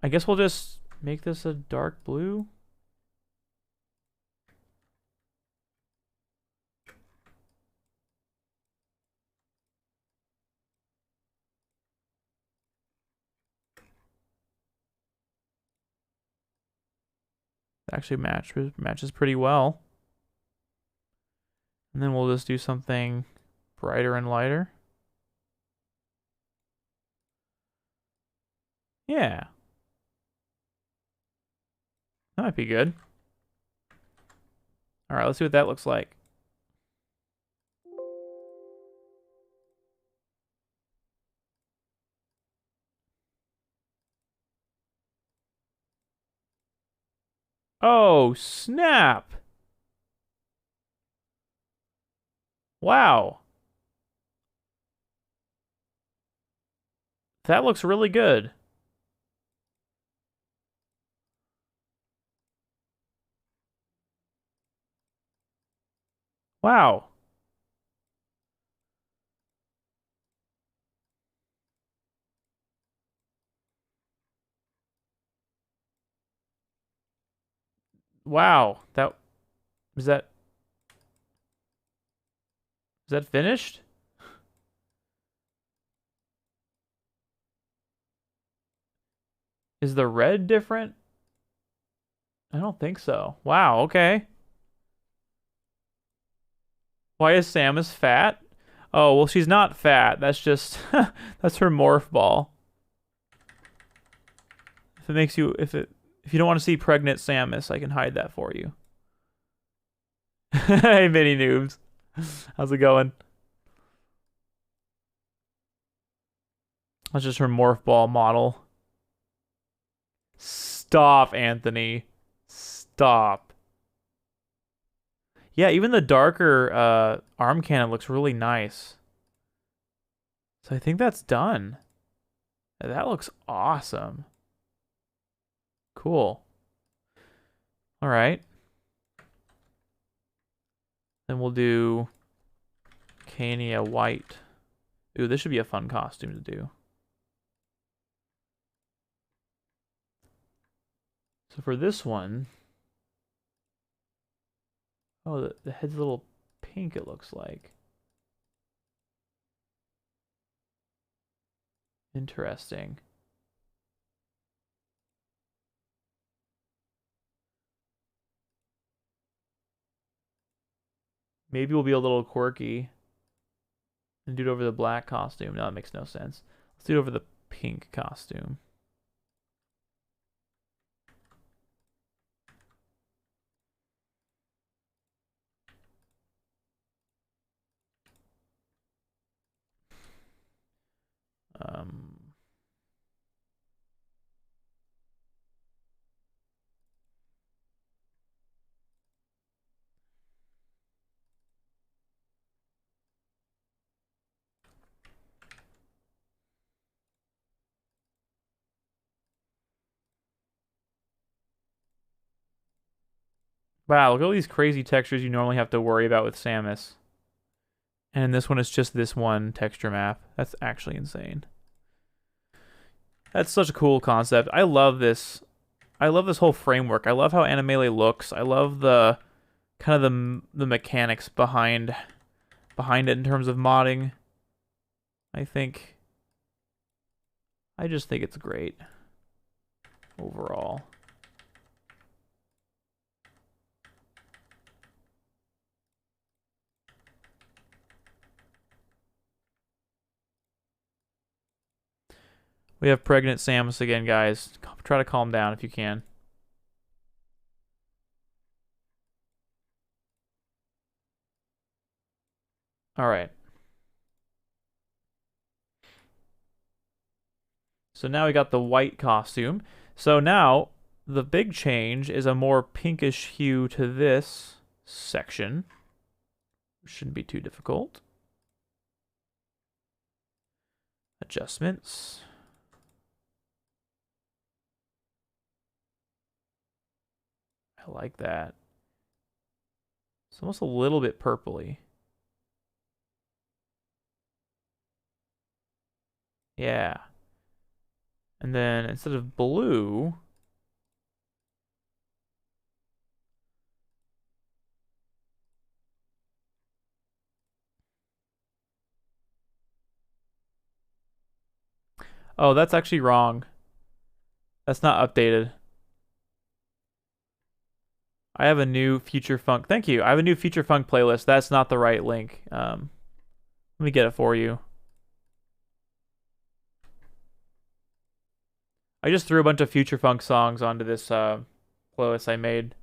[SPEAKER 4] I guess we'll just make this a dark blue. Actually matches pretty well. And then we'll just do something brighter and lighter. Yeah. That might be good. All right, let's see what that looks like. Oh, snap. Wow. That looks really good. Wow. Wow. Is that is that finished? Is the red different? I don't think so. Wow, okay. Why is Samus fat? Oh, well, she's not fat. That's just that's her morph ball. If it makes you if you don't want to see pregnant Samus, I can hide that for you. Hey, mini noobs. How's it going? That's just her morph ball model. Stop, Anthony. Stop. Yeah, even the darker arm cannon looks really nice. So I think that's done. That looks awesome. Cool. All right. Then we'll do Kania White. Ooh, this should be a fun costume to do. So for this one, oh, the head's a little pink, it looks like. Interesting. Maybe we'll be a little quirky and do it over the black costume. No, that makes no sense. Let's do it over the pink costume. Um, wow, look at all these crazy textures you normally have to worry about with Samus. And this one is just this one texture map. That's actually insane. That's such a cool concept. I love this. I love this whole framework. I love how Animele looks. I love the kind of the mechanics behind it in terms of modding. I just think it's great overall. We have pregnant Samus again, guys. Try to calm down if you can. All right. So now we got the white costume. So now the big change is a more pinkish hue to this section. Shouldn't be too difficult. Adjustments. I like that. It's almost a little bit purpley. Yeah. And then instead of blue, oh, that's actually wrong. That's not updated. I have a new Future Funk. Thank you. I have a new Future Funk playlist. That's not the right link. Let me get it for you. I just threw a bunch of Future Funk songs onto this playlist I made.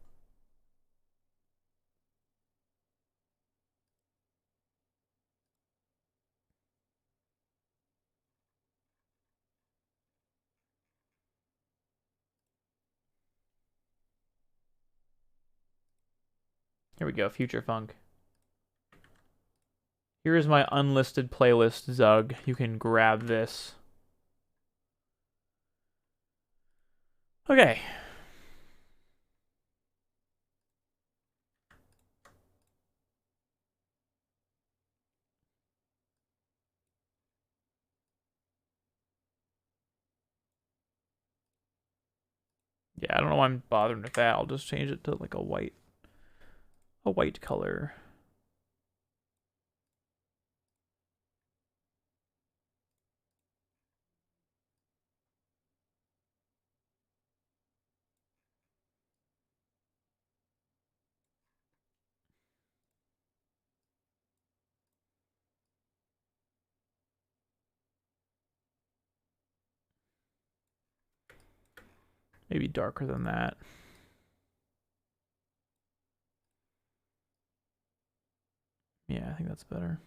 [SPEAKER 4] Here we go, Future Funk. Here is my unlisted playlist, Zug. You can grab this. Okay. Yeah, I don't know why I'm bothering with that. I'll just change it to like a white color. Maybe darker than that. Yeah, I think that's better.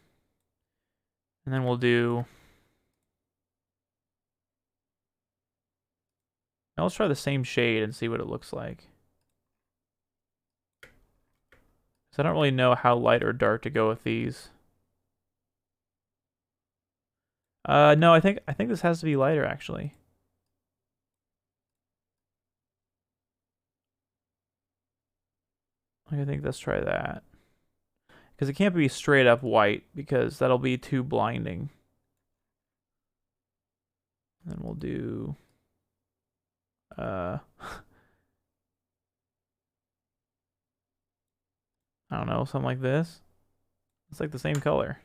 [SPEAKER 4] And then we'll do... Now let's try the same shade and see what it looks like. So I don't really know how light or dark to go with these. No, I think this has to be lighter actually. I think let's try that. Because it can't be straight up white because that'll be too blinding. And we'll do I don't know, something like this. It's like the same color.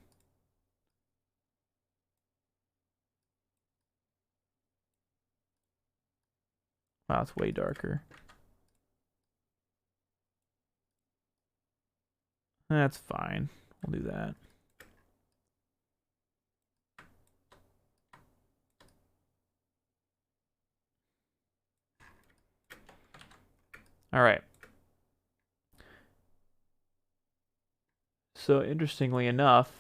[SPEAKER 4] Wow, it's way darker. That's fine. We'll do that. All right. So interestingly enough,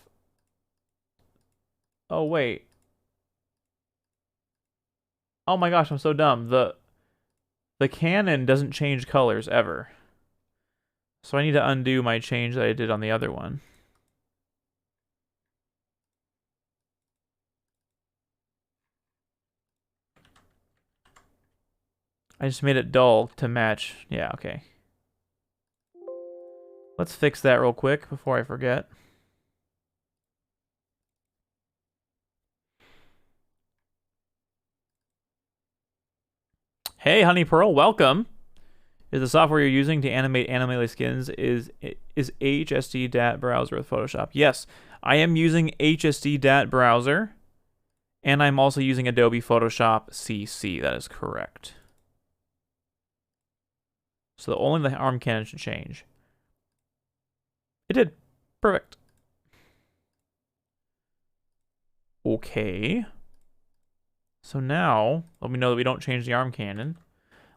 [SPEAKER 4] oh wait. Oh my gosh, I'm so dumb. The Canon doesn't change colors ever. So I need to undo my change that I did on the other one. I just made it dull to match. Yeah, okay. Let's fix that real quick before I forget. Hey, Honey Pearl, welcome. Is the software you're using to animate animated skins is HSD DAT browser with Photoshop? Yes, I am using HSD DAT browser, and I'm also using Adobe Photoshop CC. That is correct. So only the arm cannon should change. It did. Perfect. Okay. So now, let me know that we don't change the arm cannon.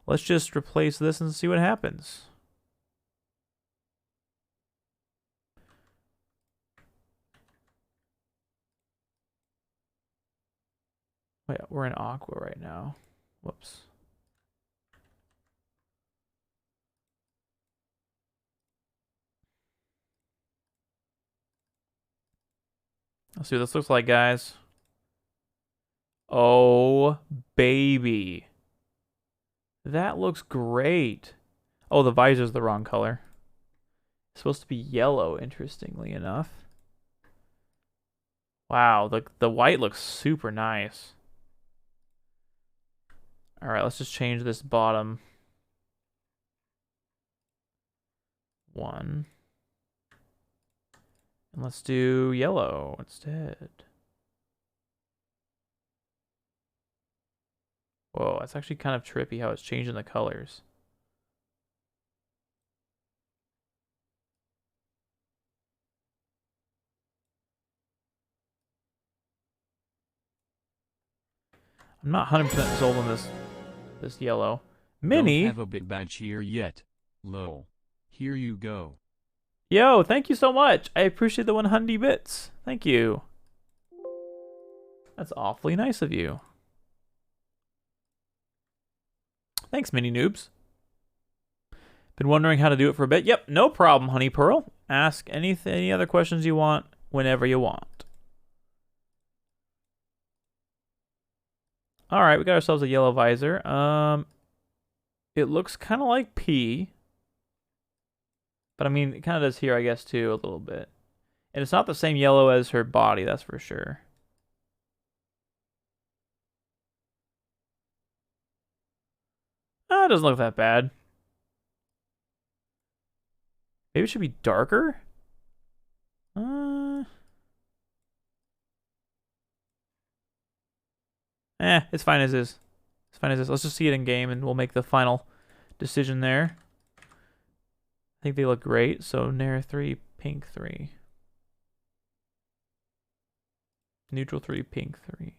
[SPEAKER 4] Let's just replace this and see what happens. Wait, we're in Aqua right now. Whoops. Let's see what this looks like, guys. Oh, baby. That looks great. Oh, the visor's the wrong color. It's supposed to be yellow, interestingly enough. Wow, the white looks super nice. All right, let's just change this bottom one. And let's do yellow instead. Whoa, that's actually kind of trippy how it's changing the colors. I'm not 100% sold on this yellow. Mini?
[SPEAKER 2] Don't have a big badge here yet. Lol. Here you go.
[SPEAKER 4] Yo, thank you so much. I appreciate the 100 bits. Thank you. That's awfully nice of you. Thanks, mini noobs. Been wondering how to do it for a bit? Yep, no problem, Honey Pearl. Ask any other questions you want whenever you want. All right, we got ourselves a yellow visor. It looks kind of like P. But I mean, it kind of does here, I guess, too, a little bit. And it's not the same yellow as her body, that's for sure. It doesn't look that bad. Maybe it should be darker? It's fine as is. It's fine as is. Let's just see it in game and we'll make the final decision there. I think they look great. So Nair 3, pink 3. Neutral 3, pink 3.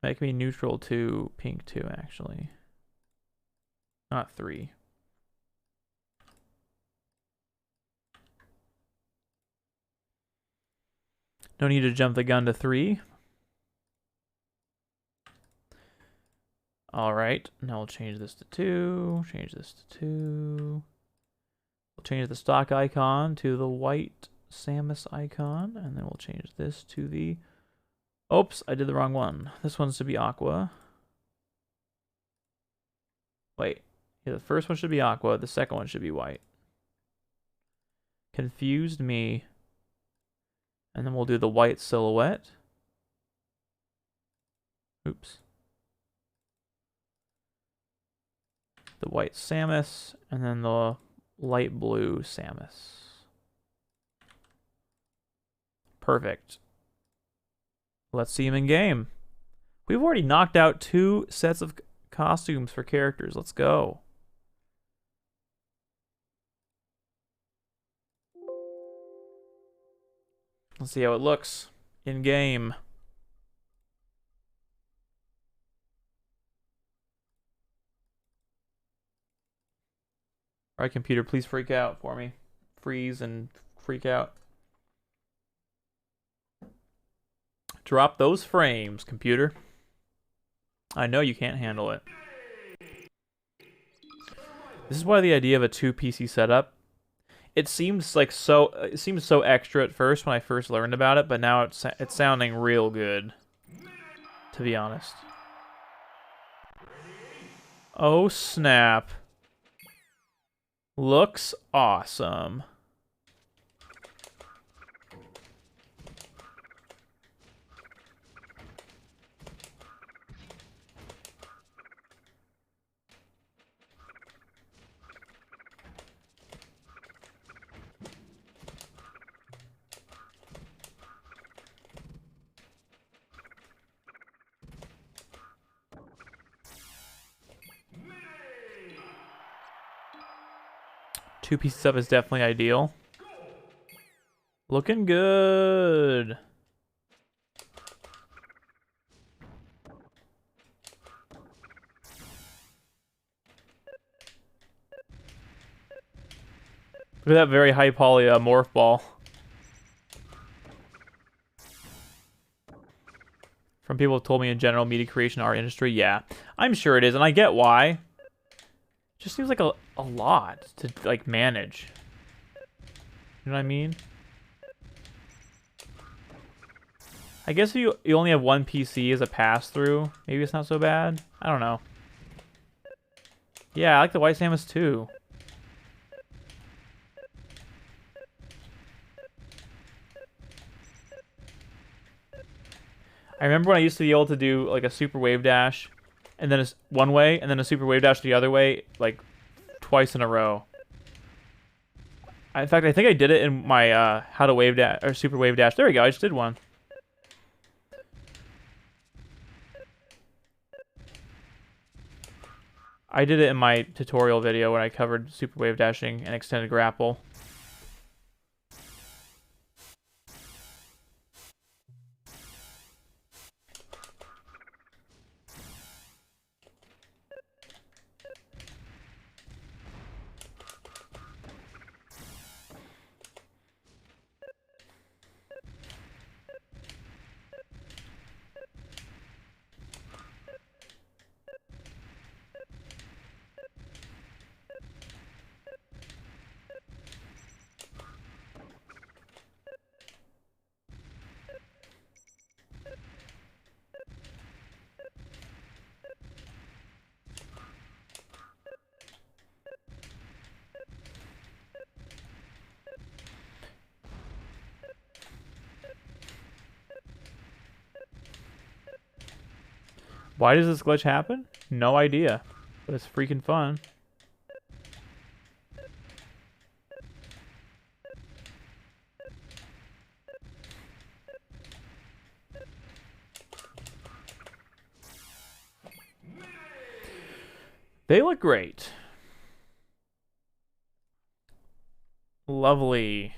[SPEAKER 4] Make me neutral 2, pink 2, actually. Not 3. No need to jump the gun to 3. Alright, now we'll change this to 2. Change this to 2. We'll change the stock icon to the white Samus icon. And then we'll change this to the... Oops, I did the wrong one. This one's to be aqua. Wait. Yeah, the first one should be aqua. The second one should be white. Confused me. And then we'll do the white silhouette. Oops. The white Samus, and then the light blue Samus. Perfect. Let's see him in game. We've already knocked out 2 sets of costumes for characters. Let's go. Let's see how it looks in game. All right, computer, please freak out for me. Freeze and freak out. Drop those frames, computer. I know you can't handle it. This is why the idea of a 2 PC setup, it seems like so extra at first when I first learned about it, but now it's sounding real good, to be honest. Oh snap. Looks awesome. Two pieces up is definitely ideal. Looking good. Look at that very high poly morph ball. From people who told me in general, media creation art industry, yeah. I'm sure it is, and I get why. Just seems like a lot to like manage. You know what I mean? I guess if you only have one PC as a pass-through, maybe it's not so bad. I don't know. Yeah, I like the white Samus too. I remember when I used to be able to do like a super wave dash and then one way and then a super wave dash the other way like twice in a row. In fact, I think I did it in my how to wave dash or super wave dash. There we go. I just did one. I did it in my tutorial video when I covered super wave dashing and extended grapple. Why does this glitch happen? No idea. But it's freaking fun. They look great. Lovely.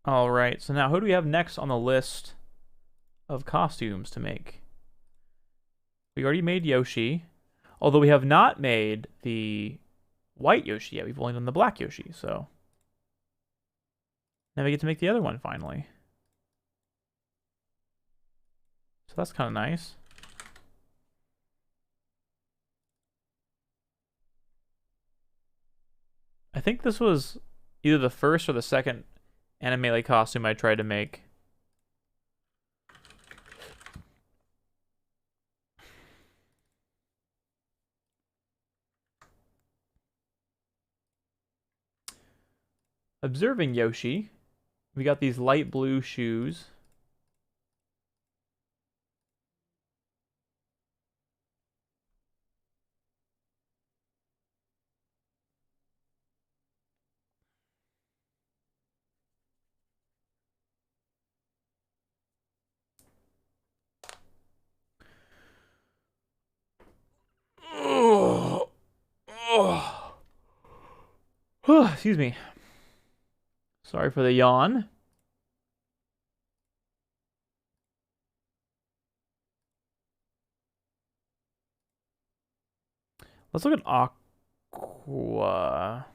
[SPEAKER 4] All right, so now who do we have next on the list of costumes to make? We already made Yoshi, although we have not made the white Yoshi yet. We've only done the black Yoshi, so now we get to make the other one finally. So that's kind of nice. I think this was either the first or the second anime costume I tried to make. Observing Yoshi, we got these light blue shoes. Excuse me. Sorry for the yawn. Let's look at Aqua.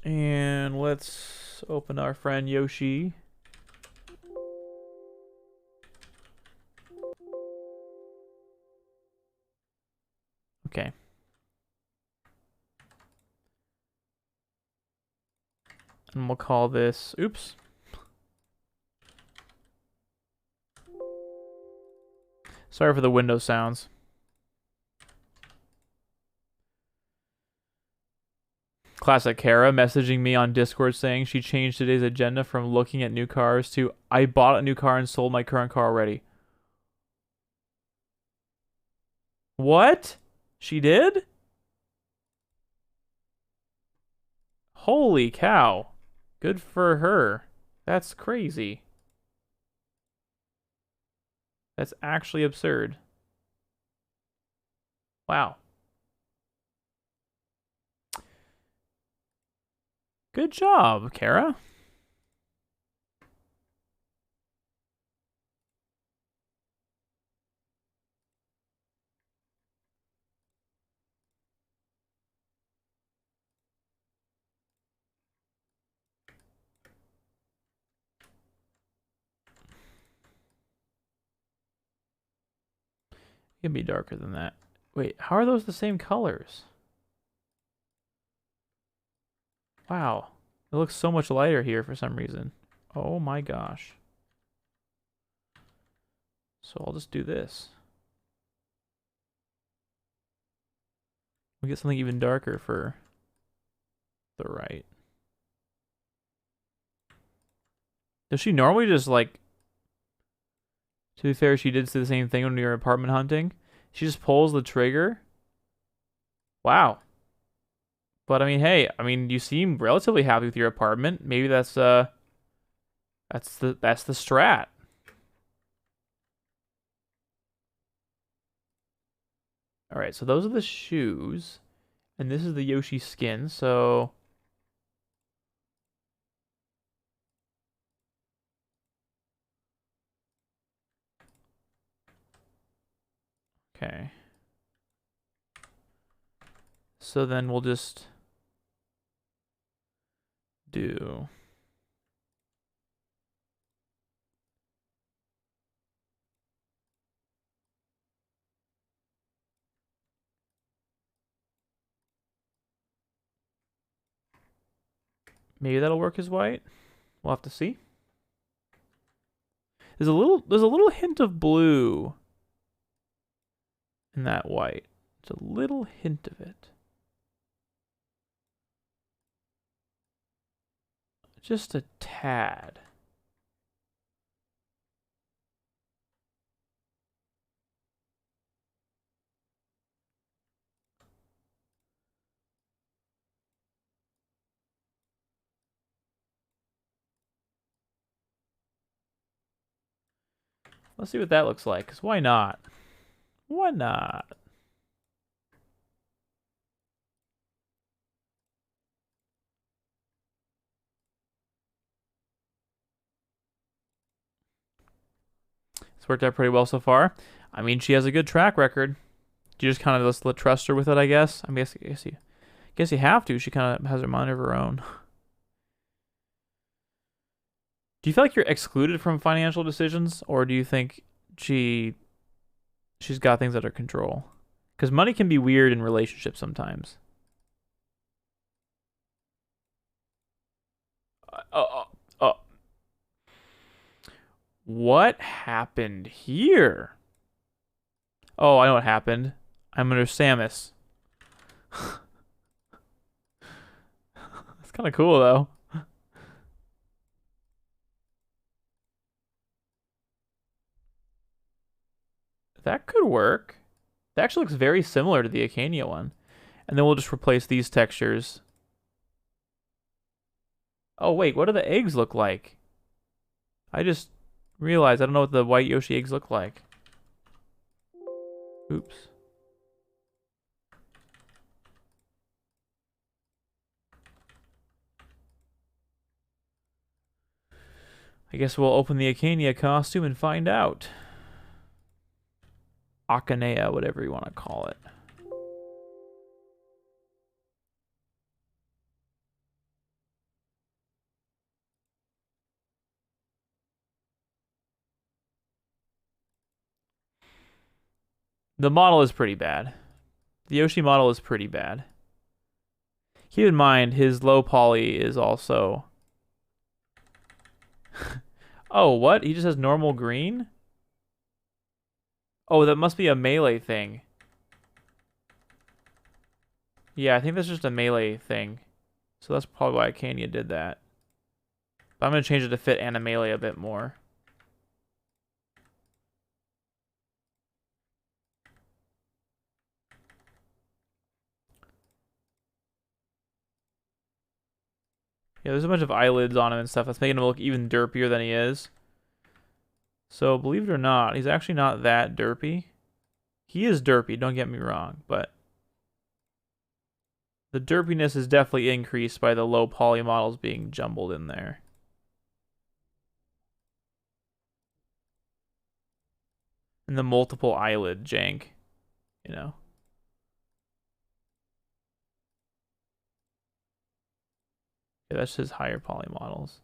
[SPEAKER 4] And let's open our friend Yoshi. Okay. And we'll call this, oops. Sorry for the window sounds. Classic Kara messaging me on Discord saying she changed today's agenda from looking at new cars to I bought a new car and sold my current car already. What? She did? Holy cow. Good for her. That's crazy. That's actually absurd. Wow. Good job, Kara. It can be darker than that. Wait, how are those the same colors? Wow. It looks so much lighter here for some reason. Oh my gosh. So I'll just do this. We get something even darker for the right. Does she normally just like... To be fair, she did the same thing when we were apartment hunting. She just pulls the trigger. Wow. But I mean, hey, you seem relatively happy with your apartment. Maybe that's the strat. All right, so those are the shoes, and this is the Yoshi skin. So okay. So then we'll just do maybe that'll work as white. We'll have to see. There's a little hint of blue in that white. It's a little hint of it. Just a tad. Let's see what that looks like, 'cause why not? Why not? It's worked out pretty well so far. I mean, she has a good track record. You just kind of just trust her with it, I guess. I guess you have to. She kind of has her mind of her own. Do you feel like you're excluded from financial decisions, or do you think she's got things under control? Because money can be weird in relationships sometimes. Uh, what happened here? Oh, I know what happened. I'm under Samus. It's kind of cool, though. That could work. That actually looks very similar to the Acania one. And then we'll just replace these textures. Oh, wait, what do the eggs look like? I just realized I don't know what the white Yoshi eggs look like. Oops. I guess we'll open the Acania costume and find out. Akanea, whatever you want to call it. The model is pretty bad. The Yoshi model is pretty bad. Keep in mind, his low poly is also... Oh, what? He just has normal green? Oh, that must be a melee thing. Yeah, I think that's just a melee thing. So that's probably why Acania did that. But I'm going to change it to fit Animelee a bit more. Yeah, there's a bunch of eyelids on him and stuff that's making him look even derpier than he is. So, believe it or not, he's actually not that derpy. He is derpy, don't get me wrong, but the derpiness is definitely increased by the low poly models being jumbled in there. And the multiple eyelid jank, you know. Yeah, that's his higher poly models.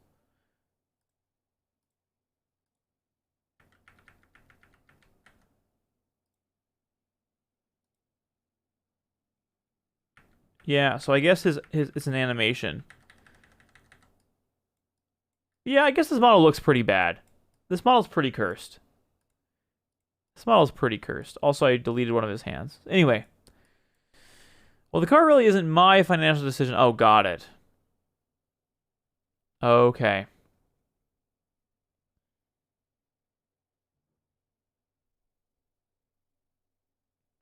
[SPEAKER 4] Yeah, so I guess his it's an animation. Yeah, I guess this model looks pretty bad. This model's pretty cursed. This model's pretty cursed. Also, I deleted one of his hands. Anyway. Well, the car really isn't my financial decision. Oh, got it. Okay.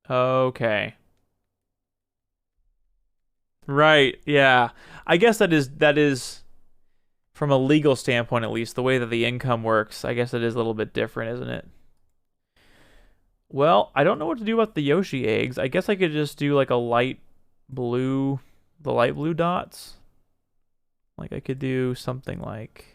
[SPEAKER 4] Okay. Right, yeah. I guess that is from a legal standpoint at least, the way that the income works, I guess it is a little bit different, isn't it? Well, I don't know what to do about the Yoshi eggs. I guess I could just do like a light blue, the light blue dots. Like I could do something like...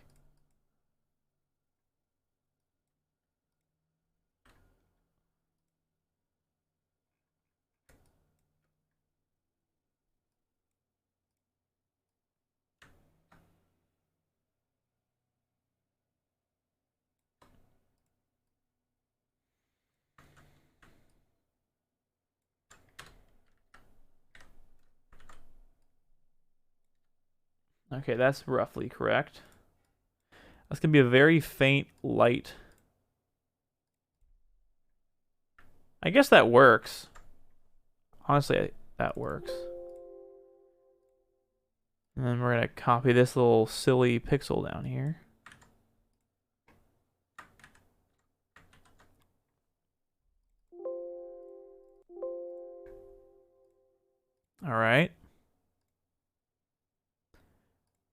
[SPEAKER 4] Okay, that's roughly correct. That's going to be a very faint light I guess that works. Honestly, that works. And then we're going to copy this little silly pixel down here. All right.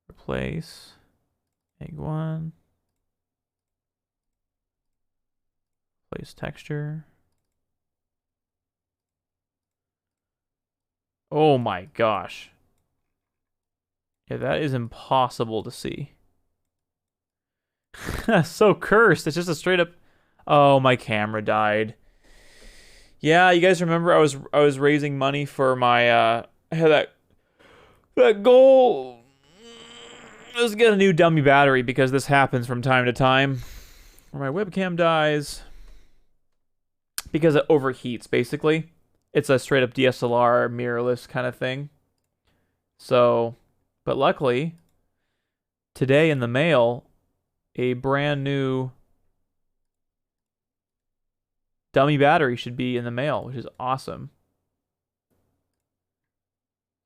[SPEAKER 4] Replace egg 1. Replace texture. Oh my gosh. Yeah, that is impossible to see. So cursed. It's just a straight up... Oh, my camera died. Yeah, you guys remember I was raising money for my I had that goal. Let's get a new dummy battery because this happens from time to time. Where my webcam dies. Because it overheats, basically. It's a straight up DSLR mirrorless kind of thing. So, but luckily, today in the mail, a brand new dummy battery should be in the mail, which is awesome.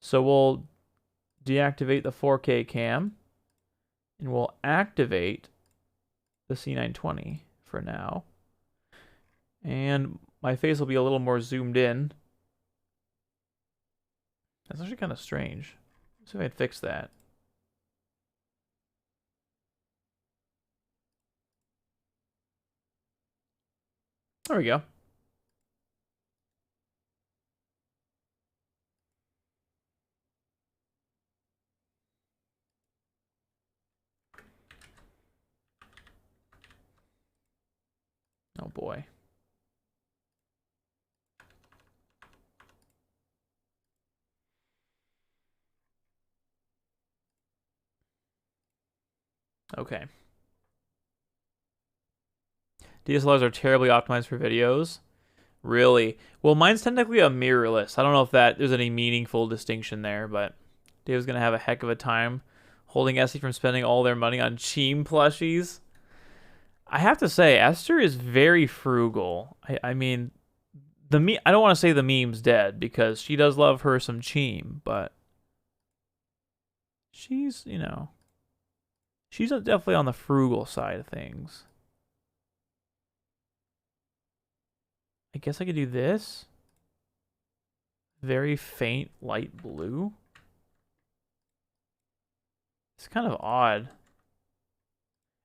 [SPEAKER 4] So we'll deactivate the 4K cam, and we'll activate the C920 for now. And my face will be a little more zoomed in. That's actually kind of strange. Let's see if I can fix that. There we go. Oh boy. Okay. DSLRs are terribly optimized for videos. Really? Well, mine's technically a mirrorless. I don't know if there's any meaningful distinction there, but Dave's gonna have a heck of a time holding Essie from spending all their money on Cheem plushies. I have to say, Esther is very frugal. I mean, I don't want to say the meme's dead because she does love her some Cheem, but she's, she's definitely on the frugal side of things. I guess I could do this. Very faint light blue. It's kind of odd.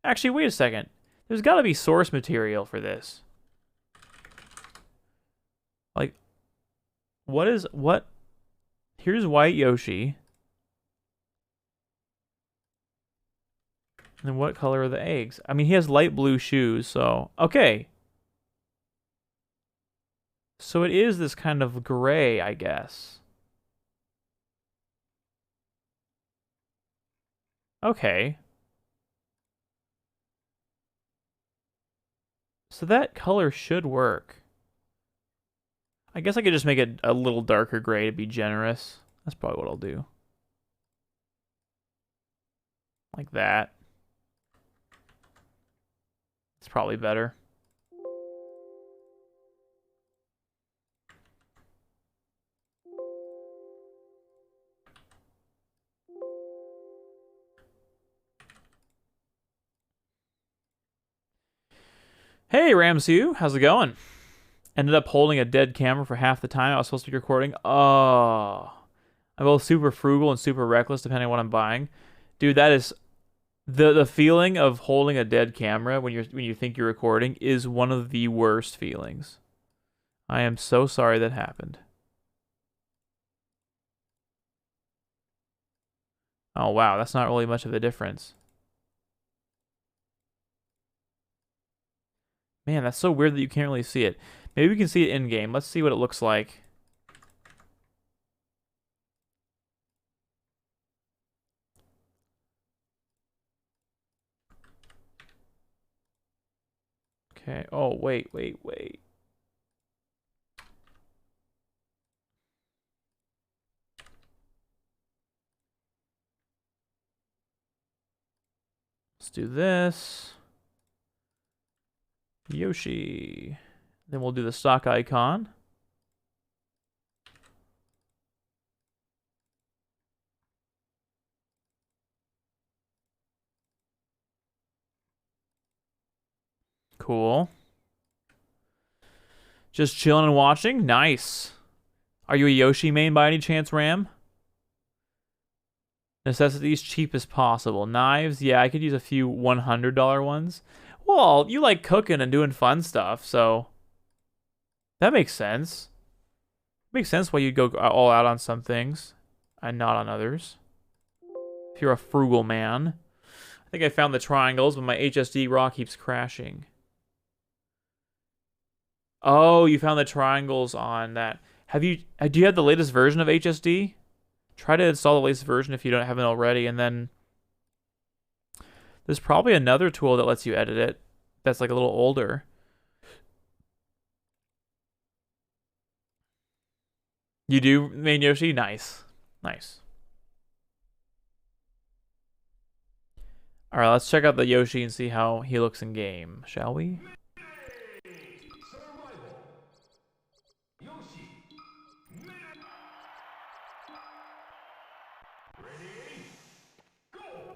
[SPEAKER 4] Actually, wait a second. There's got to be source material for this. Like, what? Here's white Yoshi. And then what color are the eggs? I mean, he has light blue shoes, so... Okay. So it is this kind of gray, I guess. Okay. So that color should work. I guess I could just make it a little darker gray to be generous. That's probably what I'll do. Like that. It's probably better. Hey, Ramsu, how's it going? Ended up holding a dead camera for half the time I was supposed to be recording. Oh, I'm both super frugal and super reckless depending on what I'm buying. Dude, that is the feeling of holding a dead camera when you think you're recording is one of the worst feelings. I am so sorry that happened. Oh wow, that's not really much of a difference. Man, that's so weird that you can't really see it. Maybe we can see it in game. Let's see what it looks like. Okay. Oh, wait. Let's do this. Yoshi. Then we'll do the stock icon. Cool. Just chilling and watching? Nice. Are you a Yoshi main by any chance, Ram? Necessities cheap as possible. Knives? Yeah, I could use a few $100 ones. Well, you like cooking and doing fun stuff, so that makes sense. Makes sense why you'd go all out on some things and not on others. If you're a frugal man. I think I found the triangles, but my HSD raw keeps crashing. Oh, you found the triangles on that. Do you have the latest version of HSD? Try to install the latest version if you don't have it already, and then there's probably another tool that lets you edit it that's like a little older. You do, main Yoshi? Nice. Nice. Alright, let's check out the Yoshi and see how he looks in game, shall we?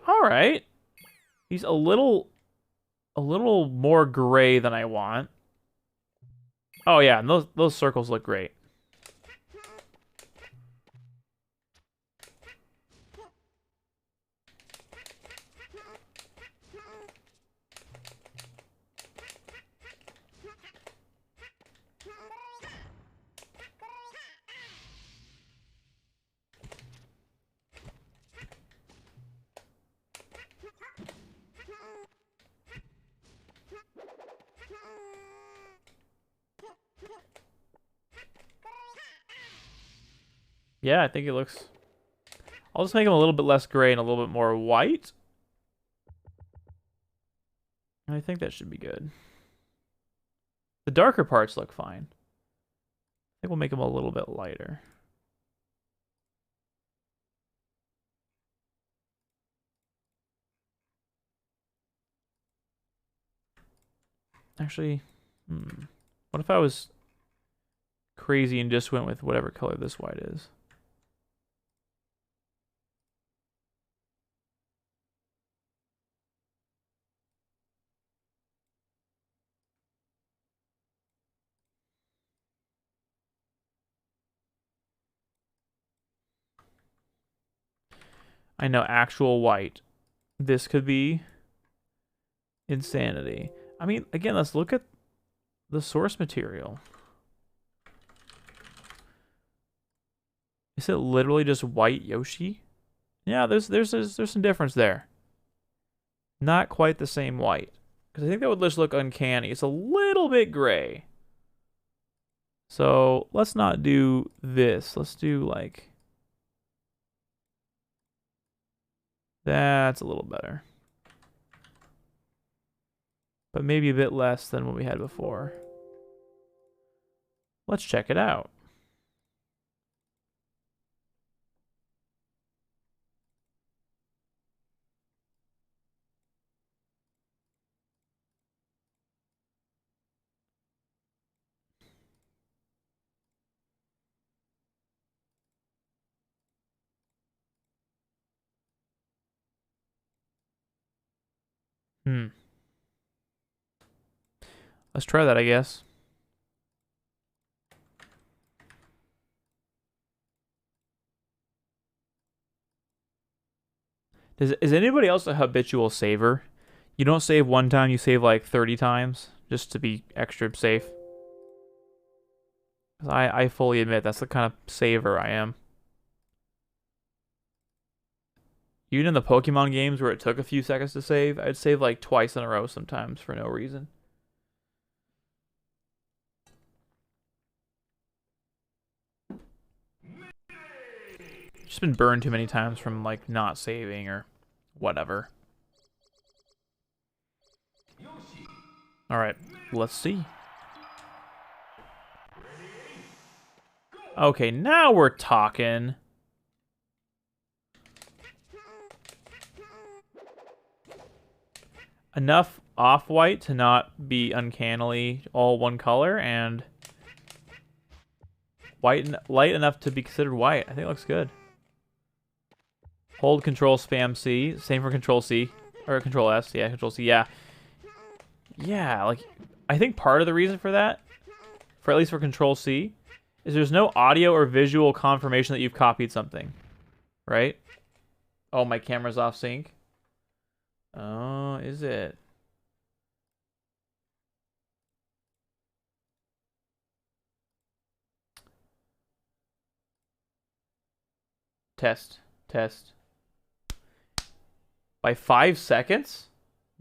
[SPEAKER 4] Alright. He's a little more gray than I want. Oh yeah, and those circles look great. Yeah, I think it looks... I'll just make him a little bit less gray and a little bit more white. And I think that should be good. The darker parts look fine. I think we'll make him a little bit lighter. Actually, what if I was crazy and just went with whatever color this white is? I know, actual white. This could be insanity. I mean, again, let's look at the source material. Is it literally just white Yoshi? Yeah, there's some difference there. Not quite the same white. Because I think that would just look uncanny. It's a little bit gray. So let's not do this. Let's do like... That's a little better. But maybe a bit less than what we had before. Let's check it out. Let's try that, I guess. Is anybody else a habitual saver? You don't save one time, you save like 30 times, just to be extra safe. I fully admit that's the kind of saver I am. Even in the Pokemon games where it took a few seconds to save, I'd save like twice in a row sometimes for no reason. Just been burned too many times from like not saving or whatever. Alright, let's see. Okay, now we're talking. enough off-white to not be uncannily all one color, and light enough to be considered white. I think it looks good. Hold Control Spam C. Same for Control C or Control S. Yeah, Control C. Yeah, yeah. Like, I think part of the reason for that, for at least for Control C, is there's no audio or visual confirmation that you've copied something, right? Oh, my camera's off sync. Oh, is it? Test. Test. By 5 seconds?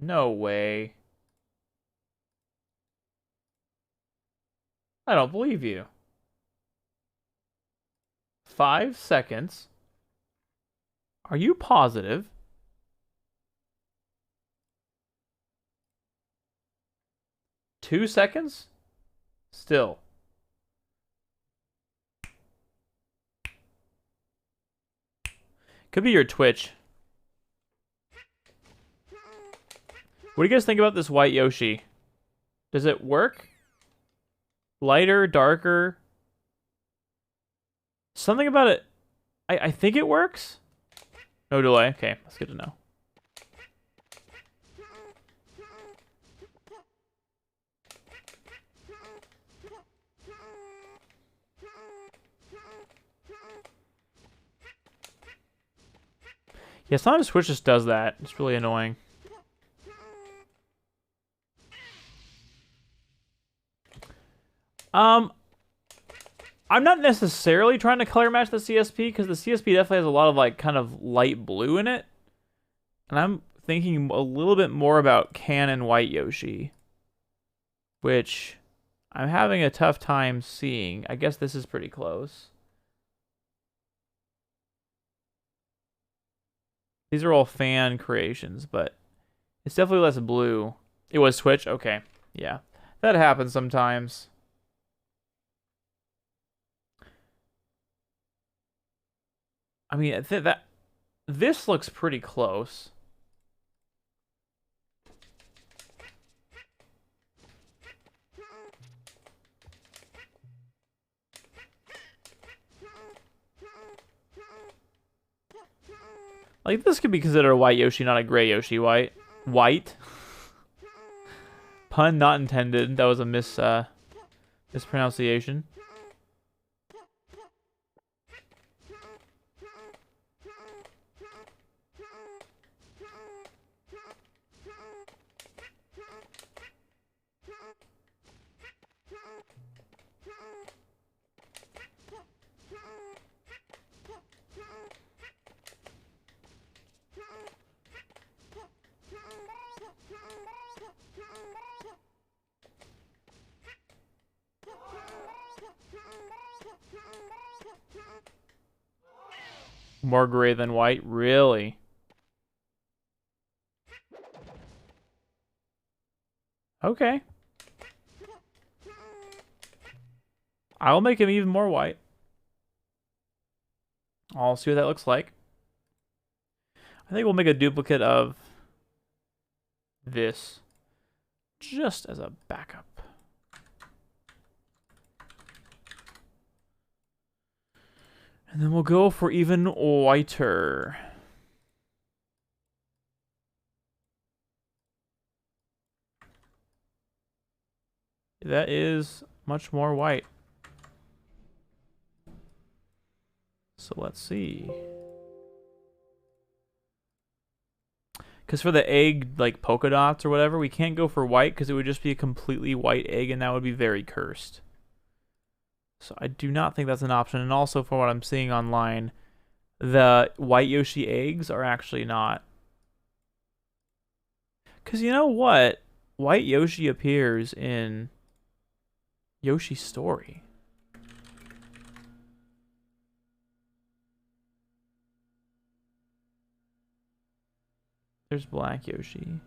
[SPEAKER 4] No way. I don't believe you. 5 seconds? Are you positive? Two seconds? Still. Could be your Twitch. What do you guys think about this white Yoshi? Does it work? Lighter, darker? Something about it. I think it works. No delay. Okay, that's good to know. Yeah, sometimes Twitch just does that. It's really annoying. I'm not necessarily trying to color match the CSP, because the CSP definitely has a lot of like kind of light blue in it. And I'm thinking a little bit more about Canon White Yoshi, which I'm having a tough time seeing. I guess this is pretty close. These are all fan creations, but it's definitely less blue. It was Twitch? Okay. Yeah. That happens sometimes. I mean, this looks pretty close. Like, this could be considered a white Yoshi, not a gray Yoshi. White. Pun not intended. That was a mispronunciation. More gray than white? Really? Okay. I'll make him even more white. I'll see what that looks like. I think we'll make a duplicate of this just as a backup. And then we'll go for even whiter. That is much more white. So let's see. Because for the egg, like polka dots or whatever, we can't go for white because it would just be a completely white egg, and that would be very cursed. So I do not think that's an option. And also, for what I'm seeing online, the white Yoshi eggs are actually not. Because you know what? White Yoshi appears in Yoshi's Story. There's black Yoshi.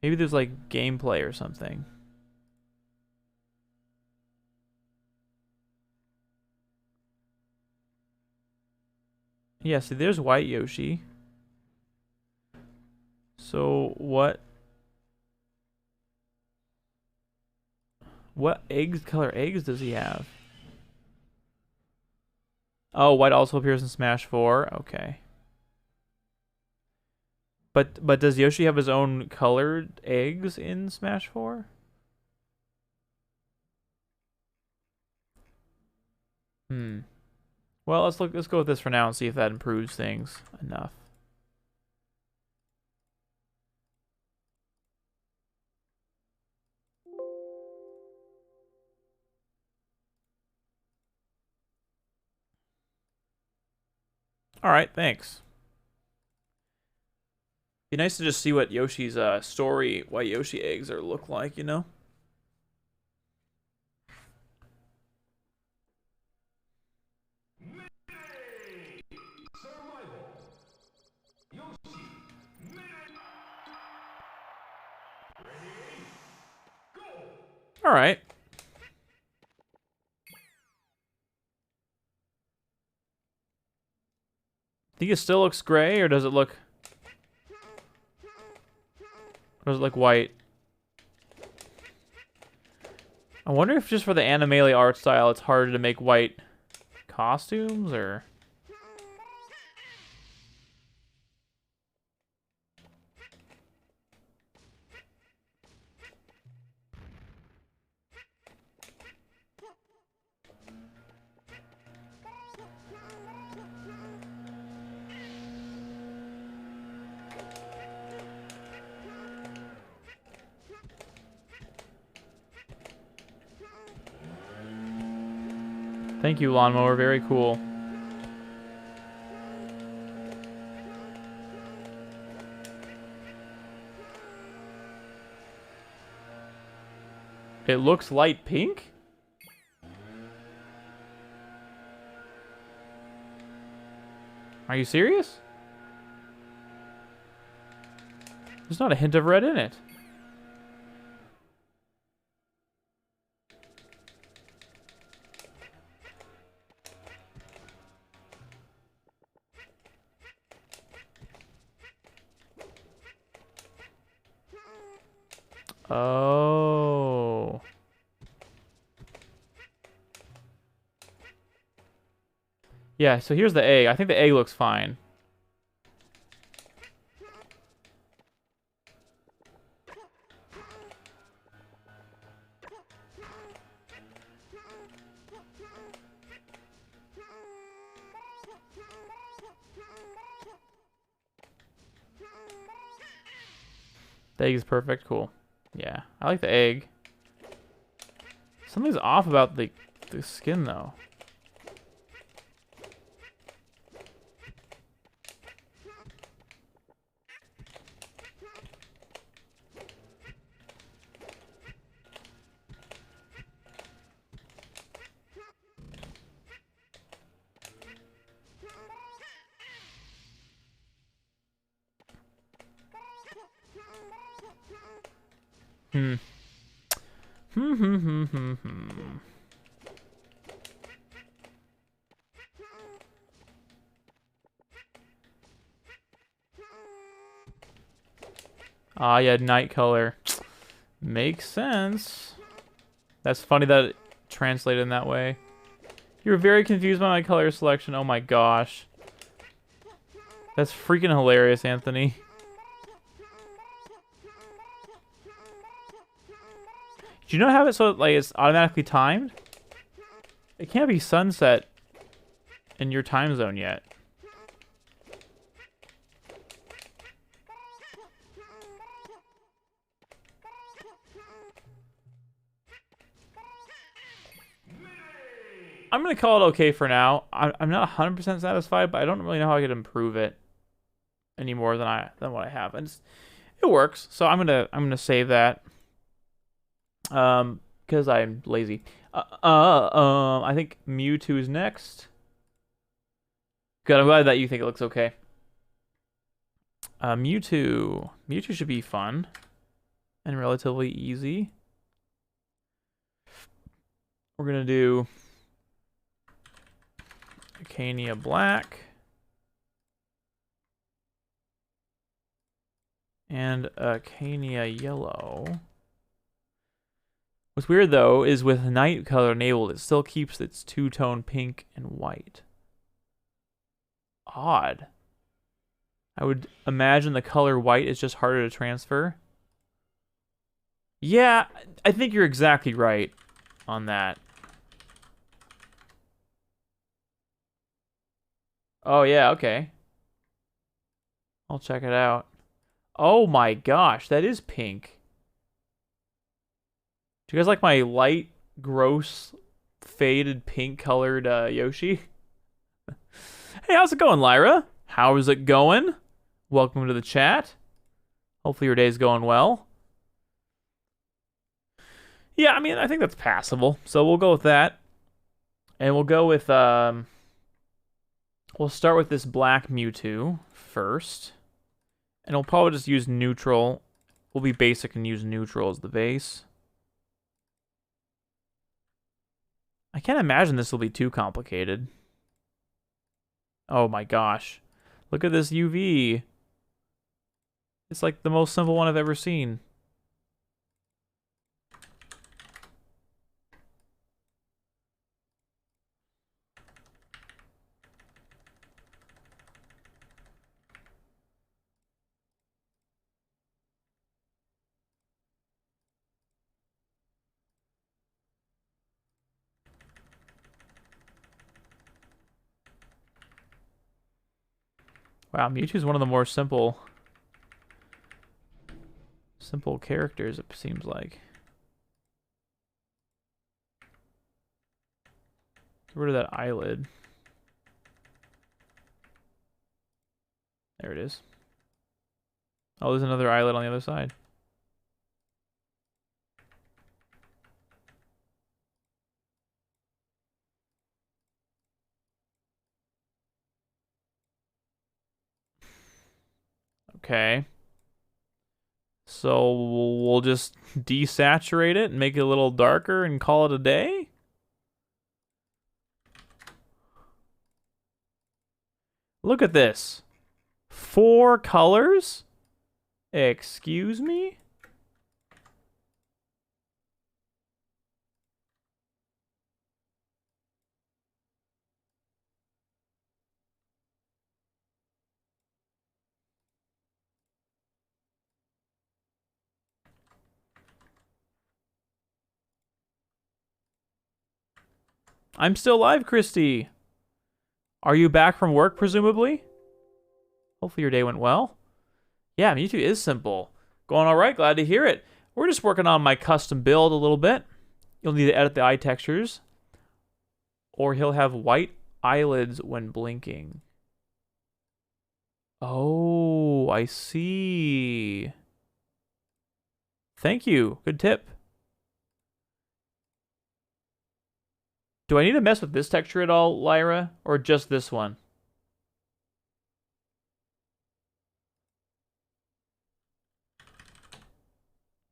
[SPEAKER 4] Maybe there's like gameplay or something. Yeah, see, there's white Yoshi. So what color eggs does he have? Oh, white also appears in Smash 4. Okay. But does Yoshi have his own colored eggs in Smash 4? Well, let's go with this for now and see if that improves things enough. All right, thanks. Be nice to just see what Yoshi's story, why Yoshi eggs look like, you know? All right. Think it still looks gray, or does it look white? I wonder if just for the Animalia art style, it's harder to make white costumes, or... Thank you, Lawnmower. Very cool. It looks light pink? Are you serious? There's not a hint of red in it. Oh. Yeah, so here's the egg. I think the egg looks fine. The egg is perfect. Cool. Yeah, I like the egg. Something's off about the skin, though. Ah, yeah, night color. Makes sense. That's funny that it translated in that way. You're very confused by my color selection. Oh my gosh. That's freaking hilarious, Anthony. Do you not have it so like it's automatically timed? It can't be sunset in your time zone yet. I'm going to call it okay for now. I'm not 100% satisfied, but I don't really know how I could improve it any more than what I have. And it works. So I'm going to save that. Because I'm lazy. I think Mewtwo is next. Good, I'm glad that you think it looks okay. Mewtwo should be fun and relatively easy. We're gonna do Arcania Black and a Cania yellow. What's weird though is with night color enabled, it still keeps its two-tone pink and white. Odd. I would imagine the color white is just harder to transfer. Yeah, I think you're exactly right on that. Oh yeah, okay. I'll check it out. Oh my gosh, that is pink. Do you guys like my light, gross, faded pink colored Yoshi? Hey, how's it going, Lyra? How is it going? Welcome to the chat. Hopefully your day's going well. Yeah, I mean, I think that's passable. So we'll go with that. And we'll go with, we'll start with this black Mewtwo first. And we'll probably just use neutral. We'll be basic and use neutral as the base. I can't imagine this will be too complicated. Oh my gosh. Look at this UV. It's like the most simple one I've ever seen. Wow, Mewtwo's one of the more simple characters, it seems like. Get rid of that eyelid. There it is. Oh, there's another eyelid on the other side. Okay. So we'll just desaturate it and make it a little darker and call it a day? Look at this. 4 colors? Excuse me? I'm still live, Christy. Are you back from work, presumably? Hopefully your day went well. Yeah, Mewtwo is simple. Going all right, glad to hear it. We're just working on my custom build a little bit. You'll need to edit the eye textures. Or he'll have white eyelids when blinking. Oh, I see. Thank you. Good tip. Do I need to mess with this texture at all, Lyra? Or just this one?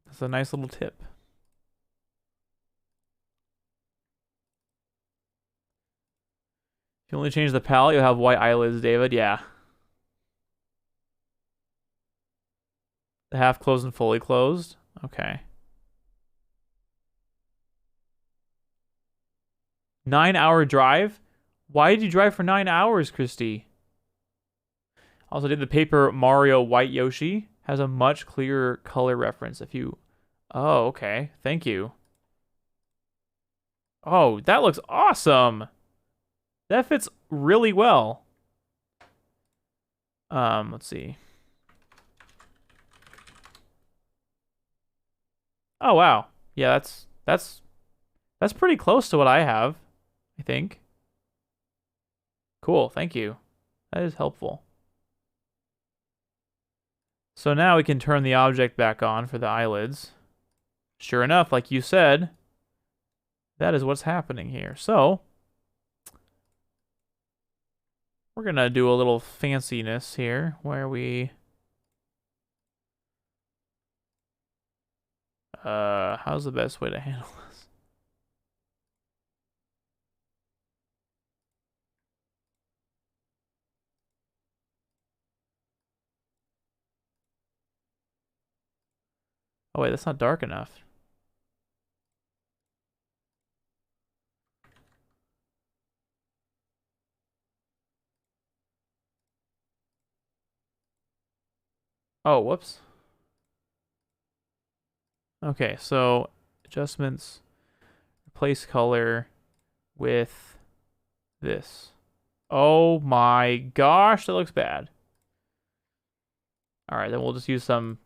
[SPEAKER 4] That's a nice little tip. If you only change the palette, you'll have white eyelids, David. Yeah. The half closed and fully closed? Okay. 9-hour drive? Why did you drive for 9 hours, Christy? Also did the Paper Mario White Yoshi. Has a much clearer color reference if you... Oh, okay. Thank you. Oh, that looks awesome. That fits really well. Let's see. Oh, wow. Yeah, that's pretty close to what I have, I think. Cool, thank you. That is helpful. So now we can turn the object back on for the eyelids. Sure enough, like you said, that is what's happening here. So, we're going to do a little fanciness here where we... how's the best way to handle this? Oh wait, that's not dark enough. Oh, whoops. Okay, so adjustments, replace color with this. Oh my gosh, that looks bad. All right, then we'll just use some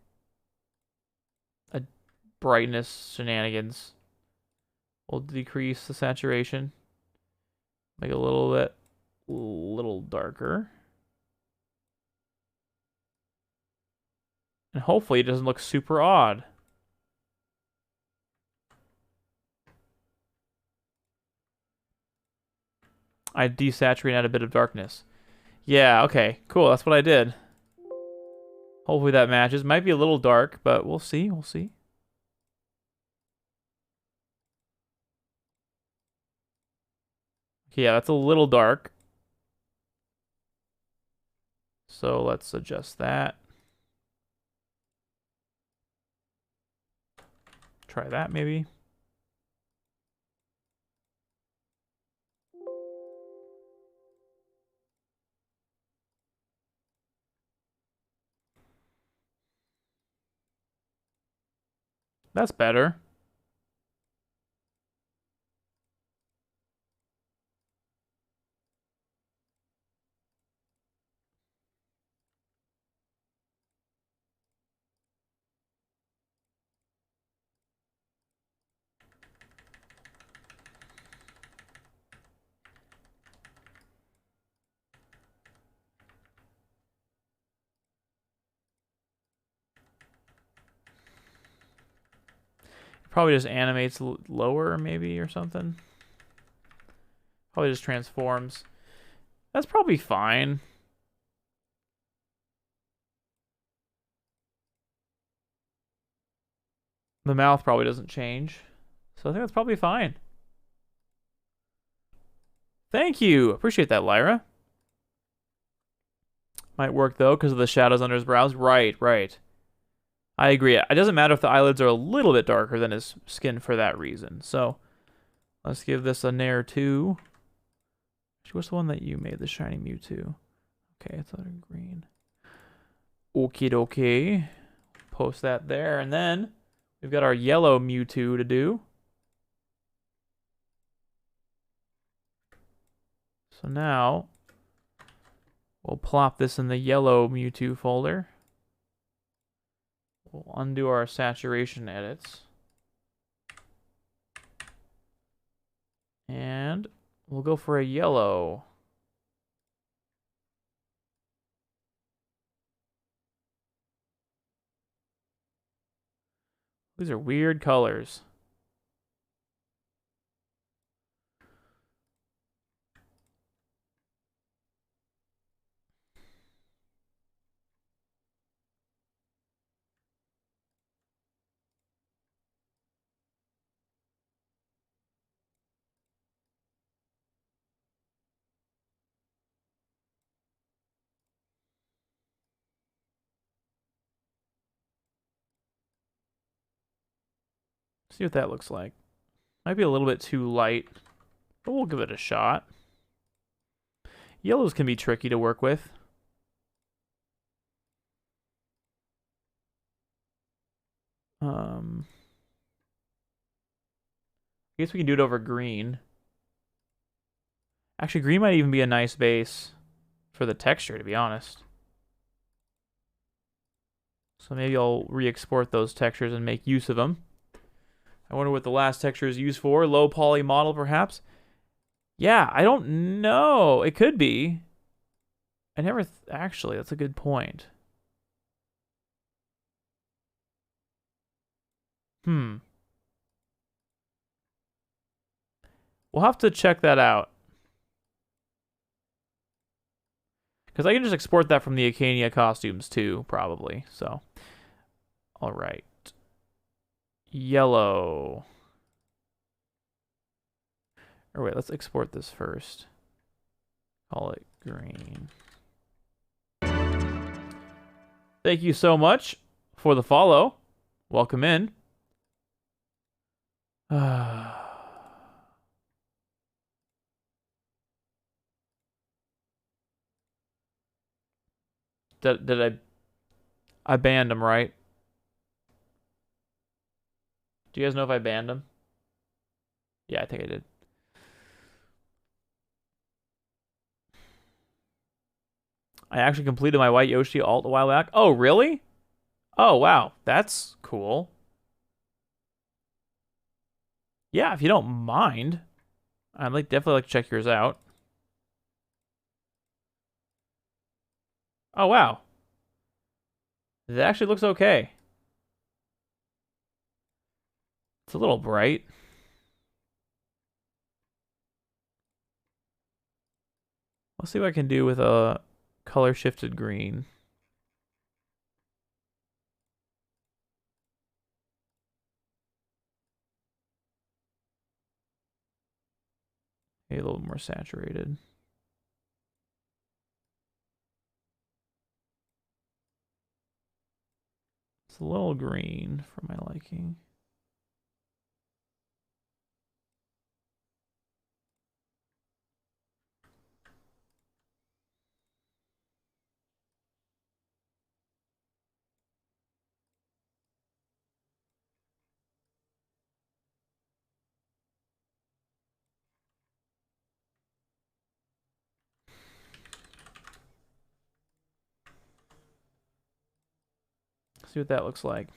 [SPEAKER 4] brightness shenanigans. We'll decrease the saturation, make it a little darker. And hopefully it doesn't look super odd. I desaturate and add a bit of darkness. Yeah, okay, cool. That's what I did. Hopefully that matches. Might be a little dark, but we'll see. We'll see. Yeah, that's a little dark. So let's adjust that. Try that maybe. That's better. Probably just animates lower maybe or something. Probably just transforms. That's probably fine. The mouth probably doesn't change. So I think that's probably fine. Thank you. Appreciate that, Lyra. Might work, though, because of the shadows under his brows. Right, right. I agree. It doesn't matter if the eyelids are a little bit darker than his skin for that reason. So let's give this a Nair 2. What's the one that you made? The Shiny Mewtwo. Okay, it's under green. Okie dokie. Post that there. And then we've got our yellow Mewtwo to do. So now we'll plop this in the yellow Mewtwo folder. We'll undo our saturation edits. And we'll go for a yellow. These are weird colors. See what that looks like. Might be a little bit too light, but we'll give it a shot. Yellows can be tricky to work with. I guess we can do it over green. Actually, green might even be a nice base for the texture, to be honest. So maybe I'll re-export those textures and make use of them. I wonder what the last texture is used for. Low poly model, perhaps? Yeah, I don't know. It could be. I never... Actually, that's a good point. We'll have to check that out. Because I can just export that from the Acania costumes too, probably. So, all right. Yellow. Or wait, let's export this first. Call it green. Thank you so much for the follow. welcome in. Did I banned him, right? Do you guys know if I banned him? Yeah, I think I did. I actually completed my White Yoshi alt a while back. Oh, really? Oh, wow. That's cool. Yeah, if you don't mind. I'd definitely like to check yours out. Oh, wow. It actually looks okay. It's a little bright. Let's see what I can do with a color shifted green. Maybe a little more saturated. It's a little green for my liking. See what that looks like.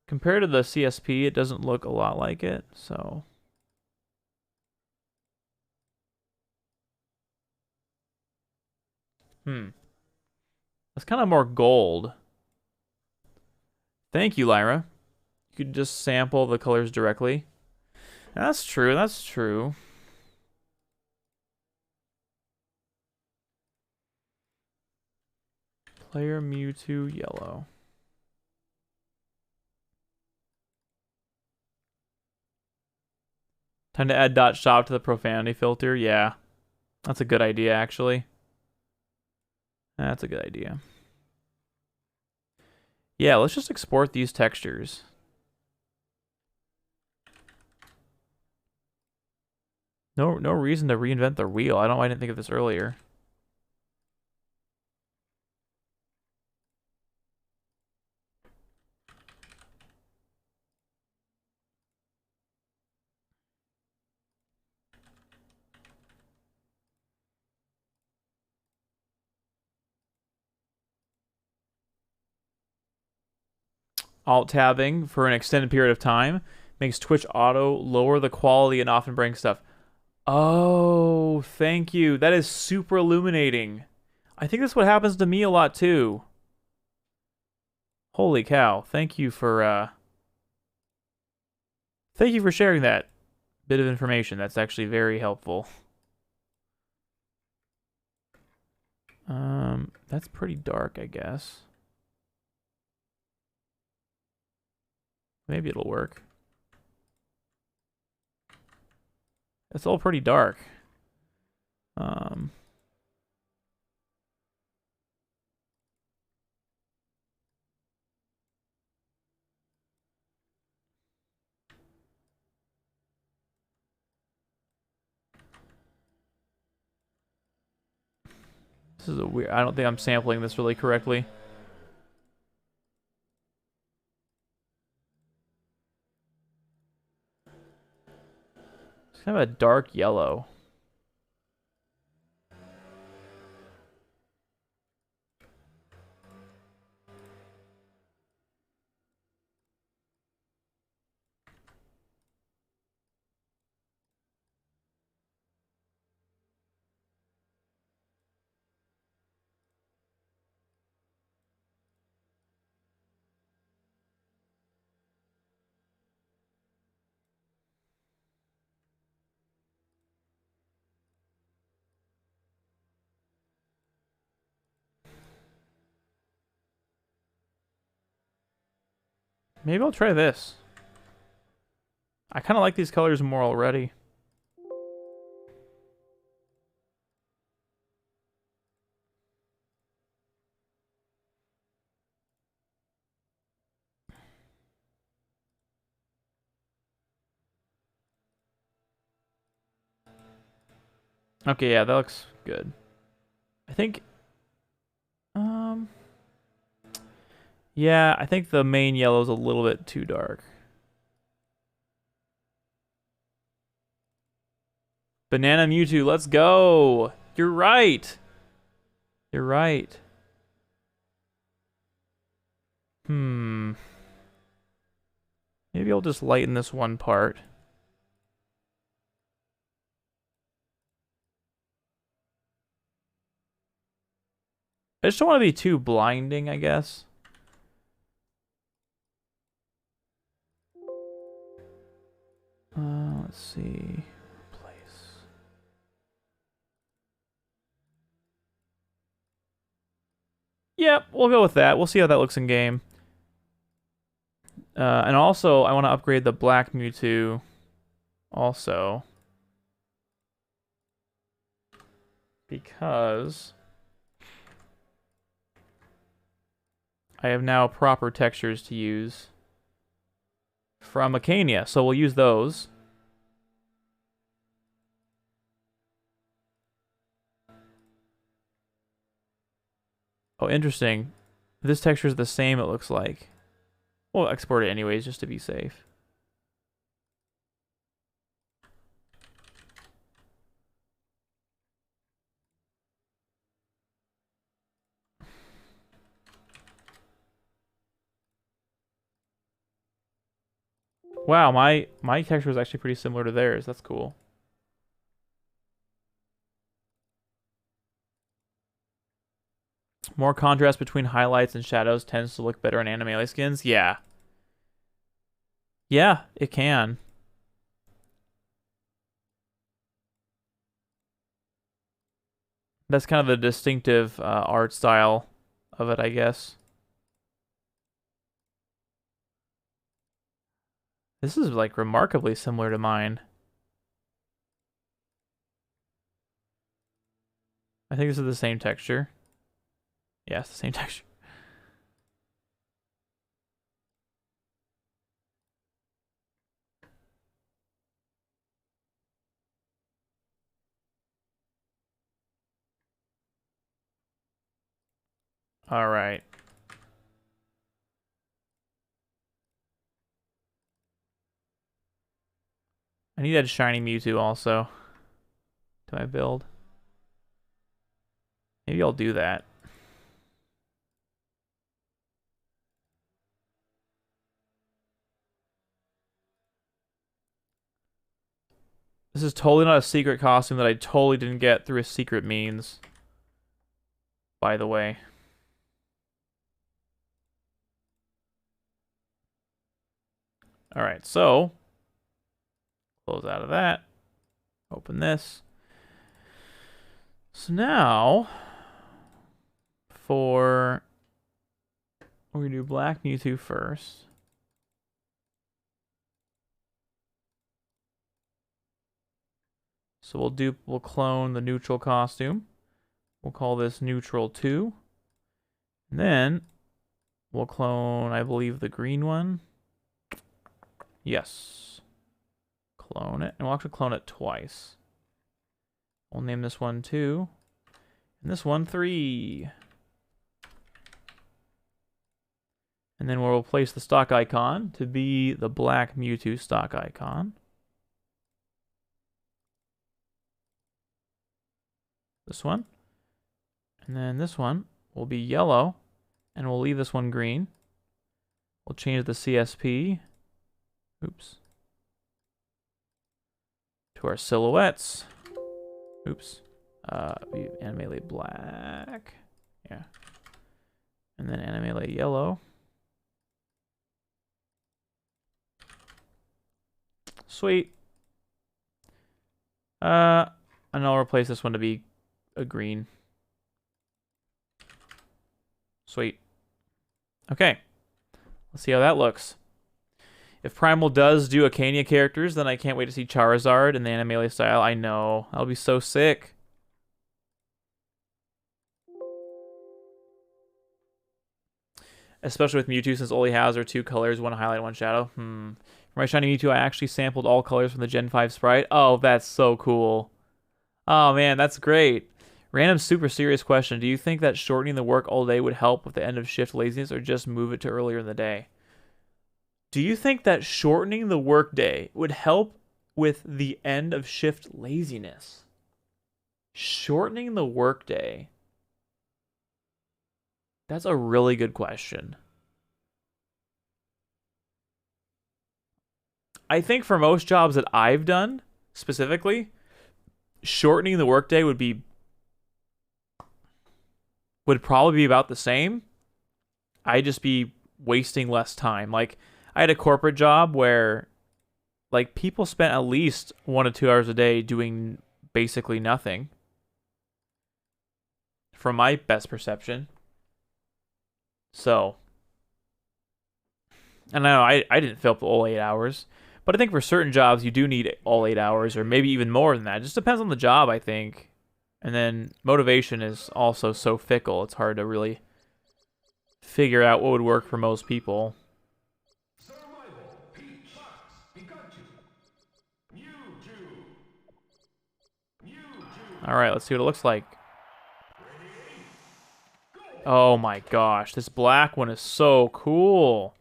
[SPEAKER 4] Compared to the CSP, it doesn't look a lot like it, so. That's kind of more gold. Thank you, Lyra. You could just sample the colors directly. That's true, that's true. Player Mewtwo yellow. Time to add dot shop to the profanity filter. Yeah. That's a good idea, actually. That's a good idea. Yeah, let's just export these textures. No reason to reinvent the wheel. I don't know why I didn't think of this earlier. Alt-tabbing for an extended period of time makes Twitch Auto lower the quality and often bring stuff. Oh, thank you. That is super illuminating. I think that's what happens to me a lot too. Holy cow. Thank you for sharing that bit of information. That's actually very helpful. That's pretty dark, I guess. Maybe it'll work. It's all pretty dark. This is a weird. I don't think I'm sampling this really correctly. It's kind of a dark yellow. Maybe I'll try this. I kind of like these colors more already. Okay, yeah, that looks good. I think... Yeah, I think the main yellow is a little bit too dark. Banana Mewtwo, let's go! You're right! You're right. Maybe I'll just lighten this one part. I just don't want to be too blinding, I guess. Let's see. Replace. Yep, we'll go with that. We'll see how that looks in game. And also, I want to upgrade the black Mewtwo. Also. Because I have now proper textures to use from Acania, so we'll use those. Oh, interesting. This texture is the same, it looks like. We'll export it anyways, just to be safe. Wow, my texture is actually pretty similar to theirs. That's cool. More contrast between highlights and shadows tends to look better in anime skins. Yeah. Yeah, it can. That's kind of the distinctive art style of it, I guess. This is like remarkably similar to mine. I think this is the same texture. Yeah, it's the same texture. All right. I need that shiny Mewtwo also to my build. Maybe I'll do that. This is totally not a secret costume that I totally didn't get through a secret means. By the way. Alright, so close out of that. Open this. So now we're gonna do black Mewtwo first. So we'll clone the neutral costume. We'll call this neutral 2. And then we'll clone, I believe, the green one. Yes. Clone it. And we'll actually clone it twice. We'll name this one 2. And this one 3. And then we'll replace the stock icon to be the black Mewtwo stock icon. This one. And then this one will be yellow. And we'll leave this one green. We'll change the CSP. Oops. To our silhouettes. Oops. Animate black. Yeah. And then animate yellow. Sweet. And I'll replace this one to be a green. Sweet. Okay. Let's see how that looks. If Primal does do Acania characters, then I can't wait to see Charizard in the Animale style. I know. That'll be so sick. Especially with Mewtwo, since all he has are 2 colors, 1 highlight, 1 shadow. For my shiny Mewtwo, I actually sampled all colors from the Gen 5 sprite. Oh, that's so cool. Oh man, that's great. Random super serious question. Do you think that shortening the work all day would help with the end of shift laziness or just move it to earlier in the day? Do you think that shortening the work day would help with the end of shift laziness? Shortening the work day. That's a really good question. I think for most jobs that I've done, specifically, shortening the workday would probably be about the same. I'd just be wasting less time. Like, I had a corporate job where, like, people spent at least 1 to 2 hours a day doing basically nothing. From my best perception. So, and I didn't fill up all 8 hours. But I think for certain jobs, you do need all 8 hours, or maybe even more than that. It just depends on the job, I think. And then motivation is also so fickle. It's hard to really figure out what would work for most people. All right, let's see what it looks like. Oh my gosh, this black one is so cool.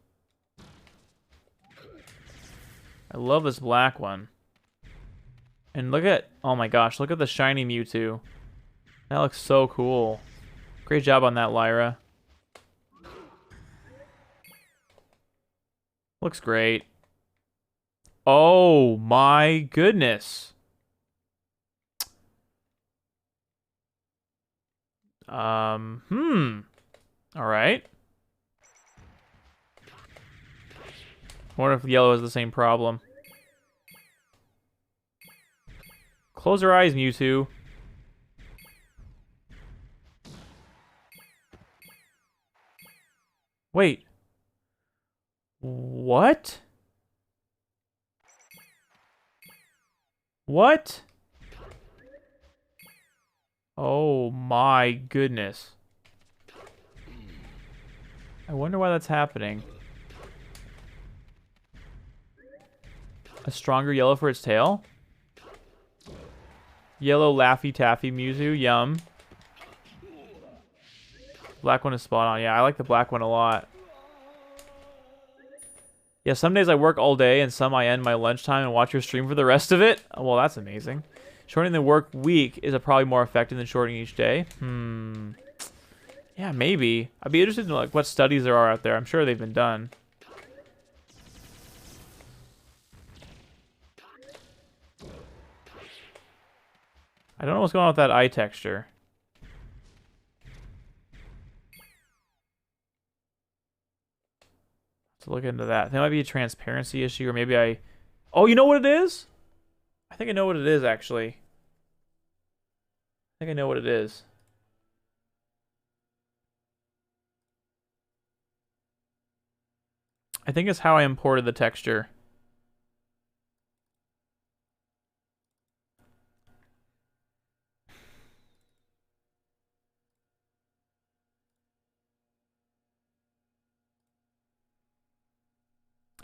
[SPEAKER 4] I love this black one. And look at, oh my gosh, look at the shiny Mewtwo. That looks so cool. Great job on that, Lyra. Looks great. Oh my goodness. All right. I wonder if yellow has the same problem. Close your eyes, Mewtwo. Wait. What? What? Oh my goodness. I wonder why that's happening. A stronger yellow for its tail? Yellow Laffy Taffy Mewtwo, yum. Black one is spot on. Yeah, I like the black one a lot. Yeah, some days I work all day and some I end my lunchtime and watch your stream for the rest of it. Oh, well, that's amazing. Shortening the work week is probably more effective than shortening each day. Yeah, maybe. I'd be interested in like what studies there are out there. I'm sure they've been done. I don't know what's going on with that eye texture. Let's look into that. That might be a transparency issue, or maybe I... Oh, you know what it is? I think I know what it is, actually. I think I know what it is. I think it's how I imported the texture.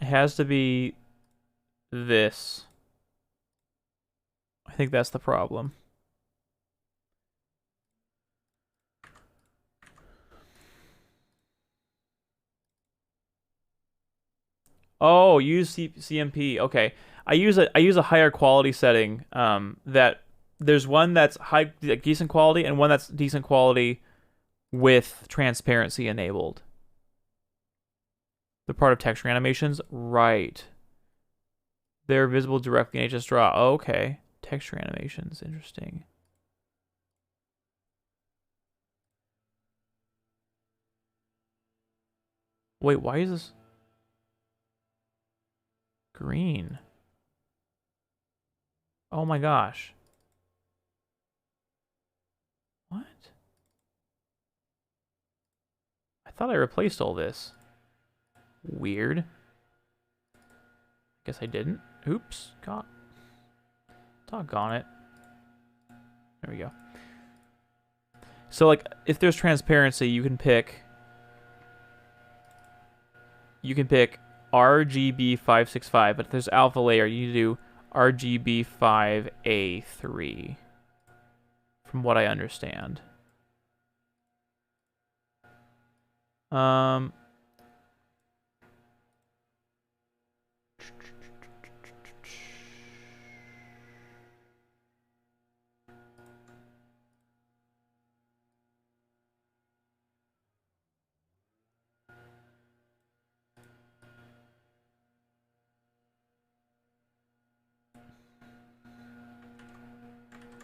[SPEAKER 4] It has to be this. I think that's the problem. Oh, use CMP. Okay, I use a higher quality setting. That there's one that's like decent quality and one that's decent quality with transparency enabled. The part of texture animations, right? They're visible directly in HS Draw. Oh, okay, texture animations, interesting. Wait, why is this green? Oh my gosh. What? I thought I replaced all this. Weird. Guess I didn't. Oops. God. Doggone it. There we go. So, like, if there's transparency, you can pick RGB 565, but if there's alpha layer, you do RGB 5A3. from what I understand. Um,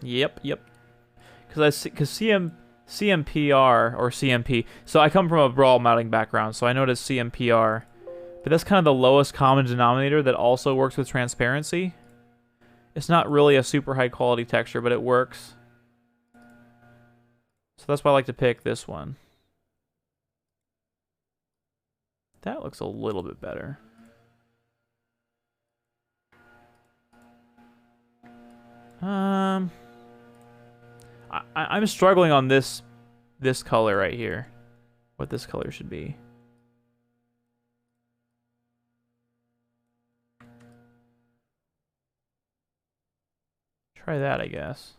[SPEAKER 4] yep. Because CMPR or CMP. So I come from a brawl mounting background, so I know it as CMPR. But that's kind of the lowest common denominator that also works with transparency. It's not really a super high quality texture, but it works. So that's why I like to pick this one. That looks a little bit better. I'm struggling on this color right here. What this color should be. Try that, I guess.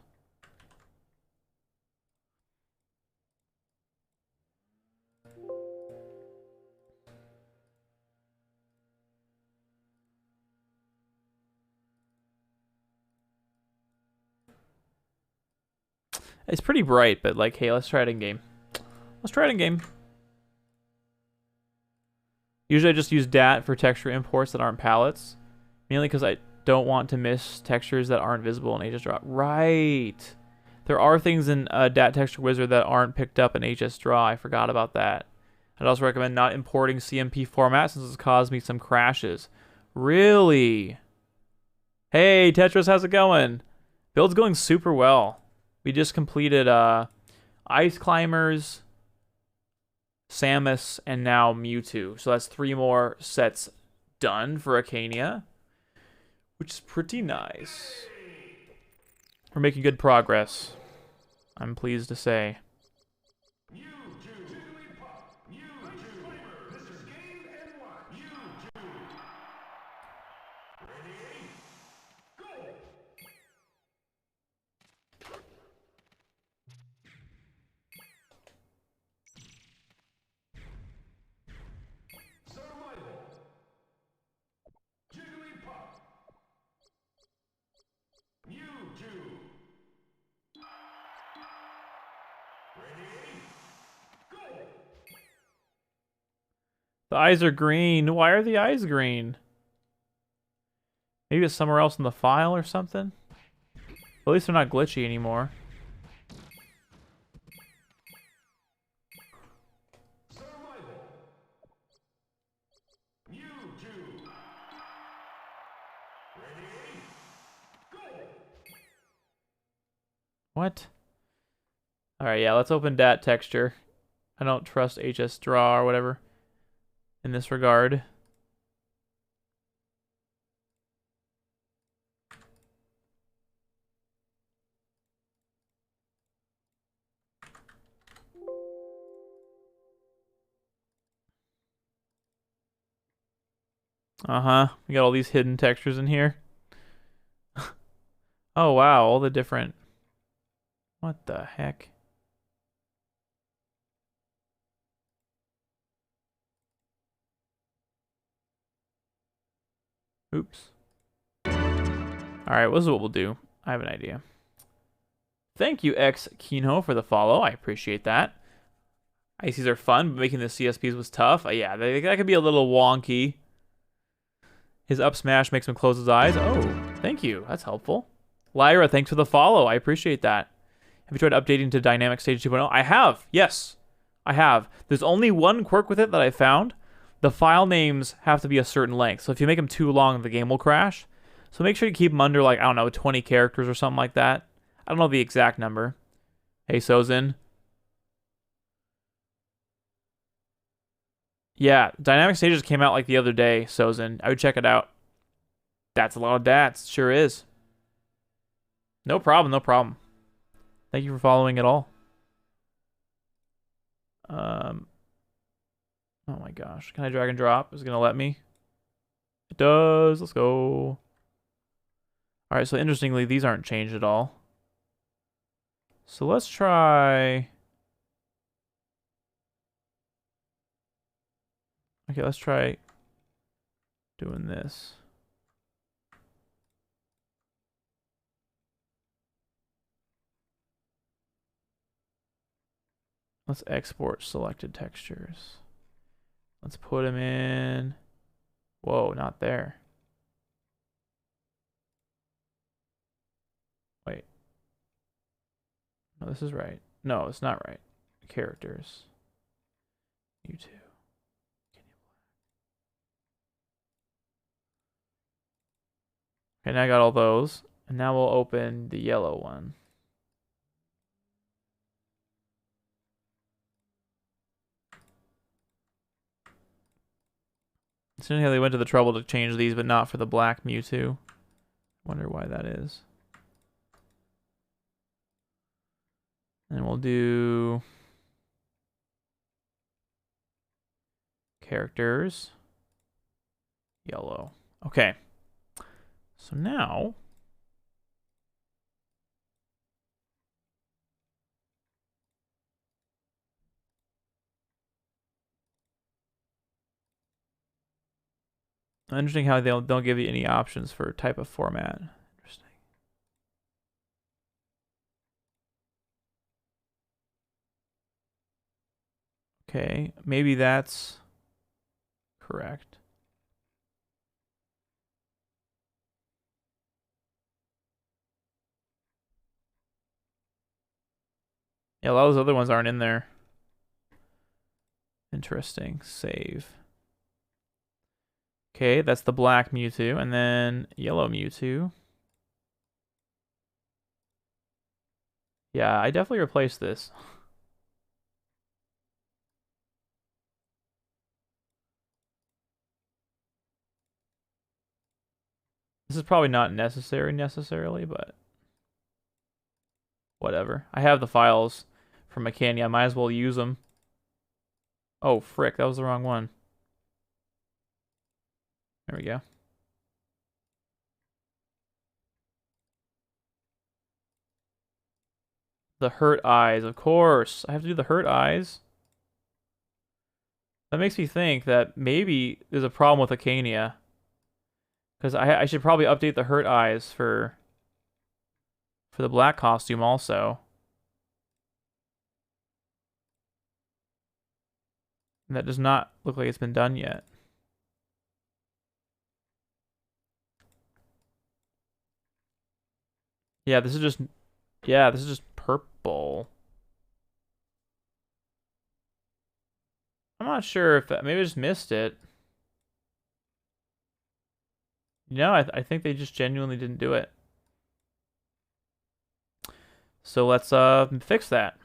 [SPEAKER 4] It's pretty bright, but like, hey, let's try it in game. Let's try it in game. Usually I just use DAT for texture imports that aren't palettes. Mainly because I don't want to miss textures that aren't visible in HS Draw. Right. There are things in DAT Texture Wizard that aren't picked up in HS Draw. I forgot about that. I'd also recommend not importing CMP format since it's caused me some crashes. Really? Hey, Tetris, how's it going? Build's going super well. We just completed Ice Climbers, Samus, and now Mewtwo. So that's 3 more sets done for Arcania, which is pretty nice. We're making good progress, I'm pleased to say. The eyes are green. Why are the eyes green? Maybe it's somewhere else in the file or something? At least they're not glitchy anymore. What? Alright, yeah, let's open DAT texture. I don't trust HS Draw or whatever in this regard. Uh-huh. We got all these hidden textures in here. Oh, wow. All the different... What the heck? Oops. Alright, this is what we'll do. I have an idea. Thank you, X Kino, for the follow. I appreciate that. ICs are fun, but making the CSPs was tough. Yeah, that could be a little wonky. His up smash makes him close his eyes. Oh, thank you. That's helpful. Lyra, thanks for the follow. I appreciate that. Have you tried updating to Dynamic Stage 2.0? I have. Yes, I have. There's only one quirk with it that I found. The file names have to be a certain length. So if you make them too long, the game will crash. So make sure you keep them under, like, I don't know, 20 characters or something like that. I don't know the exact number. Hey, Sozin. Yeah, Dynamic Stages came out like the other day, Sozin. I would check it out. That's a lot of DATs. Sure is. No problem, no problem. Thank you for following it all. Oh my gosh. Can I drag and drop? Is it going to let me? It does. Let's go. Alright, so interestingly, these aren't changed at all. So let's try... Okay, let's try doing this. Let's export selected textures. Let's put them in... Whoa, not there. Wait. No, this is right. No, it's not right. Characters. You too. Okay, now I got all those. And now we'll open the yellow one. It's interesting how they went to the trouble to change these, but not for the black Mewtwo. Wonder why that is. And we'll do characters. Yellow. Okay. So now interesting how they don't give you any options for type of format. Interesting. Okay, maybe that's correct. Yeah, a lot of those other ones aren't in there. Interesting. Save. Okay, that's the black Mewtwo, and then yellow Mewtwo. Yeah, I definitely replaced this. This is probably not necessarily, but whatever. I have the files from Mechania. I might as well use them. Oh, frick, that was the wrong one. There we go. The hurt eyes, of course. I have to do the hurt eyes. That makes me think that maybe there's a problem with Acania. Because I should probably update the hurt eyes for the black costume also. And that does not look like it's been done yet. Yeah, this is just purple. I'm not sure if that, maybe I just missed it. No, I think they just genuinely didn't do it. So let's fix that.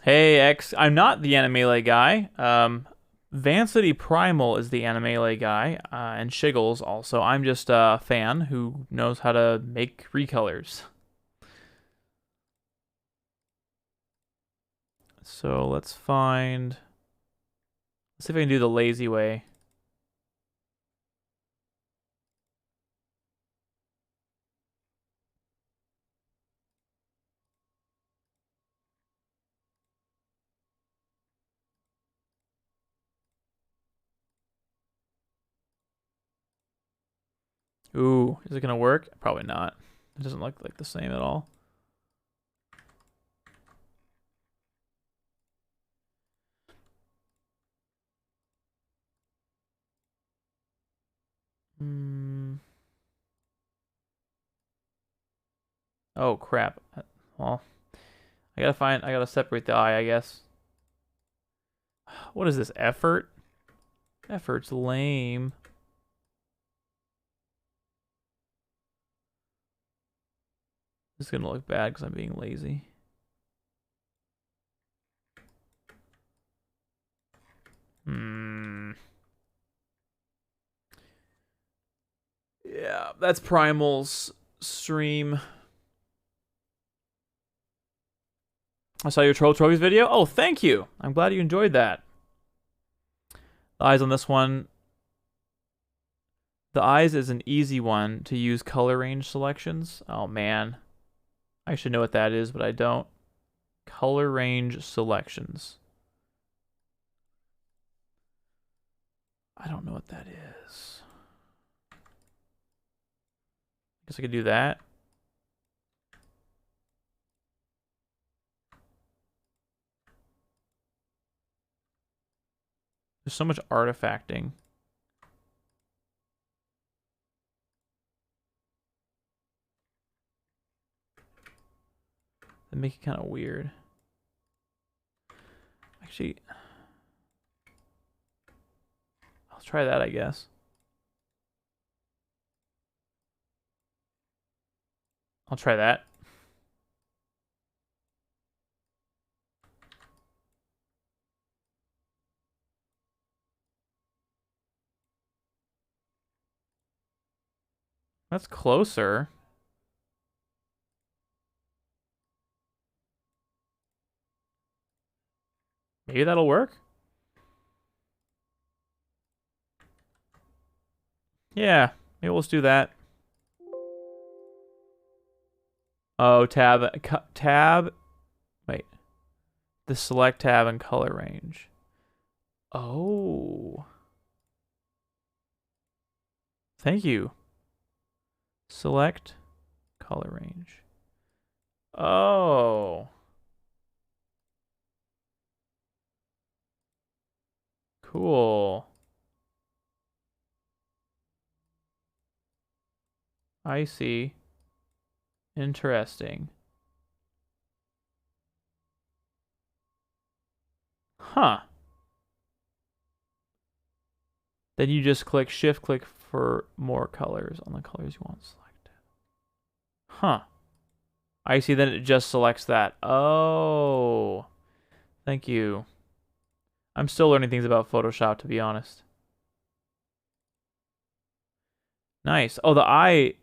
[SPEAKER 4] Hey X, I'm not the Animelee guy. Vancity Primal is the Animelee guy, and Shiggles also. I'm just a fan who knows how to make recolors. So let's see if I can do the lazy way. Ooh, is it gonna work? Probably not. It doesn't look like the same at all. Oh crap. Well, I gotta separate the eye, I guess. What is this, effort? Effort's lame. This is gonna look bad because I'm being lazy. Yeah, that's Primal's stream. I saw your Troll Trophies video. Oh, thank you. I'm glad you enjoyed that. The eyes on this one The eyes is an easy one to use color range selections. Oh man. I should know what that is, but I don't. Color range selections. I don't know what that is. Guess I could do that. There's so much artifacting. That make it kind of weird. Actually, I'll try that, I guess. I'll try that. That's closer. Maybe that'll work. Yeah, maybe let's do that. Oh, tab. Wait. The select tab and color range. Oh. Thank you. Select color range. Oh. Cool. I see. Interesting. Huh. Then you just shift click for more colors on the colors you want selected. Huh. I see, then it just selects that. Oh. Thank you. I'm still learning things about Photoshop, to be honest. Nice. Oh, the eye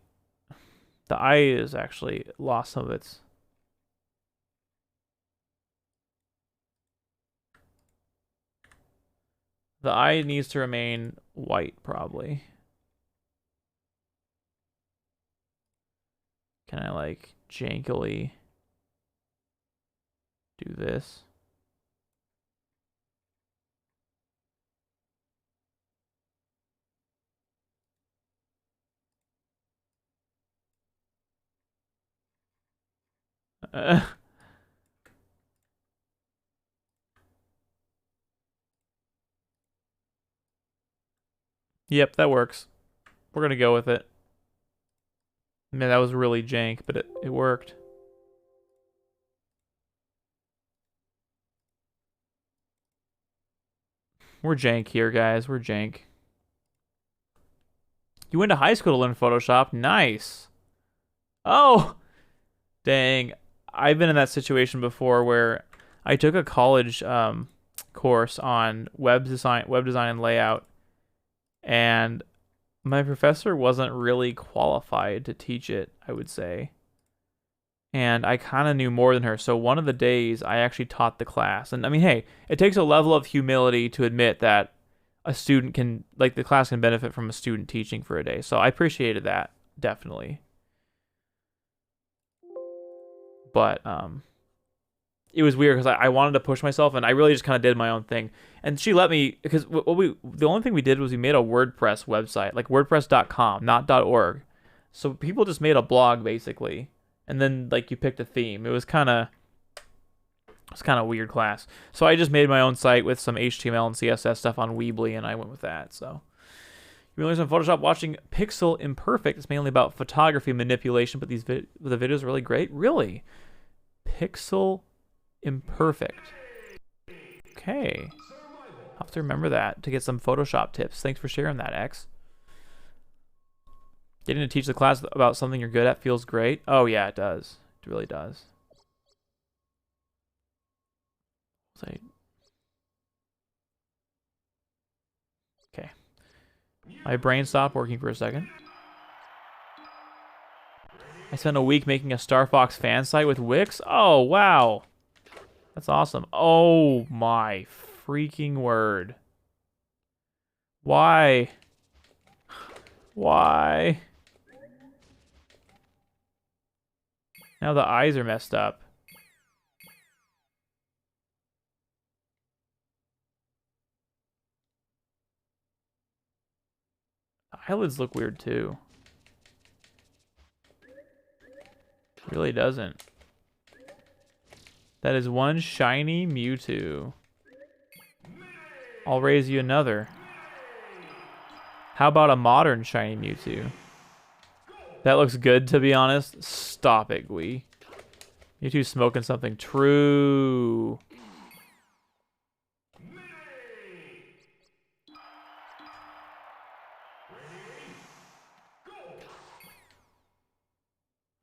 [SPEAKER 4] is actually lost some of its. The eye needs to remain white, probably. Can I, like, jankily do this? Yep, that works. We're gonna go with it. Man, that was really jank, but it worked. We're jank here, guys. We're jank. You went to high school to learn Photoshop. Nice. Oh, dang. I've been in that situation before where I took a college course on web design and layout, and my professor wasn't really qualified to teach it, I would say. And I kind of knew more than her. So one of the days I actually taught the class. And I mean, hey, it takes a level of humility to admit that a student can, like, the class can benefit from a student teaching for a day. So I appreciated that, definitely. But it was weird because I wanted to push myself, and I really just kind of did my own thing. And she let me, because the only thing we did was we made a WordPress website, like WordPress.com, not .org. So people just made a blog basically, and then like you picked a theme. It was kind of weird class. So I just made my own site with some HTML and CSS stuff on Weebly, and I went with that. So you learn some Photoshop watching Pixel Imperfect. It's mainly about photography manipulation, but the videos are really great. Really, Pixel Imperfect. Okay. I'll have to remember that to get some Photoshop tips. Thanks for sharing that, X. Getting to teach the class about something you're good at feels great. Oh, yeah, it does. It really does. Okay. My brain stopped working for a second. I spent a week making a Star Fox fan site with Wix. Oh, wow. That's awesome. Oh, my freaking word. Why? Why? Now the eyes are messed up. The eyelids look weird too. Really doesn't. That is one shiny Mewtwo. I'll raise you another. How about a modern shiny Mewtwo? That looks good, to be honest. Stop it, Gui. Mewtwo's smoking something. True.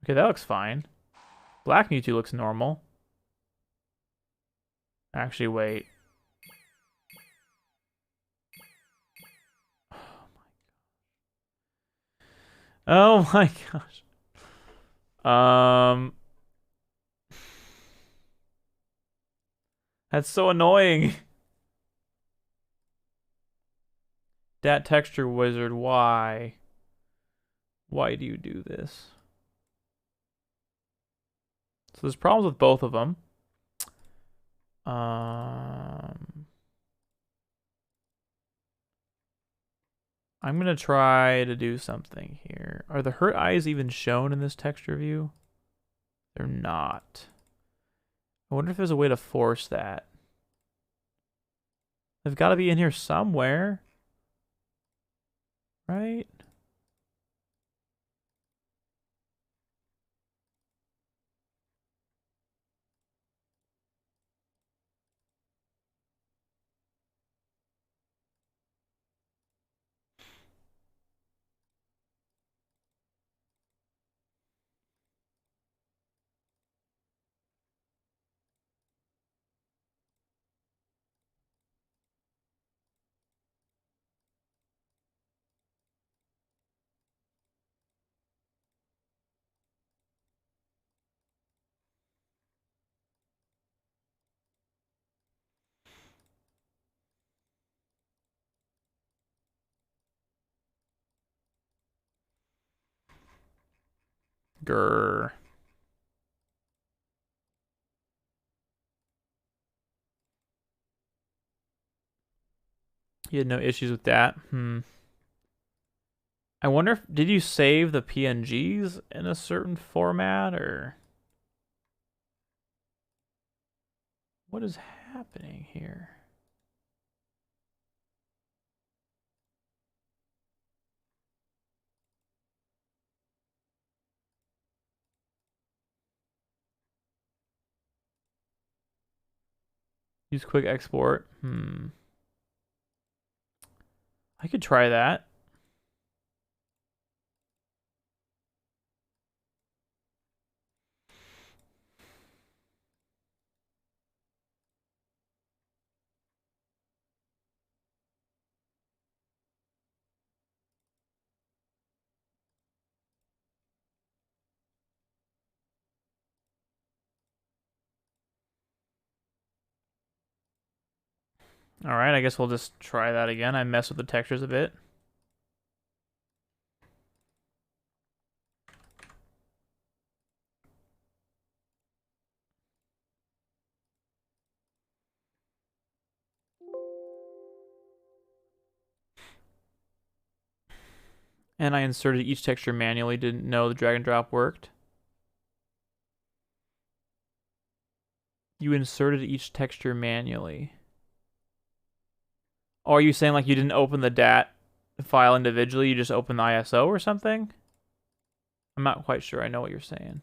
[SPEAKER 4] Okay, that looks fine. Black Mewtwo looks normal. Actually, wait. Oh my gosh. That's so annoying. Dat texture wizard, why? Why do you do this? So there's problems with both of them. I'm gonna try to do something here. Are the hurt eyes even shown in this texture view? They're not. I wonder if there's a way to force that. They've got to be in here somewhere. Right? Grr. You had no issues with that? I wonder if, did you save the PNGs in a certain format, or what is happening here? Use quick export. I could try that. All right, I guess we'll just try that again. I mess with the textures a bit. And I inserted each texture manually, didn't know the drag and drop worked. You inserted each texture manually. Or are you saying like you didn't open the DAT file individually, you just opened the ISO or something? I'm not quite sure I know what you're saying.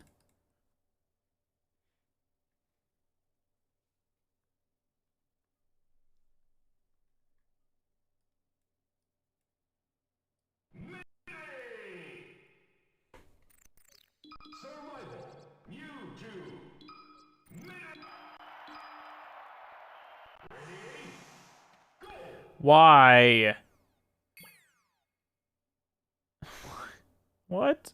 [SPEAKER 4] Why? What?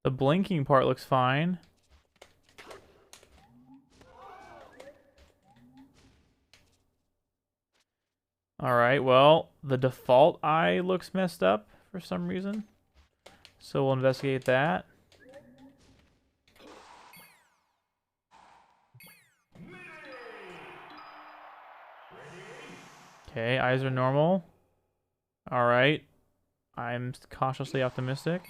[SPEAKER 4] The blinking part looks fine. Alright, well, the default eye looks messed up for some reason. So we'll investigate that. Okay, eyes are normal. Alright. I'm cautiously optimistic.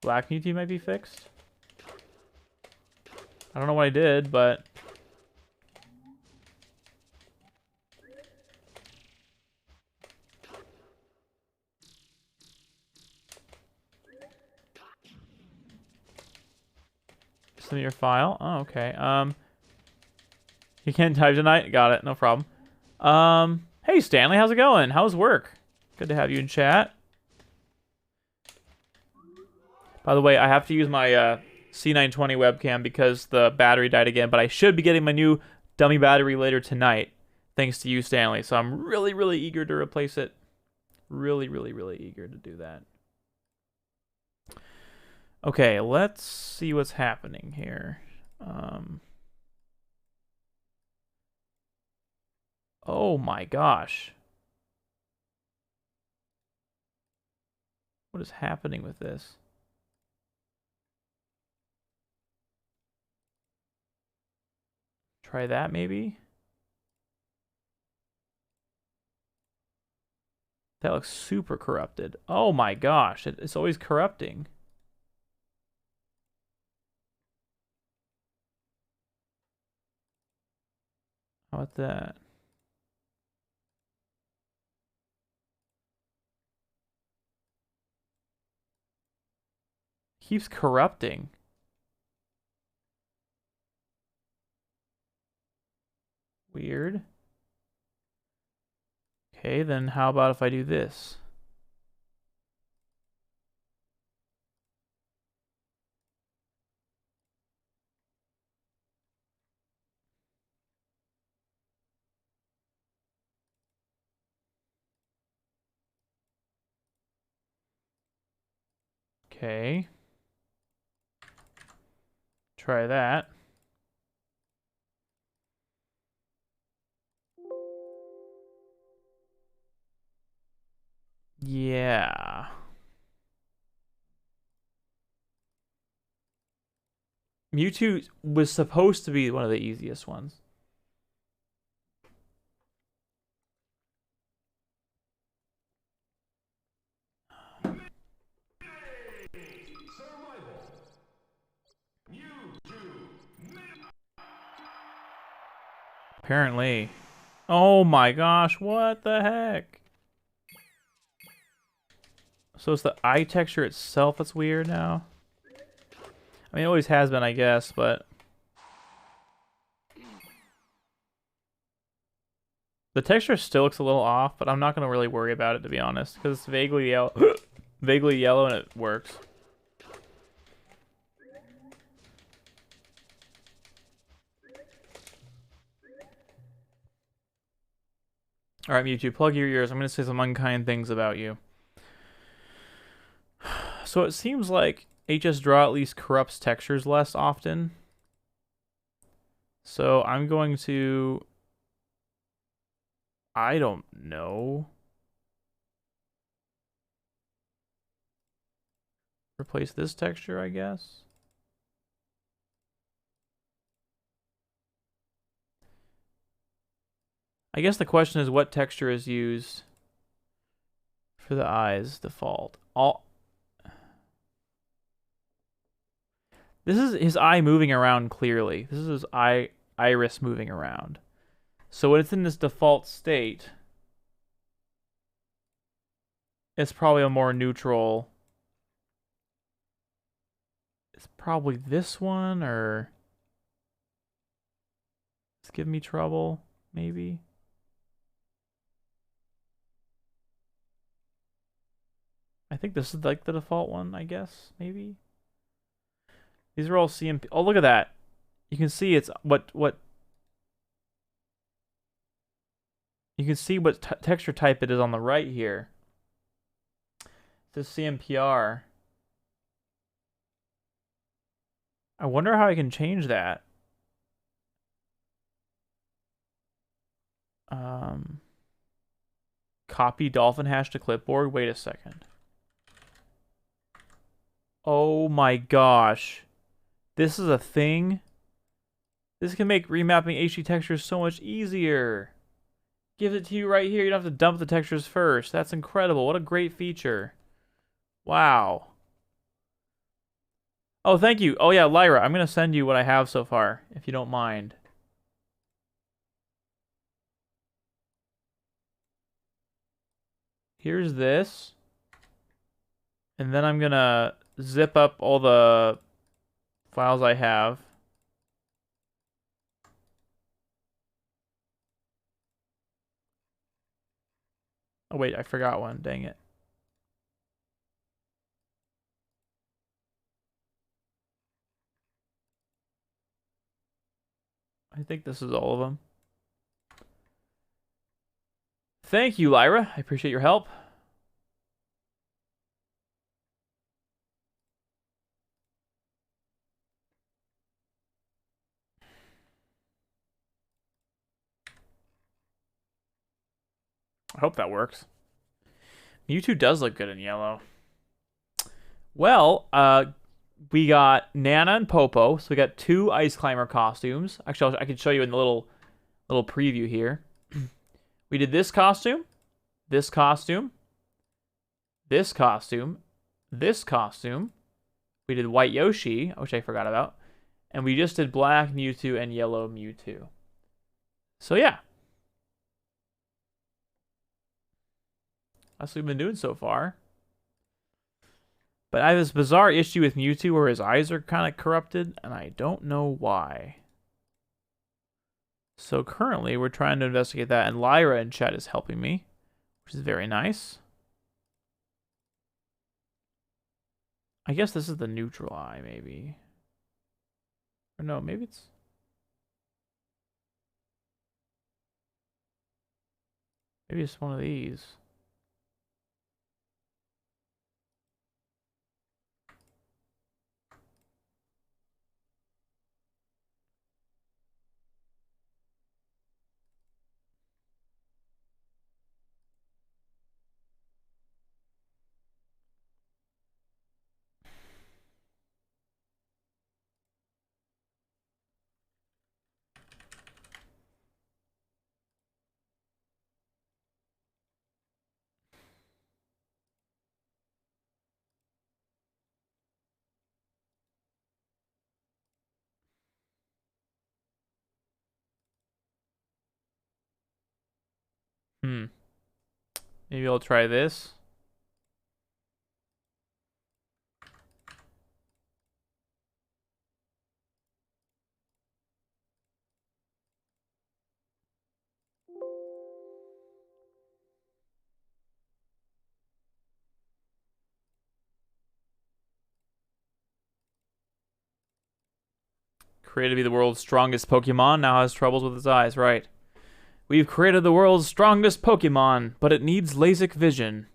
[SPEAKER 4] Black Mewtwo might be fixed. I don't know what I did, but... Submit your file. Oh, okay. You can't type tonight? Got it. No problem. Hey, Stanley, how's it going? How's work? Good to have you in chat. By the way, I have to use my C920 webcam because the battery died again, but I should be getting my new dummy battery later tonight, thanks to you, Stanley. So I'm really, really eager to replace it. Really, really, really eager to do that. Okay, let's see what's happening here. Oh my gosh. What is happening with this? Try that maybe? That looks super corrupted. Oh my gosh, it's always corrupting. How about that? Keeps corrupting. Weird. Okay, then how about if I do this? Okay. Try that. Yeah. Mewtwo was supposed to be one of the easiest ones. Apparently. Oh my gosh, what the heck? So it's the eye texture itself that's weird now? I mean, it always has been, I guess, but... The texture still looks a little off, but I'm not going to really worry about it, to be honest, because it's vaguely yellow, vaguely yellow and it works. Alright, Mewtwo, plug your ears. I'm going to say some unkind things about you. So it seems like HS Draw at least corrupts textures less often. So I'm going to... I don't know. Replace this texture, I guess. I guess the question is what texture is used for the eyes default. This is his eye moving around clearly. This is his iris moving around. So when it's in this default state, it's probably a more neutral. It's probably this one, or it's giving me trouble, maybe. I think this is like the default one, I guess, maybe. These are all CMP. Oh, look at that. You can see it's what you can see what texture type it is on the right here. It says CMPR. I wonder how I can change that. Copy dolphin hash to clipboard. Wait a second. Oh my gosh. This is a thing? This can make remapping HD textures so much easier. Gives it to you right here. You don't have to dump the textures first. That's incredible. What a great feature. Wow. Oh, thank you. Oh yeah, Lyra, I'm going to send you what I have so far, if you don't mind. Here's this. And then I'm going to zip up all the files I have. Oh wait, I forgot one. Dang it. I think this is all of them. Thank you, Lyra. I appreciate your help. I hope that works. Mewtwo does look good in yellow. Well, we got Nana and Popo, so we got 2 Ice Climber costumes. Actually, I can show you in the little preview here. We did this costume, this costume, this costume, this costume. We did White Yoshi, which I forgot about. And we just did Black Mewtwo and Yellow Mewtwo. So yeah. That's what we've been doing so far. But I have this bizarre issue with Mewtwo where his eyes are kind of corrupted, and I don't know why. So currently, we're trying to investigate that, and Lyra in chat is helping me, which is very nice. I guess this is the neutral eye, maybe. Or no, maybe it's... Maybe it's one of these. Maybe I'll try this. Created to be the world's strongest Pokemon, now has troubles with its eyes, right. We've created the world's strongest Pokemon, but it needs LASIK vision.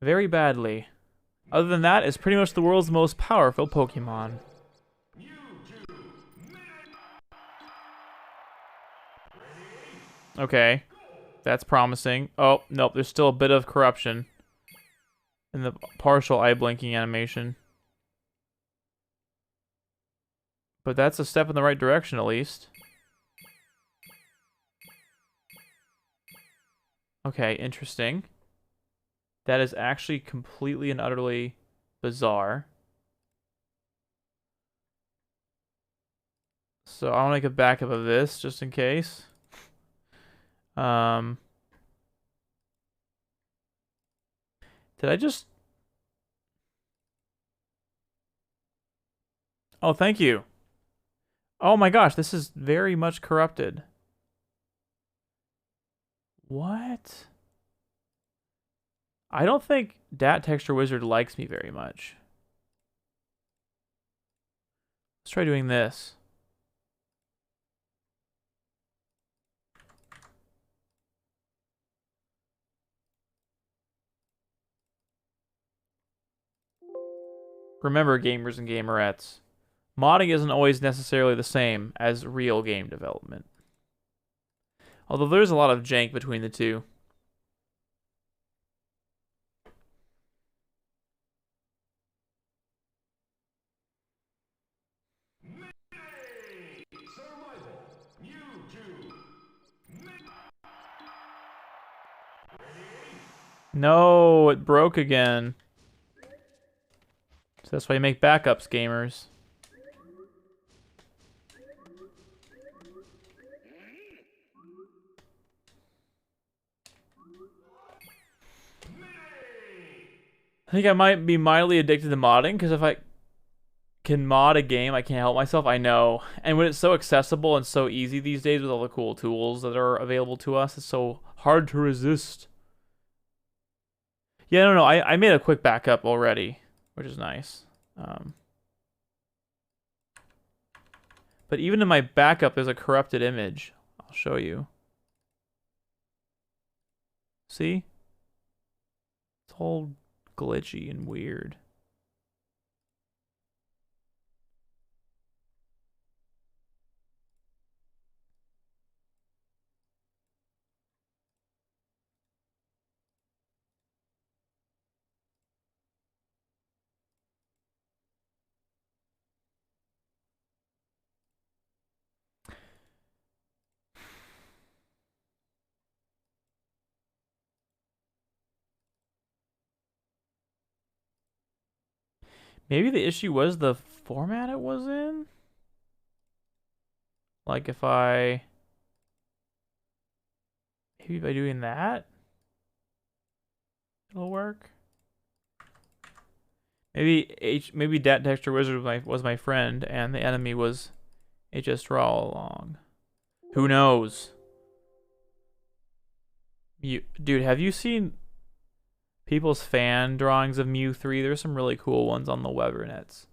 [SPEAKER 4] Very badly. Other than that, it's pretty much the world's most powerful Pokemon. Okay. That's promising. Oh, nope, there's still a bit of corruption in the partial eye blinking animation. But that's a step in the right direction, at least. Okay, interesting. That is actually completely and utterly bizarre. So I'll make a backup of this, just in case. Did I just... Oh, thank you. Oh my gosh, this is very much corrupted. What? I don't think Dat Texture Wizard likes me very much. Let's try doing this. Remember, gamers and gamerettes, modding isn't always necessarily the same as real game development. Although there's a lot of jank between the two. No, it broke again. So that's why you make backups, gamers. I think I might be mildly addicted to modding, because if I can mod a game, I can't help myself. I know. And when it's so accessible and so easy these days with all the cool tools that are available to us, it's so hard to resist. Yeah, no, I made a quick backup already, which is nice. But even in my backup, there's a corrupted image. I'll show you. See? It's all glitchy and weird. Maybe the issue was the format it was in? Like if I... Maybe by doing that, it'll work. Maybe Dat Texture Wizard was my friend, and the enemy was HS Draw all along. Who knows? Dude, have you seen people's fan drawings of Mew 3? There's some really cool ones on the webernets.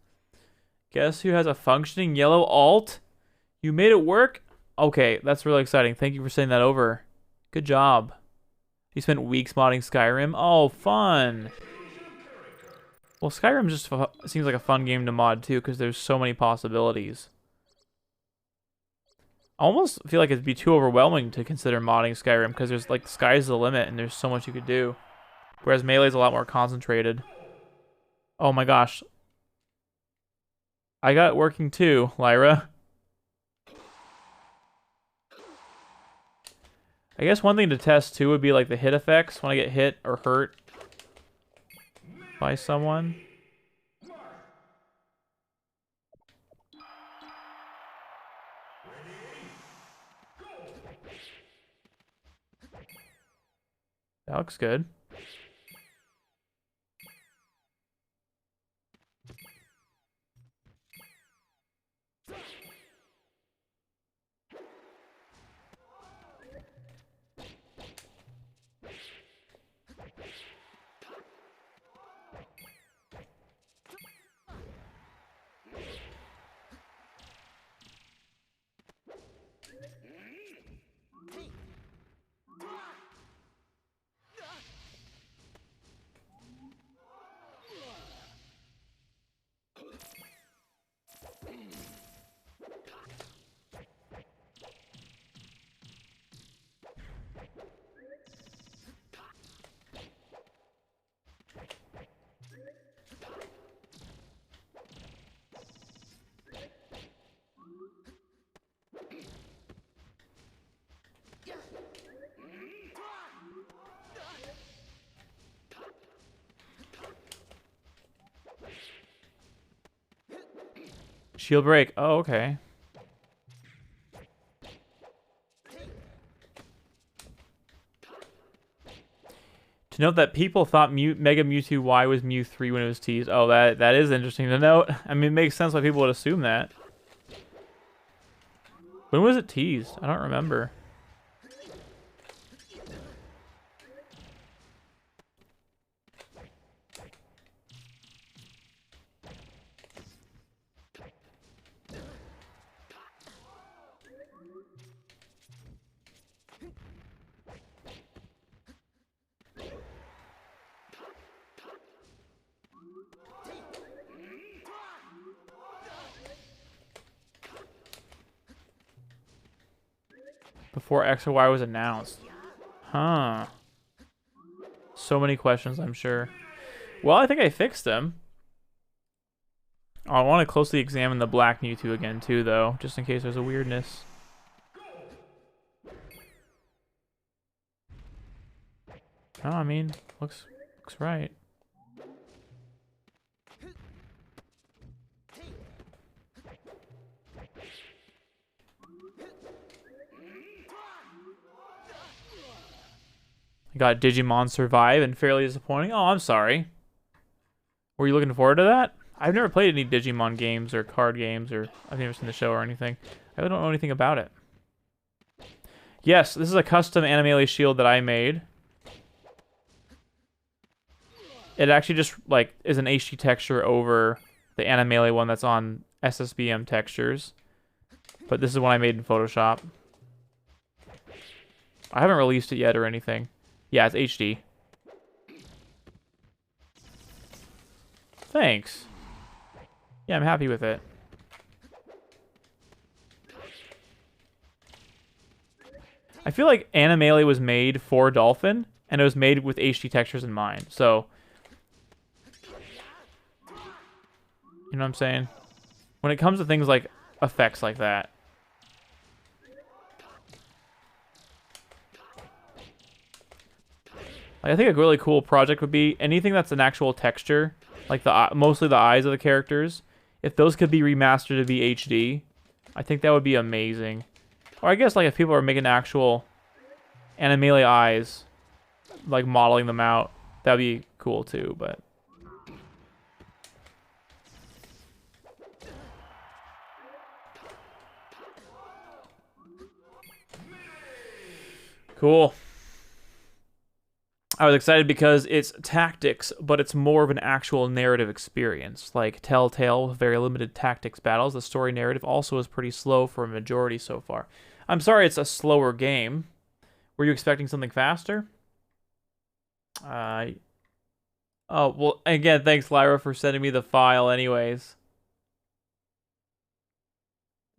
[SPEAKER 4] Guess who has a functioning yellow alt? You made it work? Okay, that's really exciting. Thank you for sending that over. Good job. You spent weeks modding Skyrim? Oh, fun. Well, Skyrim just seems like a fun game to mod too, because there's so many possibilities. I almost feel like it'd be too overwhelming to consider modding Skyrim, because there's like, sky's the limit and there's so much you could do. Whereas Melee's a lot more concentrated. Oh my gosh. I got it working too, Lyra. I guess one thing to test too would be like the hit effects when I get hit or hurt by someone. That looks good. Shield break. Oh, okay. To note that people thought Mega Mewtwo Y was Mew 3 when it was teased. Oh, that is interesting to note. I mean, it makes sense why people would assume that. When was it teased? I don't remember. before X or Y was announced. Huh. So many questions, I'm sure. Well, I think I fixed them. I want to closely examine the black Mewtwo again, too, though, just in case there's a weirdness. Oh, I mean, looks right. I got Digimon Survive and fairly disappointing. Oh, I'm sorry. Were you looking forward to that? I've never played any Digimon games or card games, or I've never seen the show or anything. I really don't know anything about it. Yes, this is a custom Animale shield that I made. It actually just like is an HD texture over the Animale one that's on SSBM textures. But this is one I made in Photoshop. I haven't released it yet or anything. Yeah, it's HD. Thanks. Yeah, I'm happy with it. I feel like Animale was made for Dolphin, and it was made with HD textures in mind. So, you know what I'm saying? When it comes to things like effects like that. Like, I think a really cool project would be anything that's an actual texture, like mostly the eyes of the characters. If those could be remastered to be HD, I think that would be amazing. Or I guess like if people are making actual Animale eyes, like modeling them out, that'd be cool too, but cool. I was excited because it's tactics, but it's more of an actual narrative experience. Like Telltale with very limited tactics battles, the story narrative also is pretty slow for a majority so far. I'm sorry it's a slower game. Were you expecting something faster? Oh, well, again, thanks, Lyra, for sending me the file anyways.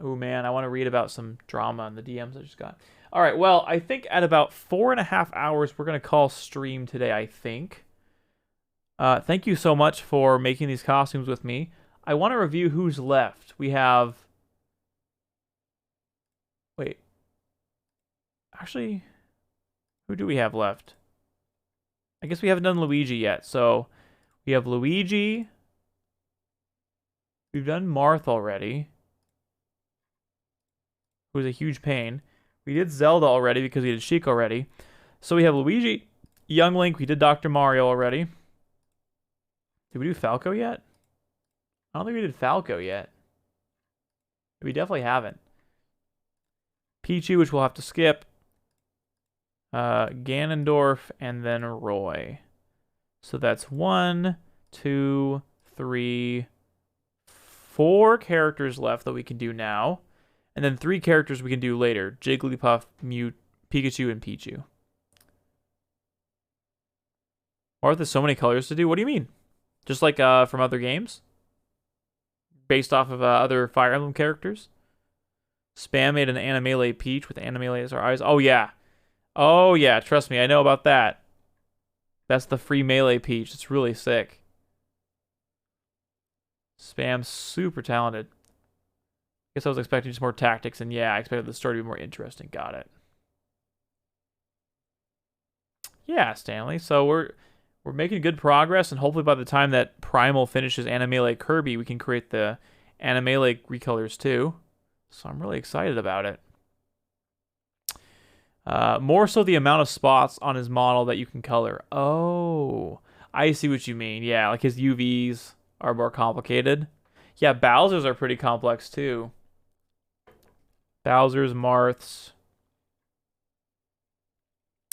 [SPEAKER 4] Oh, man, I want to read about some drama in the DMs I just got. All right, well, I think at about 4.5 hours, we're going to call stream today, I think. Thank you so much for making these costumes with me. I want to review who's left. We have... Wait. Actually, who do we have left? I guess we haven't done Luigi yet. So we have Luigi. We've done Marth already, who's a huge pain. We did Zelda already because we did Sheik already. So we have Luigi, Young Link. We did Dr. Mario already. Did we do Falco yet? I don't think we did Falco yet. We definitely haven't. Pichu, which we'll have to skip. Ganondorf, and then Roy. So that's 1, 2, 3, 4 characters left that we can do now. And then 3 characters we can do later. Jigglypuff, Mew, Pikachu, and Pichu. Marth has so many colors to do. What do you mean? Just like from other games? Based off of other Fire Emblem characters? Spam made an Animale Peach with Animale as our eyes. Oh, yeah. Oh, yeah. Trust me. I know about that. That's the free Melee Peach. It's really sick. Spam's super talented. Guess I was expecting just more tactics, and yeah, I expected the story to be more interesting. Got it. Yeah, Stanley. So we're making good progress, and hopefully by the time that Primal finishes Animale Kirby, we can create the Animale recolors too. So I'm really excited about it. More so the amount of spots on his model that you can color. Oh, I see what you mean. Yeah, like his UVs are more complicated. Yeah, Bowser's are pretty complex too. Bowser's, Marth's.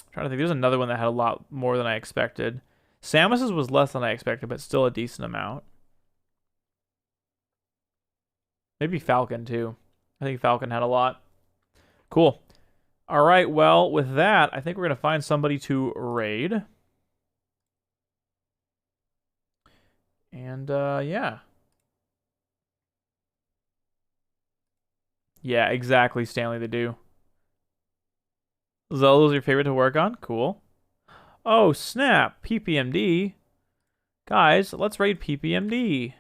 [SPEAKER 4] I'm trying to think. There's another one that had a lot more than I expected. Samus's was less than I expected, but still a decent amount. Maybe Falcon too. I think Falcon had a lot. Cool. All right, well, with that, I think we're going to find somebody to raid. And, yeah. Yeah, exactly, Stanley, they do. Zelda's your favorite to work on? Cool. Oh, snap. PPMD. Guys, let's raid PPMD.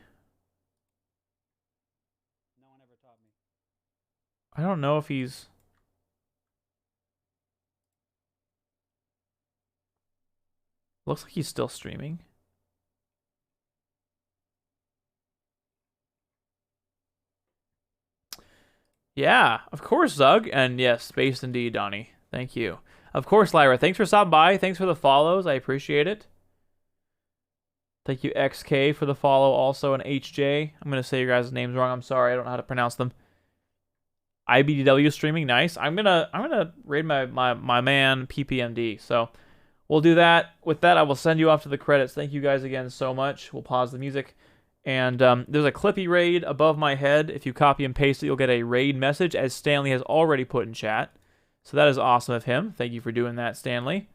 [SPEAKER 4] I don't know if he's... Looks like he's still streaming. Yeah, of course, Zug. And yes, spaced indeed, Donnie. Thank you. Of course, Lyra. Thanks for stopping by. Thanks for the follows. I appreciate it. Thank you, XK, for the follow also, and HJ. I'm going to say your guys' names wrong. I'm sorry. I don't know how to pronounce them. IBDW streaming. Nice. I'm gonna raid my man PPMD. So we'll do that. With that, I will send you off to the credits. Thank you guys again so much. We'll pause the music. And there's a Clippy raid above my head. If you copy and paste it, you'll get a raid message, as Stanley has already put in chat. So that is awesome of him. Thank you for doing that, Stanley.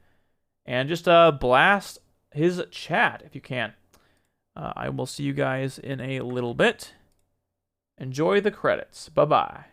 [SPEAKER 4] And just blast his chat if you can. I will see you guys in a little bit. Enjoy the credits. Bye-bye.